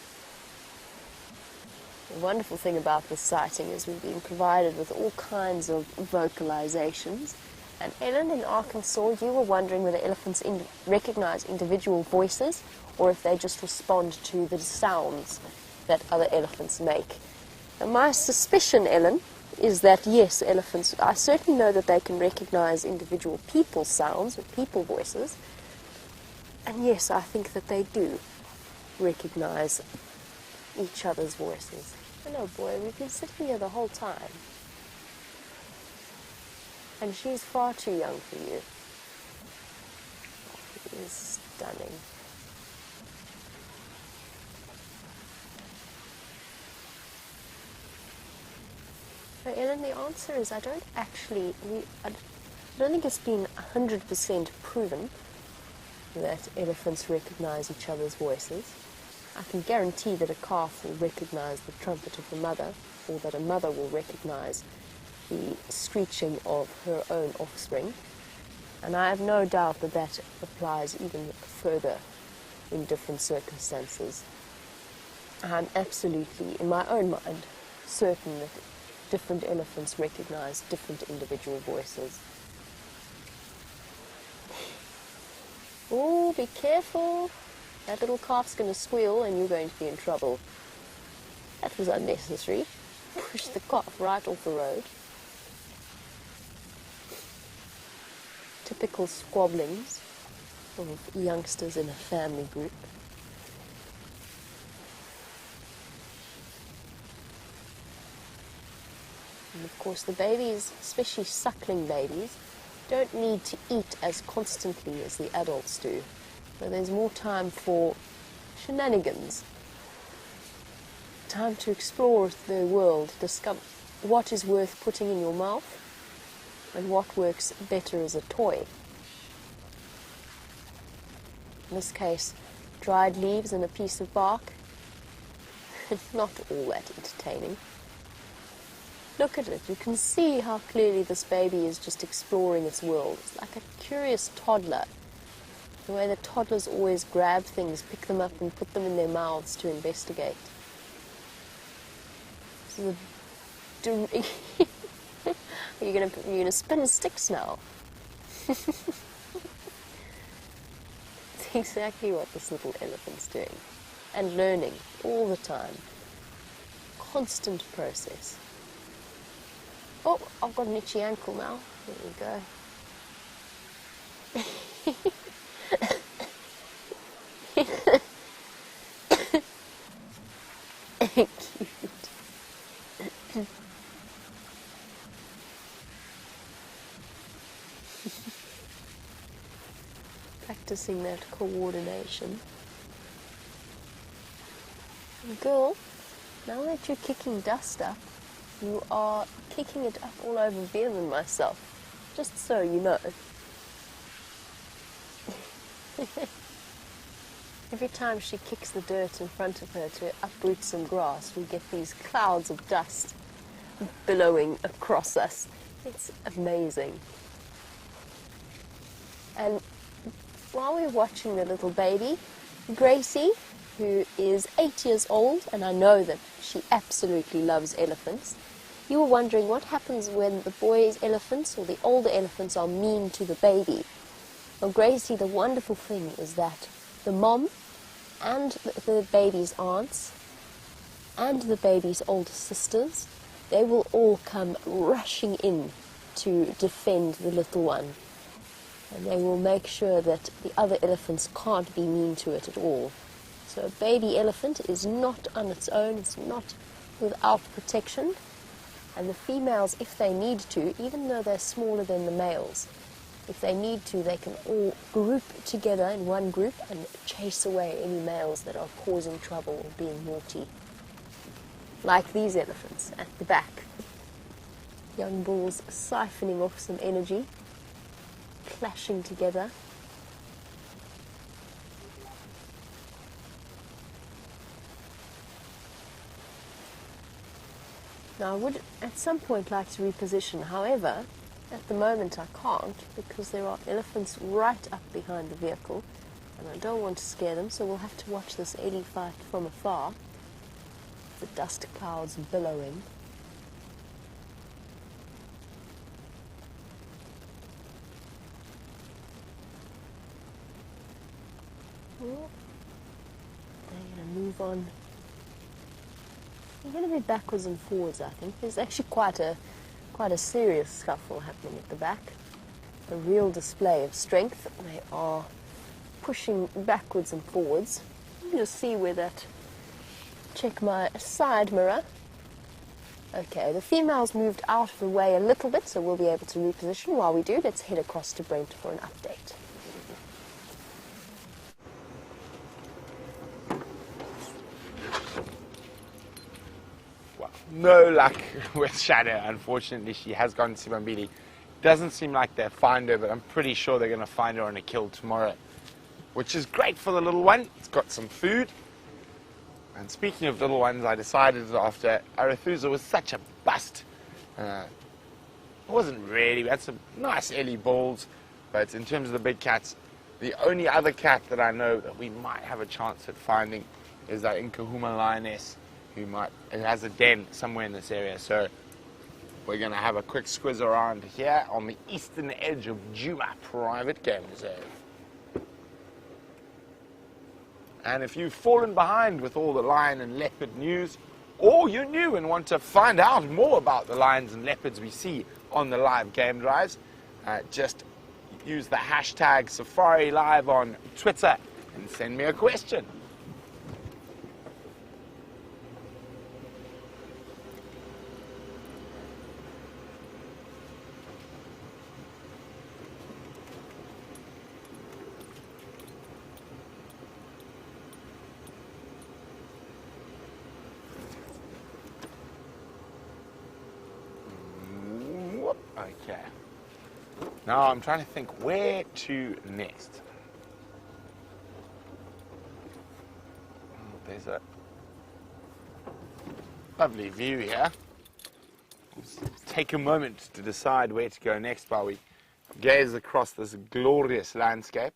The wonderful thing about this sighting is we've been provided with all kinds of vocalizations. And Ellen, in Arkansas, you were wondering whether elephants recognize individual voices or if they just respond to the sounds that other elephants make. Now, my suspicion, Ellen, is that yes, elephants, I certainly know that they can recognize individual people's sounds or people voices. And yes, I think that they do recognize each other's voices. Hello, boy, we've been sitting here the whole time. And she's far too young for you. She is stunning. So, Ellen, the answer is I don't think it's been 100% proven that elephants recognize each other's voices. I can guarantee that a calf will recognize the trumpet of the mother, or that a mother will recognize the screeching of her own offspring. And I have no doubt that that applies even further in different circumstances. I'm absolutely, in my own mind, certain that different elephants recognize different individual voices. Oh, be careful. That little calf's going to squeal and you're going to be in trouble. That was unnecessary. Push the calf right off the road. Typical squabblings of youngsters in a family group. And of course the babies, especially suckling babies, don't need to eat as constantly as the adults do. So there's more time for shenanigans. Time to explore the world, discover what is worth putting in your mouth and what works better as a toy. In this case, dried leaves and a piece of bark. Not all that entertaining. Look at it. You can see how clearly this baby is just exploring its world. It's like a curious toddler. The way that toddlers always grab things, pick them up and put them in their mouths to investigate. This is you're gonna spin sticks now. It's exactly what this little elephant's doing. And learning all the time. Constant process. Oh, I've got an itchy ankle now. There we go. Cute. practicing that coordination. And girl, now that you're kicking dust up, you are kicking it up all over Veerle and myself, just so you know. Every time she kicks the dirt in front of her to uproot some grass, we get these clouds of dust billowing across us. It's amazing. And while we're watching the little baby, Gracie, who is 8 years old, and I know that she absolutely loves elephants, you were wondering what happens when the boys' elephants or the older elephants are mean to the baby. Well, Gracie, the wonderful thing is that the mom and the baby's aunts and the baby's older sisters, they will all come rushing in to defend the little one. And they will make sure that the other elephants can't be mean to it at all. So a baby elephant is not on its own, it's not without protection. And the females, if they need to, even though they're smaller than the males, if they need to, they can all group together in one group and chase away any males that are causing trouble or being naughty. Like these elephants at the back. Young bulls siphoning off some energy, clashing together. Now I would at some point like to reposition, however, at the moment I can't because there are elephants right up behind the vehicle and I don't want to scare them, so we'll have to watch this Eddie fight from afar. The dust clouds billowing. Well, they're going to move on. They're going to be backwards and forwards, I think. There's actually quite a serious scuffle happening at the back. A real display of strength. They are pushing backwards and forwards. You can just see where that... Check my side mirror. Okay, the female's moved out of the way a little bit, so we'll be able to reposition. While we do, let's head across to Brent for an update. Well, no luck with Shadow, unfortunately. She has gone to Mambili. Doesn't seem like they'll find her, but I'm pretty sure they're going to find her on a kill tomorrow, which is great for the little one. It's got some food. And speaking of little ones, I decided after Arethusa was such a bust. It wasn't really. We had some nice early balls, but in terms of the big cats, the only other cat that I know that we might have a chance at finding is that Nkahuma lioness, who has a den somewhere in this area. So we're going to have a quick squiz around here on the eastern edge of Djuma Private Game Reserve. And if you've fallen behind with all the lion and leopard news, or you're new and want to find out more about the lions and leopards we see on the live game drives, just use the hashtag SafariLIVE on Twitter and send me a question. Okay. Now I'm trying to think where to next. There's a lovely view here. Let's take a moment to decide where to go next while we gaze across this glorious landscape.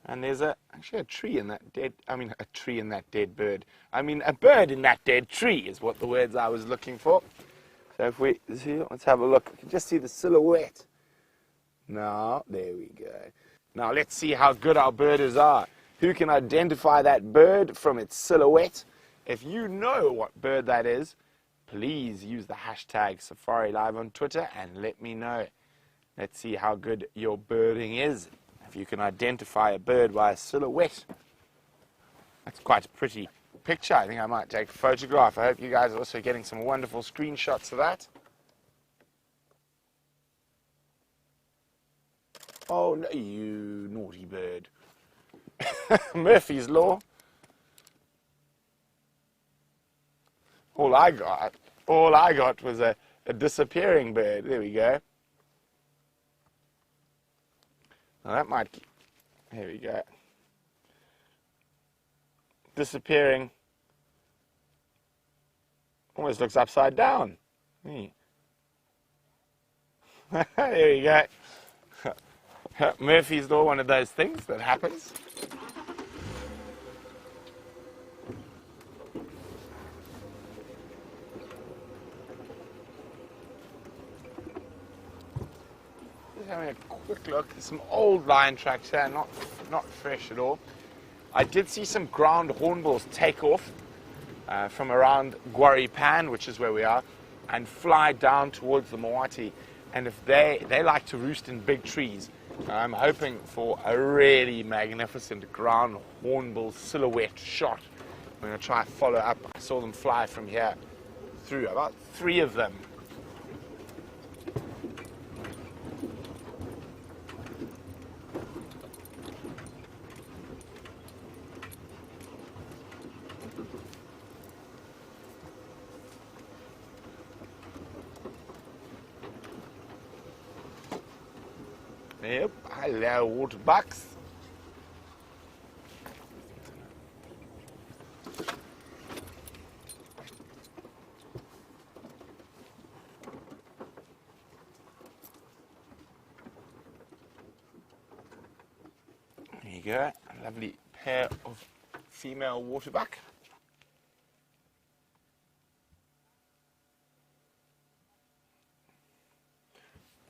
And there's actually a tree in that dead, a tree in that dead bird. A bird in that dead tree is what the words I was looking for. So if we see, let's have a look. You can just see the silhouette. Now, there we go. Now let's see how good our birders are. Who can identify that bird from its silhouette? If you know what bird that is, please use the hashtag SafariLIVE on Twitter and let me know. Let's see how good your birding is. If you can identify a bird by a silhouette. That's quite a pretty picture. I think I might take a photograph. I hope you guys are also getting some wonderful screenshots of that. Oh, no, you naughty bird. Murphy's Law. All I got was a disappearing bird. There we go. Now that might... Here we go. Disappearing. Almost looks upside down. There you go. Murphy's Law, one of those things that happens. Just having a quick look. There's some old lion tracks here, not fresh at all. I did see some ground hornbills take off from around Guaripan, which is where we are, and fly down towards the Moati. And if they like to roost in big trees, I'm hoping for a really magnificent ground hornbill silhouette shot. I'm going to try and follow up. I saw them fly from here through, about 3 of them. Yep, hello, water bucks. There you go, a lovely pair of female waterbuck.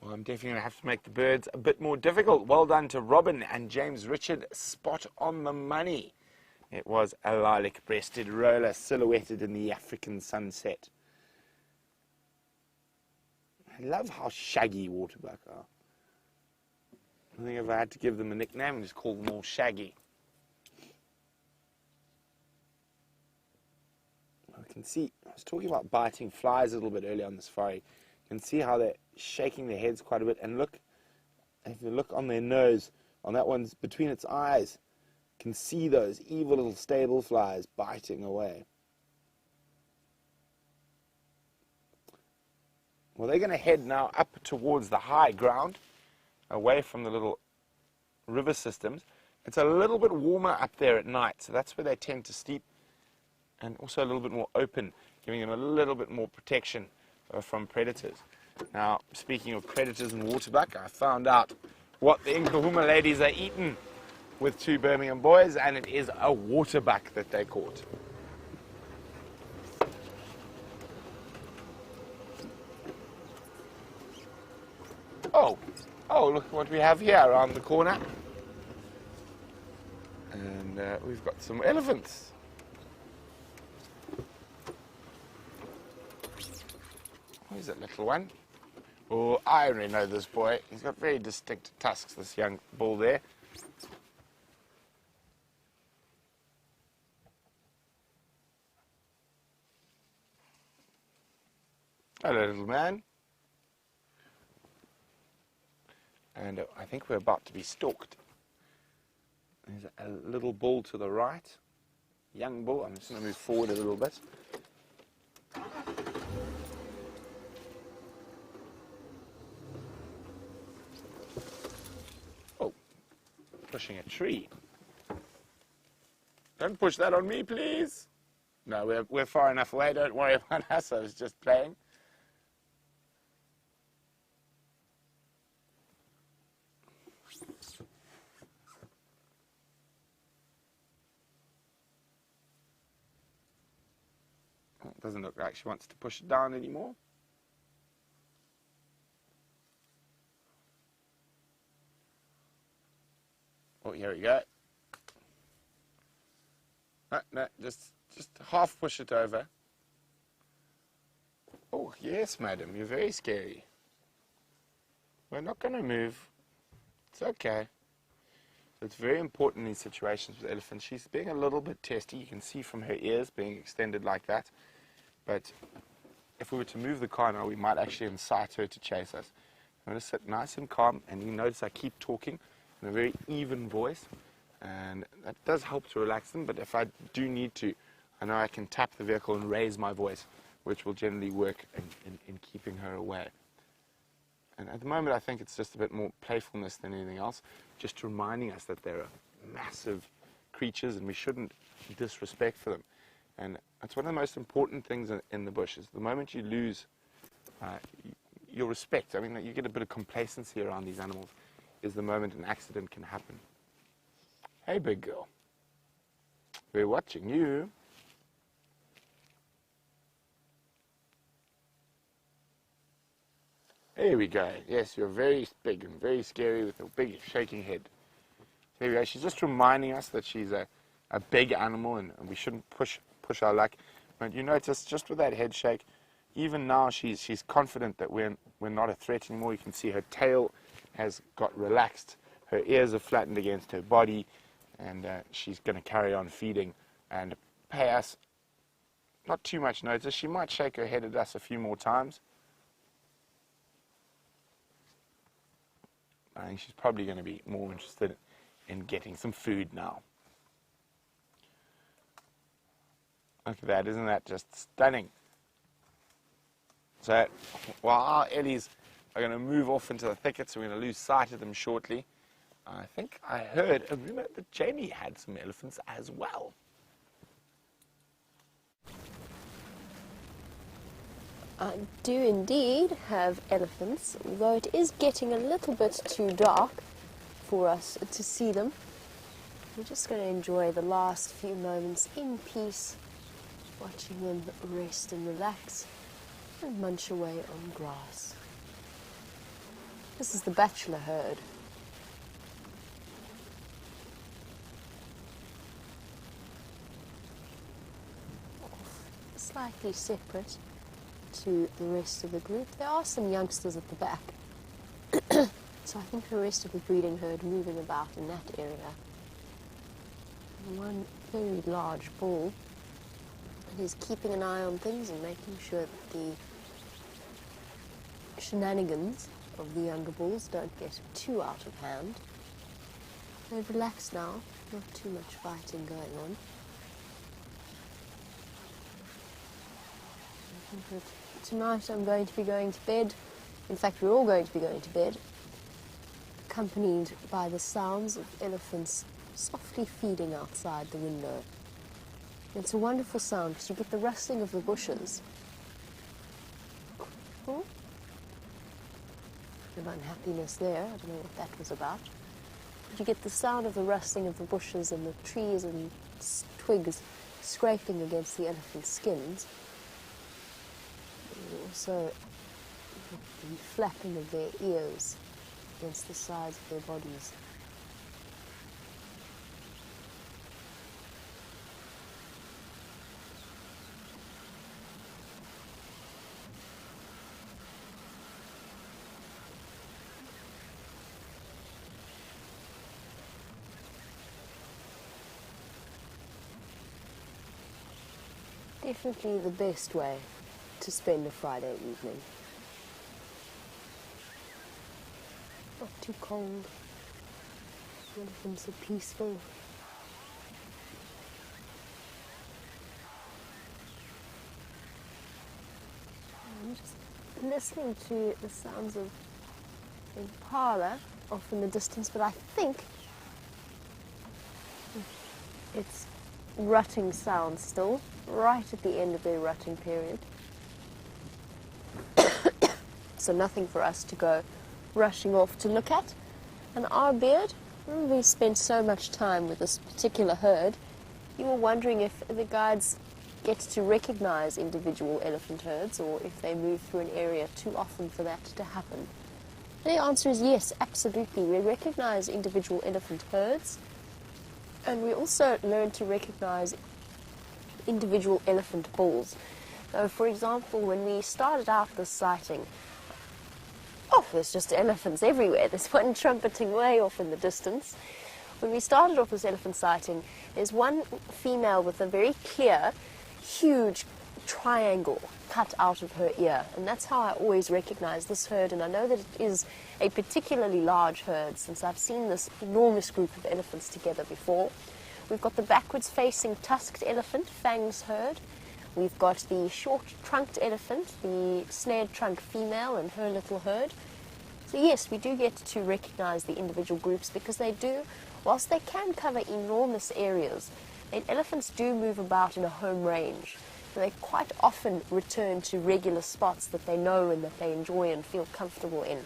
Well, I'm definitely going to have to make the birds a bit more difficult. Well done to Robin and James Richard. Spot on the money. It was a lilac-breasted roller silhouetted in the African sunset. I love how shaggy waterbuck are. I think if I had to give them a nickname, I'd just call them all Shaggy. I can see, I was talking about biting flies a little bit earlier on the safari. You can see how they're shaking their heads quite a bit. And look, if you look on their nose, on that one's between its eyes, you can see those evil little stable flies biting away. Well, they're going to head now up towards the high ground, away from the little river systems. It's a little bit warmer up there at night, so that's where they tend to sleep, and also a little bit more open, giving them a little bit more protection from predators. Now, speaking of predators and waterbuck, I found out what the Nkahuma ladies are eating with 2 Birmingham boys, and it is a waterbuck that they caught. Oh, look what we have here around the corner. And we've got some elephants. Where's that little one? Oh, I already know this boy. He's got very distinct tusks, this young bull there. Hello, little man. And I think we're about to be stalked. There's a little bull to the right. Young bull. I'm just going to move forward a little bit. Oh, pushing a tree. Don't push that on me, please. No, we're far enough away. Don't worry about us. I was just playing. It doesn't look like she wants to push it down anymore. Oh, here we go. No, just half push it over. Oh, yes, madam, you're very scary. We're not going to move. It's okay. So it's very important in these situations with elephants. She's being a little bit testy. You can see from her ears being extended like that. But if we were to move the car now, we might actually incite her to chase us. I'm going to sit nice and calm, and you notice I keep talking in a very even voice, and that does help to relax them. But if I do need to, I know I can tap the vehicle and raise my voice, which will generally work in keeping her away. And at the moment, I think it's just a bit more playfulness than anything else, just reminding us that they're massive creatures and we shouldn't disrespect for them. And that's one of the most important things in the bush, is the moment you lose your respect, I mean, you get a bit of complacency around these animals, is the moment an accident can happen. Hey, big girl. We're watching you. There we go. Yes, you're very big and very scary with a big shaking head. There we go. She's just reminding us that she's a big animal and we shouldn't push our luck. But you notice just with that head shake, even now she's confident that we're not a threat anymore. You can see her tail has got relaxed. Her ears are flattened against her body, and she's going to carry on feeding and pay us not too much notice. She might shake her head at us a few more times. I think she's probably going to be more interested in getting some food now. Look at that, isn't that just stunning? So while our Ellies are going to move off into the thickets, we're going to lose sight of them shortly. I think I heard a rumor that Jamie had some elephants as well. I do indeed have elephants, although it is getting a little bit too dark for us to see them. We're just going to enjoy the last few moments in peace, watching them rest and relax and munch away on grass. This is the bachelor herd. Slightly separate to the rest of the group. There are some youngsters at the back. So I think the rest of the breeding herd moving about in that area. And one very large bull is keeping an eye on things and making sure that the shenanigans of the younger bulls don't get too out of hand. They've relaxed now, not too much fighting going on. But tonight I'm going to be going to bed. In fact, we're all going to be going to bed, accompanied by the sounds of elephants softly feeding outside the window. It's a wonderful sound because you get the rustling of the bushes. Oh, bit of unhappiness there. I don't know what that was about. But you get the sound of the rustling of the bushes and the trees and twigs scraping against the elephant's skins. Also, the flapping of their ears against the sides of their bodies. Definitely the best way to spend a Friday evening. Not too cold. The elephants are peaceful. I'm just listening to the sounds of impala off in the distance, but I think it's rutting sounds still, right at the end of their rutting period. So nothing for us to go rushing off to look at. And our beard, we spent so much time with this particular herd, you were wondering if the guides get to recognize individual elephant herds or if they move through an area too often for that to happen. The answer is yes, absolutely. We recognize individual elephant herds, and we also learn to recognize individual elephant bulls. So, for example, when we started out this sighting, there's just elephants everywhere. There's one trumpeting way off in the distance. When we started off this elephant sighting, there's one female with a very clear, huge triangle cut out of her ear, and that's how I always recognize this herd. And I know that it is a particularly large herd since I've seen this enormous group of elephants together before. We've got the backwards facing tusked elephant, Fang's herd. We've got the short trunked elephant, the snared trunk female and her little herd. So yes, we do get to recognize the individual groups because they do, whilst they can cover enormous areas, elephants do move about in a home range. They quite often return to regular spots that they know and that they enjoy and feel comfortable in.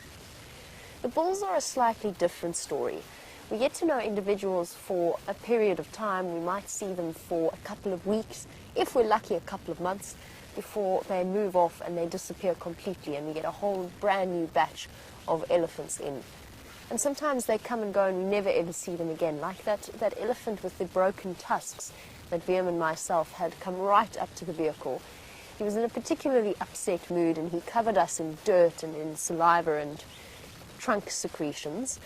The bulls are a slightly different story. We get to know individuals for a period of time. We might see them for a couple of weeks, if we're lucky a couple of months, before they move off and they disappear completely and we get a whole brand new batch of elephants in. And sometimes they come and go and we never ever see them again, like that elephant with the broken tusks that Liam and myself had come right up to the vehicle. He was in a particularly upset mood and he covered us in dirt and in saliva and trunk secretions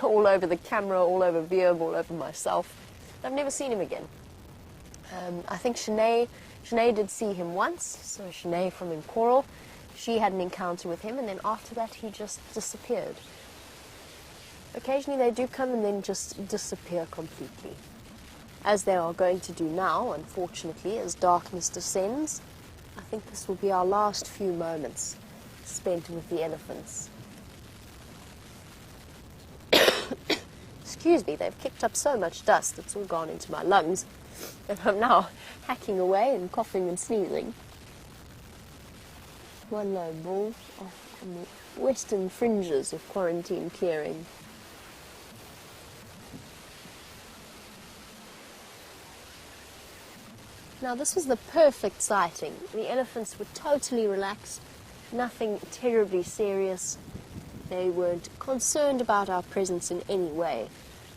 all over the camera, all over Liam, all over myself. I've never seen him again. I think Shanae did see him once, so Shanae from Coral, she had an encounter with him, and then after that he just disappeared. Occasionally they do come and then just disappear completely, as they are going to do now, unfortunately, as darkness descends. I think this will be our last few moments spent with the elephants. Excuse me, they've kicked up so much dust, it's all gone into my lungs, and I'm now hacking away and coughing and sneezing. One lone bull off on the western fringes of quarantine clearing. Now this was the perfect sighting. The elephants were totally relaxed, nothing terribly serious. They weren't concerned about our presence in any way.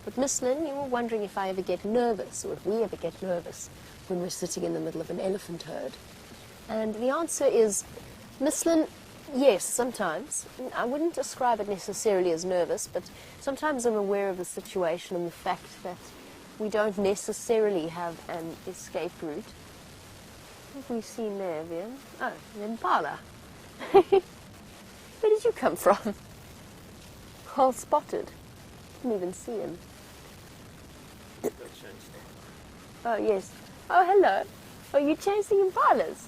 But Miss Lynn, you were wondering if I ever get nervous, or if we ever get nervous when we're sitting in the middle of an elephant herd. And the answer is, Miss Lynn, yes, sometimes. I wouldn't describe it necessarily as nervous, but sometimes I'm aware of the situation and the fact that we don't necessarily have an escape route. What have we seen there, Vian? Oh, an impala. Where did you come from? All spotted. Didn't even see him. Oh, yes. Oh, hello. Are you chasing impalas?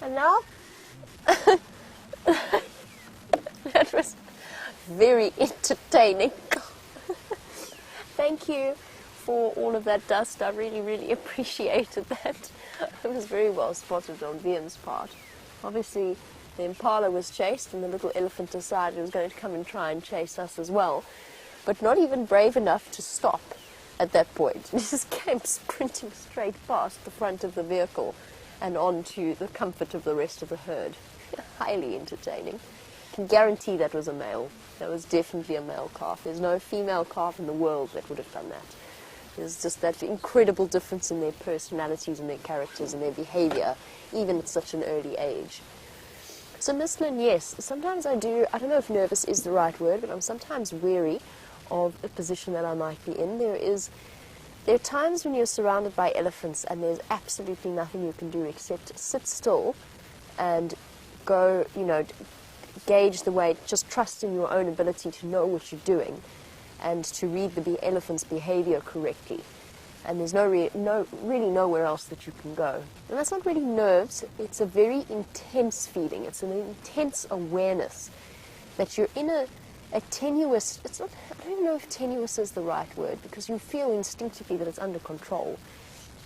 And now? That was very entertaining. Thank you for all of that dust. I really, really appreciated that. It was very well spotted on Vian's part. Obviously, the impala was chased and the little elephant decided it was going to come and try and chase us as well. But not even brave enough to stop at that point. He just came sprinting straight past the front of the vehicle and on to the comfort of the rest of the herd. Highly entertaining. Can guarantee that was a male. That was definitely a male calf. There's no female calf in the world that would have done that. There's just that incredible difference in their personalities and their characters and their behavior, even at such an early age. So Miss Lynn, yes, sometimes I don't know if nervous is the right word, but I'm sometimes wary of the position that I might be in. There are times when you're surrounded by elephants and there's absolutely nothing you can do except sit still and go, gauge the weight, just trust in your own ability to know what you're doing and to read the elephant's behavior correctly. And there's really nowhere else that you can go. And that's not really nerves, it's a very intense feeling. It's an intense awareness that you're in a tenuous, I don't even know if tenuous is the right word, because you feel instinctively that it's under control.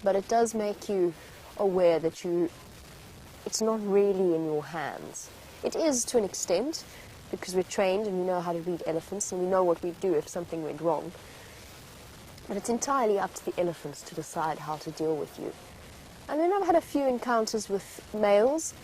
But it does make you aware that it's not really in your hands. It is to an extent, because we're trained and we know how to read elephants and we know what we'd do if something went wrong. But it's entirely up to the elephants to decide how to deal with you. And then I've had a few encounters with males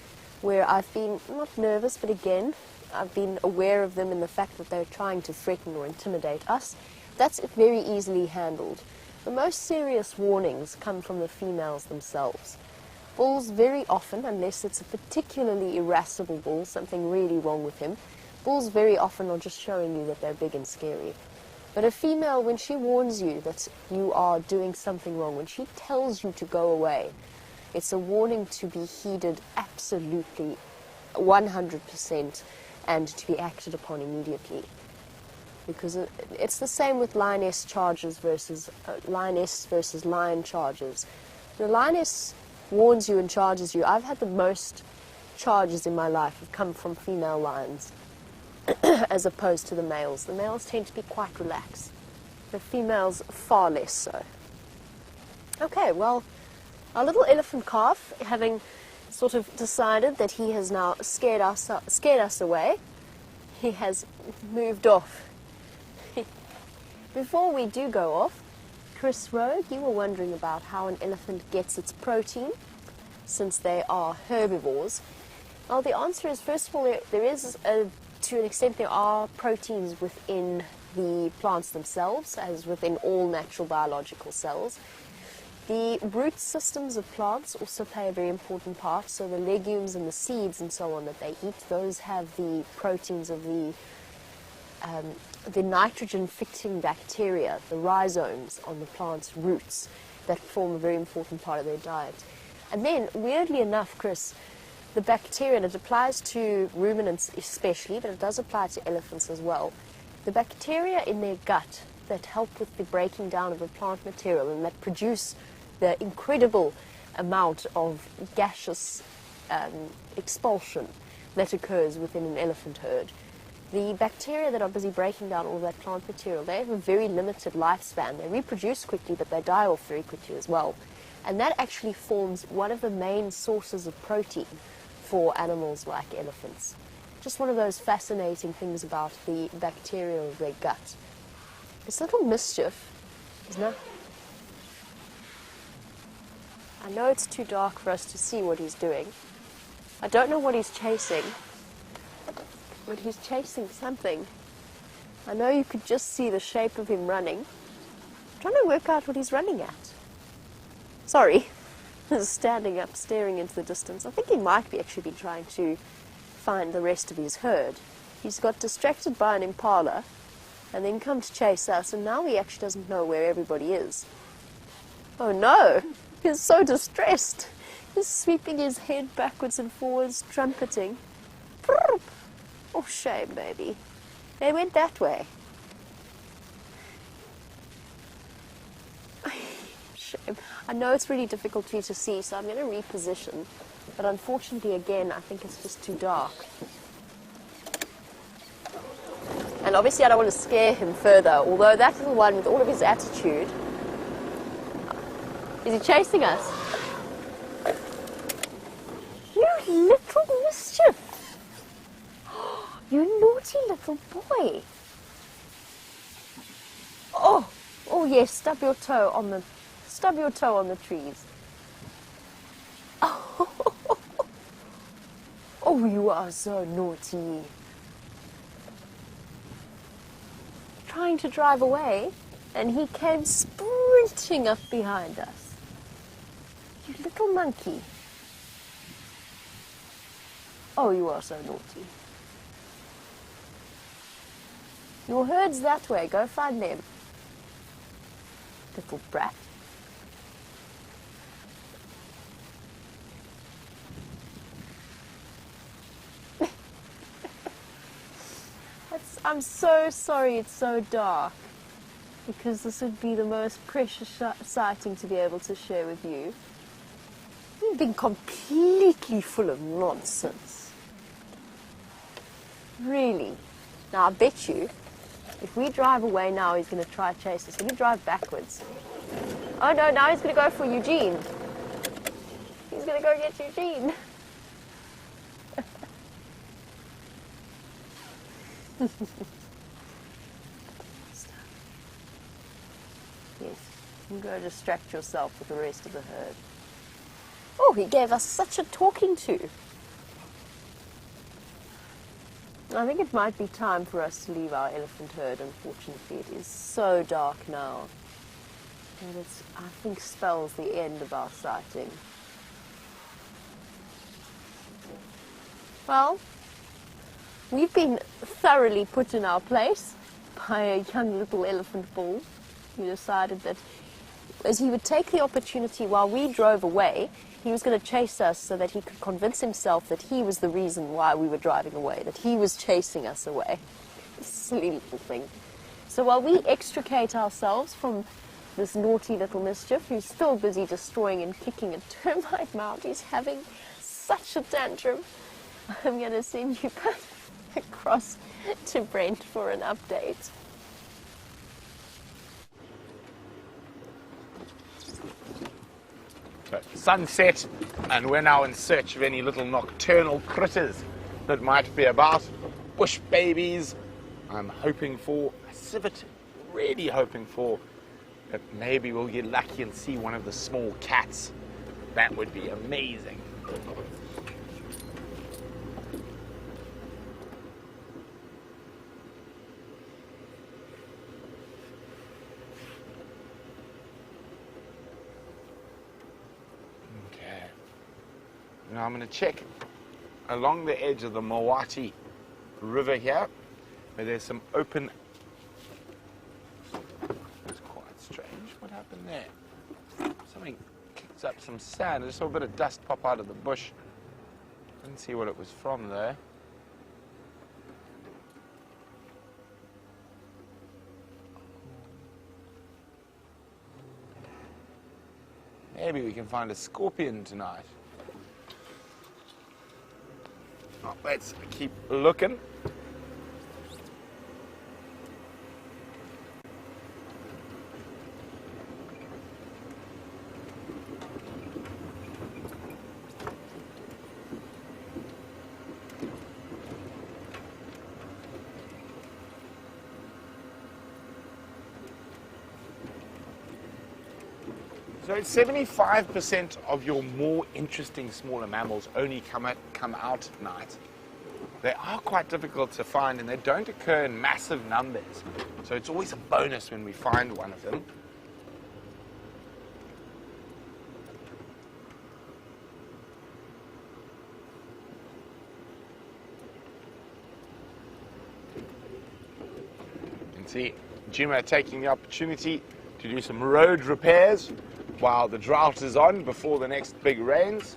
where I've been not nervous, but again, I've been aware of them in the fact that they're trying to threaten or intimidate us. That's very easily handled. the most serious warnings come from the females themselves. Bulls very often, unless it's a particularly irascible bull, something really wrong with him, bulls very often are just showing you that they're big and scary. But a female, when she warns you that you are doing something wrong, when she tells you to go away, it's a warning to be heeded absolutely 100% and to be acted upon immediately. Because it's the same with lioness charges versus lion charges. The lioness warns you and charges you. I've had the most charges in my life have come from female lions as opposed to the males. The males tend to be quite relaxed. The females far less so. Okay, well, our little elephant calf, having sort of decided that he has now scared us away, he has moved off. Before we do go off, Chris Rogue, you were wondering about how an elephant gets its protein, since they are herbivores. Well, the answer is, first of all, to an extent, there are proteins within the plants themselves, as within all natural biological cells. The root systems of plants also play a very important part, so the legumes and the seeds and so on that they eat, those have the proteins of the nitrogen-fixing bacteria, the rhizomes on the plant's roots, that form a very important part of their diet. And then, weirdly enough, Chris, the bacteria, and it applies to ruminants especially, but it does apply to elephants as well, the bacteria in their gut that help with the breaking down of the plant material and that produce the incredible amount of gaseous expulsion that occurs within an elephant herd. The bacteria that are busy breaking down all that plant material, they have a very limited lifespan. They reproduce quickly, but they die off very quickly as well. And that actually forms one of the main sources of protein for animals like elephants. Just one of those fascinating things about the bacteria of their gut. This little mischief is not... I know it's too dark for us to see what he's doing. I don't know what he's chasing, but he's chasing something. I know you could just see the shape of him running. I'm trying to work out what he's running at. Sorry. He's standing up, staring into the distance. I think he might be actually be trying to find the rest of his herd. He's got distracted by an impala and then come to chase us, and now he actually doesn't know where everybody is. Oh no! He's so distressed. He's sweeping his head backwards and forwards, trumpeting. Oh, shame, baby. They went that way. Shame. I know it's really difficult for you to see, so I'm going to reposition. But unfortunately, again, I think it's just too dark. And obviously, I don't want to scare him further, although that little one, with all of his attitude... Is he chasing us? You little mischief! You naughty little boy! Oh yes, stub your toe on the trees. Oh, you are so naughty. Trying to drive away, and he came sprinting up behind us. You little monkey. Oh, you are so naughty. Your herd's that way. Go find them. Little brat. I'm so sorry it's so dark, because this would be the most precious sighting to be able to share with you. You've been completely full of nonsense. Really. Now, I bet you, if we drive away now, he's going to try to chase us. Let me drive backwards. Oh no, now he's going to go for Eugene. He's going to go get Eugene. Yes, you can go distract yourself with the rest of the herd. Oh, he gave us such a talking to. I think it might be time for us to leave our elephant herd, unfortunately. It is so dark now. And it, I think, spells the end of our sighting. Well, we've been thoroughly put in our place by a young little elephant bull who decided that as he would take the opportunity while we drove away, he was going to chase us so that he could convince himself that he was the reason why we were driving away, that he was chasing us away. Silly little thing. So while we extricate ourselves from this naughty little mischief who's still busy destroying and kicking a termite mound, he's having such a tantrum, I'm going to send you back across to Brent for an update. So, sunset, and we're now in search of any little nocturnal critters that might be about. Bush babies. I'm hoping for a civet, really hoping for that maybe we'll get lucky and see one of the small cats. That would be amazing. Now I'm going to check along the edge of the Mawati River here, where there's some open... That's quite strange. What happened there? Something kicked up some sand. I just saw a bit of dust pop out of the bush. Didn't see what it was from though. Maybe we can find a scorpion tonight. Let's keep looking. So 75% of your more interesting smaller mammals only come out at night. They are quite difficult to find and they don't occur in massive numbers. So it's always a bonus when we find one of them. You can see Juma taking the opportunity to do some road repairs while the drought is on before the next big rains.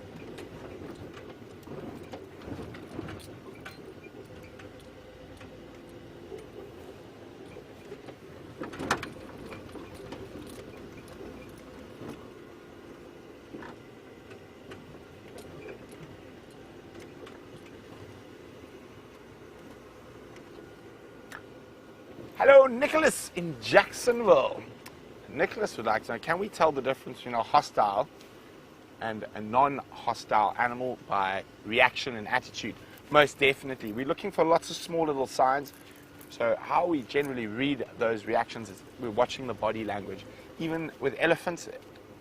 Hello, Nicholas in Jacksonville. Nicholas would like to know, can we tell the difference between a hostile and a non-hostile animal by reaction and attitude? Most definitely. We're looking for lots of small little signs. So how we generally read those reactions is we're watching the body language. Even with elephants,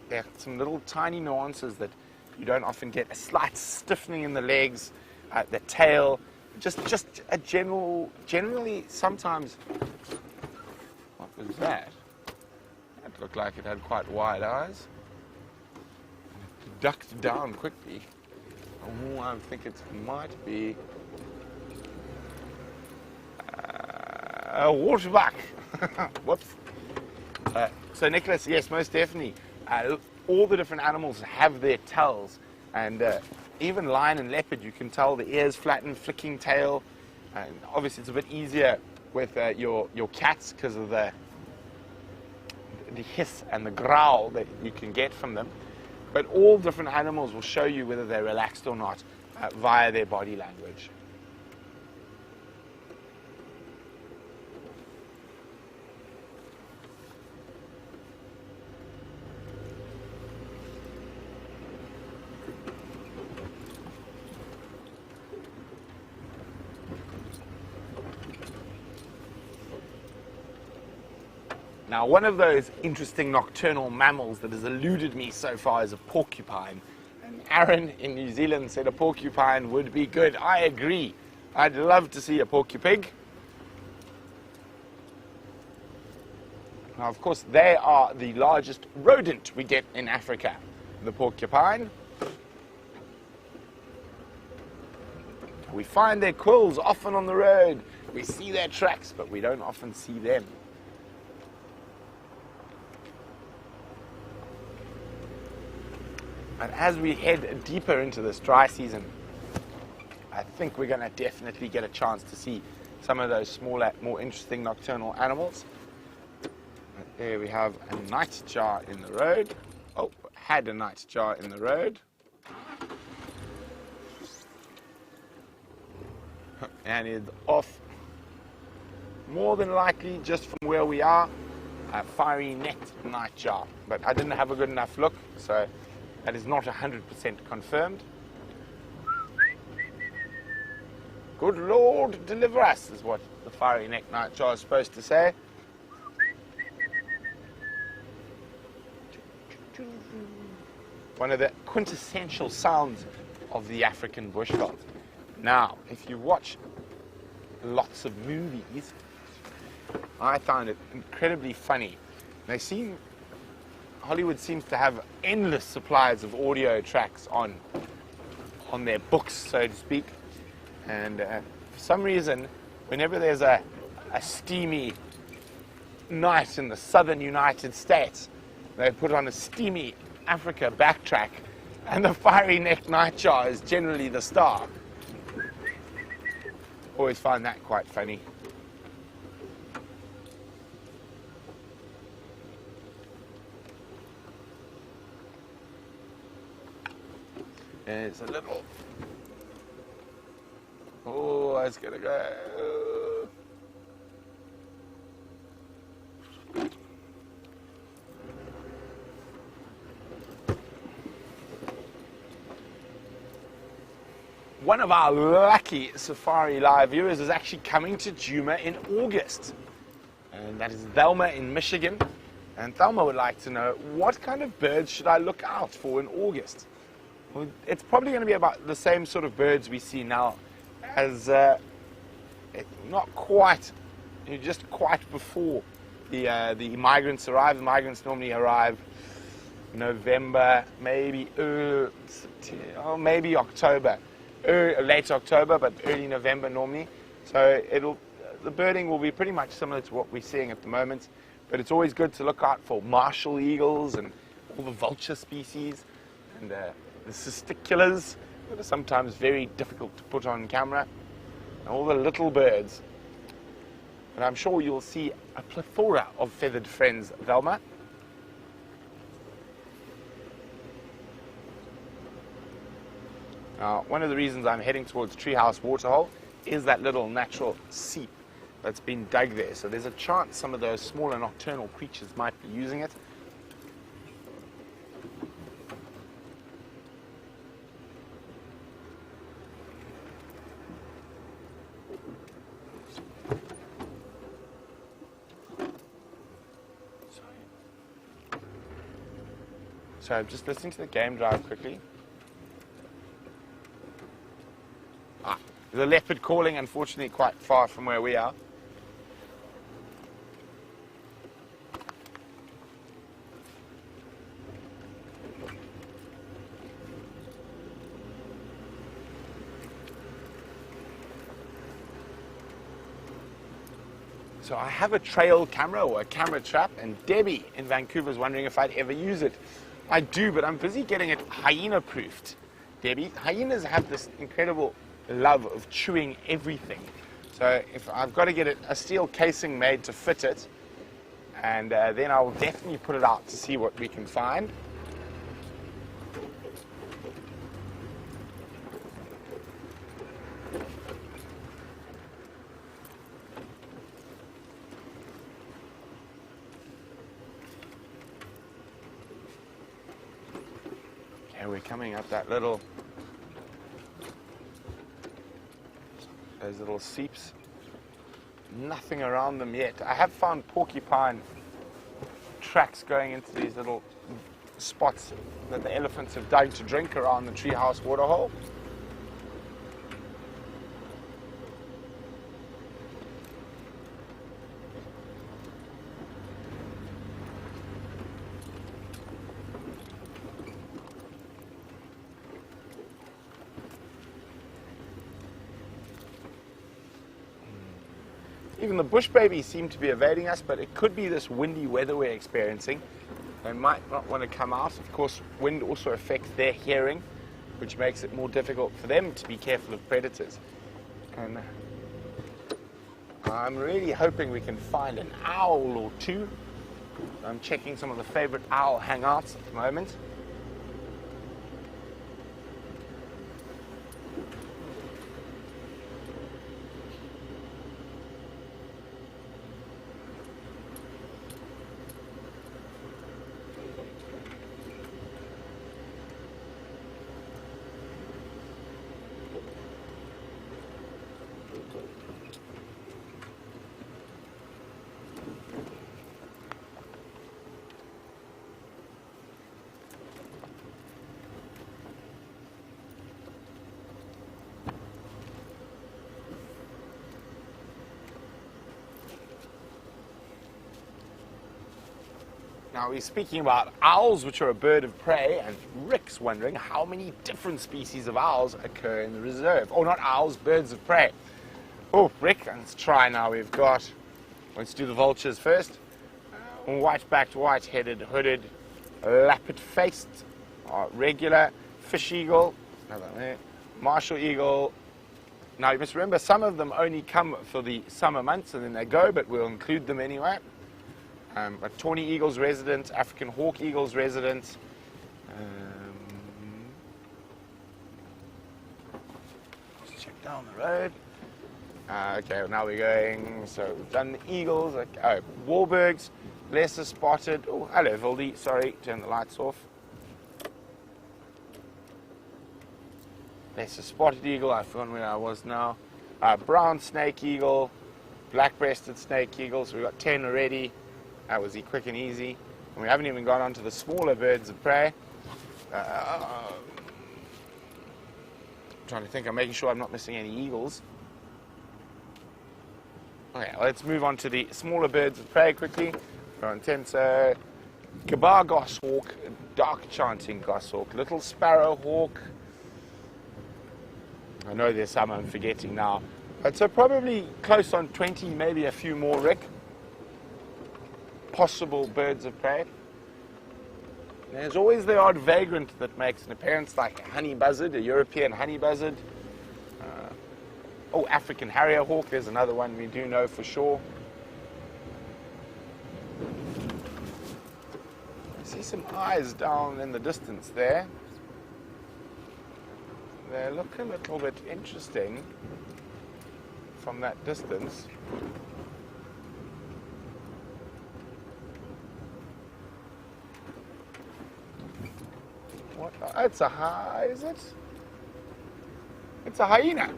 there are some little tiny nuances that you don't often get. A slight stiffening in the legs, the tail, just a generally sometimes, what was that? That looked like it had quite wide eyes. It ducked down quickly. Oh, I think it might be a waterbuck. Whoops. So Nicholas, yes, most definitely. All the different animals have their tells, and even lion and leopard, you can tell the ears flatten, flicking tail, and obviously it's a bit easier with your cats because of the hiss and the growl that you can get from them. But all different animals will show you whether they're relaxed or not via their body language. Now, one of those interesting nocturnal mammals that has eluded me so far is a porcupine. And Aaron in New Zealand said a porcupine would be good. I agree. I'd love to see a porcupig. Now, of course, they are the largest rodent we get in Africa, the porcupine. We find their quills often on the road. We see their tracks, but we don't often see them. And as we head deeper into this dry season, I think we're going to definitely get a chance to see some of those smaller, more interesting nocturnal animals. There we have a nightjar in the road. Oh, had a nightjar in the road. And is off. More than likely, just from where we are, a fiery-necked nightjar. But I didn't have a good enough look, so that is not 100% confirmed. Good Lord, deliver us, is what the fiery-necked nightjar is supposed to say. One of the quintessential sounds of the African bushveld. Now, if you watch lots of movies, I found it incredibly funny. Hollywood seems to have endless supplies of audio tracks on their books, so to speak. And for some reason, whenever there's a steamy night in the southern United States, they put on a steamy Africa backtrack, and the fiery-necked nightjar is generally the star. Always find that quite funny. There's a little... Oh, it's gonna go. One of our lucky SafariLIVE viewers is actually coming to Djuma in August. And that is Thelma in Michigan. And Thelma would like to know, what kind of birds should I look out for in August? Well, it's probably going to be about the same sort of birds we see now, as not quite, just quite before the migrants arrive. The migrants normally arrive November, maybe maybe October, late October, but early November normally. So the birding will be pretty much similar to what we're seeing at the moment. But it's always good to look out for martial eagles and all the vulture species and the cisticulars that are sometimes very difficult to put on camera, and all the little birds. But I'm sure you'll see a plethora of feathered friends, Thelma. Now, one of the reasons I'm heading towards Treehouse Waterhole is that little natural seep that's been dug there. So there's a chance some of those smaller nocturnal creatures might be using it. So I'm just listening to the game drive quickly. There's a leopard calling, unfortunately, quite far from where we are. So I have a trail camera or a camera trap, and Debbie in Vancouver is wondering if I'd ever use it. I do, but I'm busy getting it hyena-proofed. Debbie, hyenas have this incredible love of chewing everything. So if I've got to get a steel casing made to fit it, and then I will definitely put it out to see what we can find. Okay, we're coming up that little... those little seeps. Nothing around them yet. I have found porcupine tracks going into these little spots that the elephants have dug to drink around the Treehouse Waterhole. Even the bush babies seem to be evading us, but it could be this windy weather we're experiencing. They might not want to come out. Of course, wind also affects their hearing, which makes it more difficult for them to be careful of predators. And I'm really hoping we can find an owl or two. I'm checking some of the favorite owl hangouts at the moment. Now we're speaking about owls, which are a bird of prey, and Rick's wondering how many different species of owls occur in the reserve. Oh, not owls, birds of prey. Oh, Rick, let's try now. Let's do the vultures first. White-backed, white-headed, hooded, lappet-faced, regular, fish eagle, martial eagle. Now you must remember, some of them only come for the summer months and then they go, but we'll include them anyway. A tawny eagle's resident, African hawk eagle's resident. Let's check down the road. Okay, now we're going, so we've done the eagles, warburgs, lesser spotted. Oh, hello, Vildy, sorry, turn the lights off. Lesser spotted eagle, I've forgotten where I was now. Brown snake eagle, black-breasted snake eagle, so we've got 10 already. That was quick and easy. And we haven't even gone on to the smaller birds of prey. Trying to think, I'm making sure I'm not missing any eagles. Okay, let's move on to the smaller birds of prey quickly. We're on 10, so Gabar goshawk, dark chanting goshawk, little sparrow hawk. I know there's some I'm forgetting now. But so probably close on 20, maybe a few more, Rick. Possible birds of prey. There's always the odd vagrant that makes an appearance, like a honey buzzard, a European honey buzzard. African harrier hawk, there's another one we do know for sure. I see some eyes down in the distance there. They look a little bit interesting from that distance. What? Oh, it's is it? It's a hyena.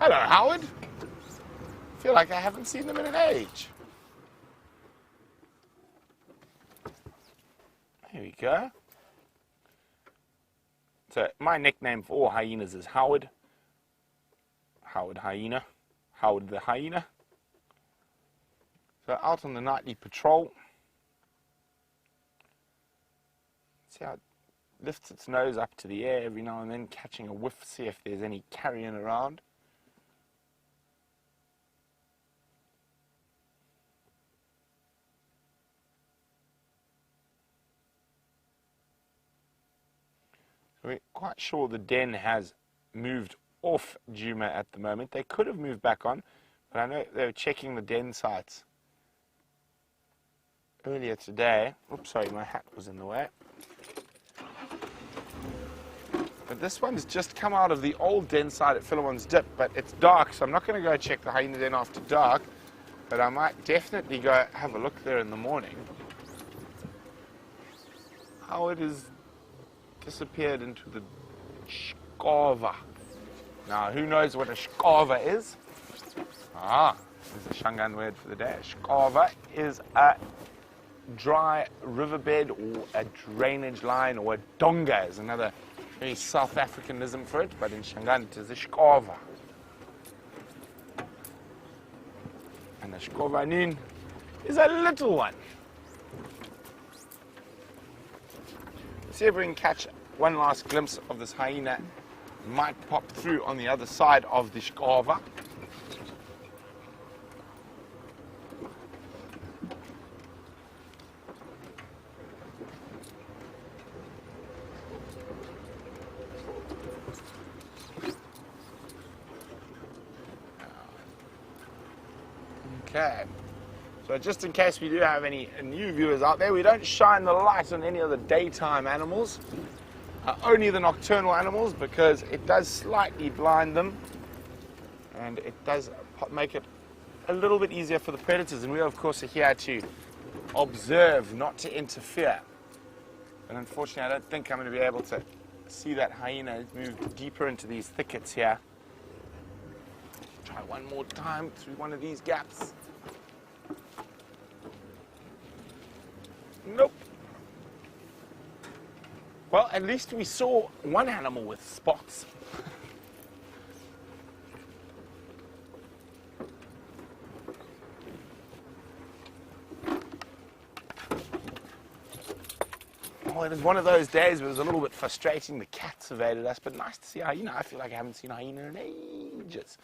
Hello, Howard. I feel like I haven't seen them in an age. There we go. So my nickname for all hyenas is Howard. Howard Hyena. Howard the Hyena. So out on the nightly patrol. See how it lifts its nose up to the air every now and then, catching a whiff, see if there's any carrion around. We're quite sure the den has moved off Juma at the moment. They could have moved back on, but I know they were checking the den sites earlier today. Oops, sorry, my hat was in the way. But this one's just come out of the old den site at Philemon's Dip, but it's dark, so I'm not going to go check the hyena den after dark, but I might definitely go have a look there in the morning. How it is disappeared into the skava. Now, who knows what a skava is? There's a Shangaan word for the day. Skava is a dry riverbed or a drainage line, or a donga is another very South Africanism for it, but in Shangaan it is a skava. And a skavanin is a little one. See if we can catch one last glimpse of this hyena might pop through on the other side of the skava. Okay, so just in case we do have any new viewers out there, we don't shine the light on any of the daytime animals, only the nocturnal animals, because it does slightly blind them and it does make it a little bit easier for the predators, and we of course are here to observe, not to interfere. And unfortunately I don't think I'm going to be able to see that hyena move deeper into these thickets here. Try one more time through one of these gaps. Nope. Well, at least we saw one animal with spots. Oh, it was one of those days where it was a little bit frustrating. The cats evaded us, but nice to see a hyena. I feel like I haven't seen a hyena in ages.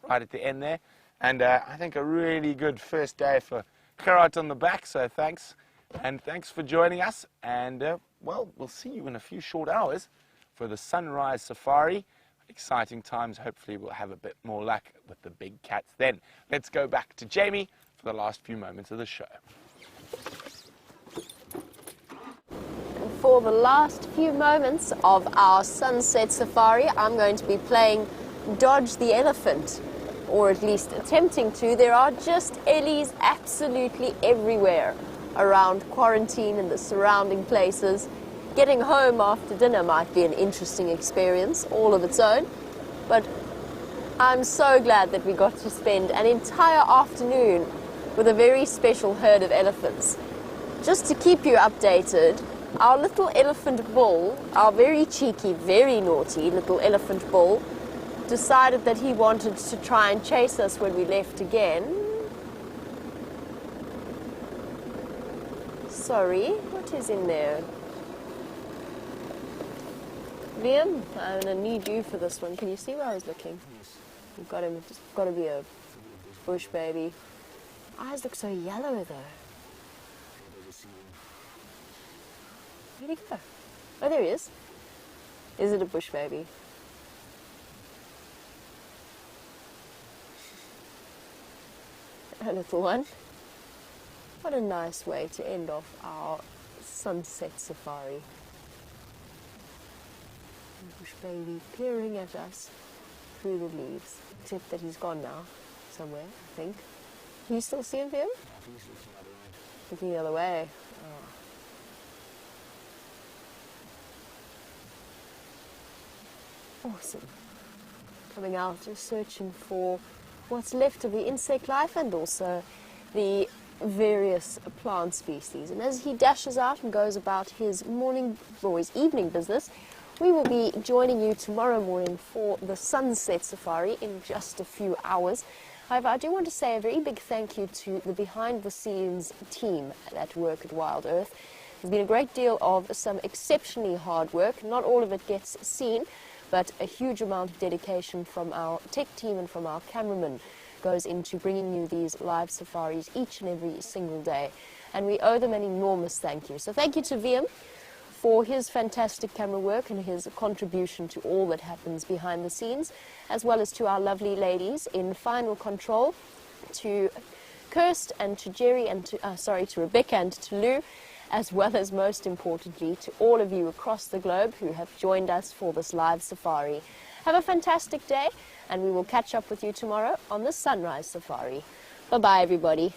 Right at the end there. And I think a really good first day for Gerard on the back, so thanks. And thanks for joining us. And, well, we'll see you in a few short hours for the sunrise safari. Exciting times. Hopefully we'll have a bit more luck with the big cats then. Let's go back to Jamie for the last few moments of the show. And for the last few moments of our sunset safari, I'm going to be playing Dodge the Elephant, or at least attempting to. There are just ellies absolutely everywhere around quarantine and the surrounding places. Getting home after dinner might be an interesting experience all of its own, but I'm so glad that we got to spend an entire afternoon with a very special herd of elephants. Just to keep you updated, our little elephant bull, our very cheeky, very naughty little elephant bull, decided that he wanted to try and chase us when we left again. Sorry, what is in there? Liam, I'm going to need you for this one. Can you see where I was looking? Yes. You've got him. It's got to be a bush baby. Eyes look so yellow though. Where'd he go? Oh, there he is. Is it a bush baby? A little one. What a nice way to end off our sunset safari. Bush baby peering at us through the leaves. Except that he's gone now, somewhere, I think. Can you still see him, Liam? I think he's looking the other way. Looking the other way. Oh. Awesome. Coming out, just searching for what's left of the insect life and also the various plant species. And as he dashes out and goes about his morning or his evening business, we will be joining you tomorrow morning for the sunset safari in just a few hours. However, I do want to say a very big thank you to the behind-the-scenes team that work at Wild Earth. There's been a great deal of some exceptionally hard work. Not all of it gets seen, but a huge amount of dedication from our tech team and from our cameramen goes into bringing you these live safaris each and every single day. And we owe them an enormous thank you. So thank you to Liam for his fantastic camera work and his contribution to all that happens behind the scenes, as well as to our lovely ladies in final control, to Kirst and to Jerry and to Rebecca and to Lou, as well as most importantly to all of you across the globe who have joined us for this live safari. Have a fantastic day, and we will catch up with you tomorrow on the Sunrise Safari. Bye-bye, everybody.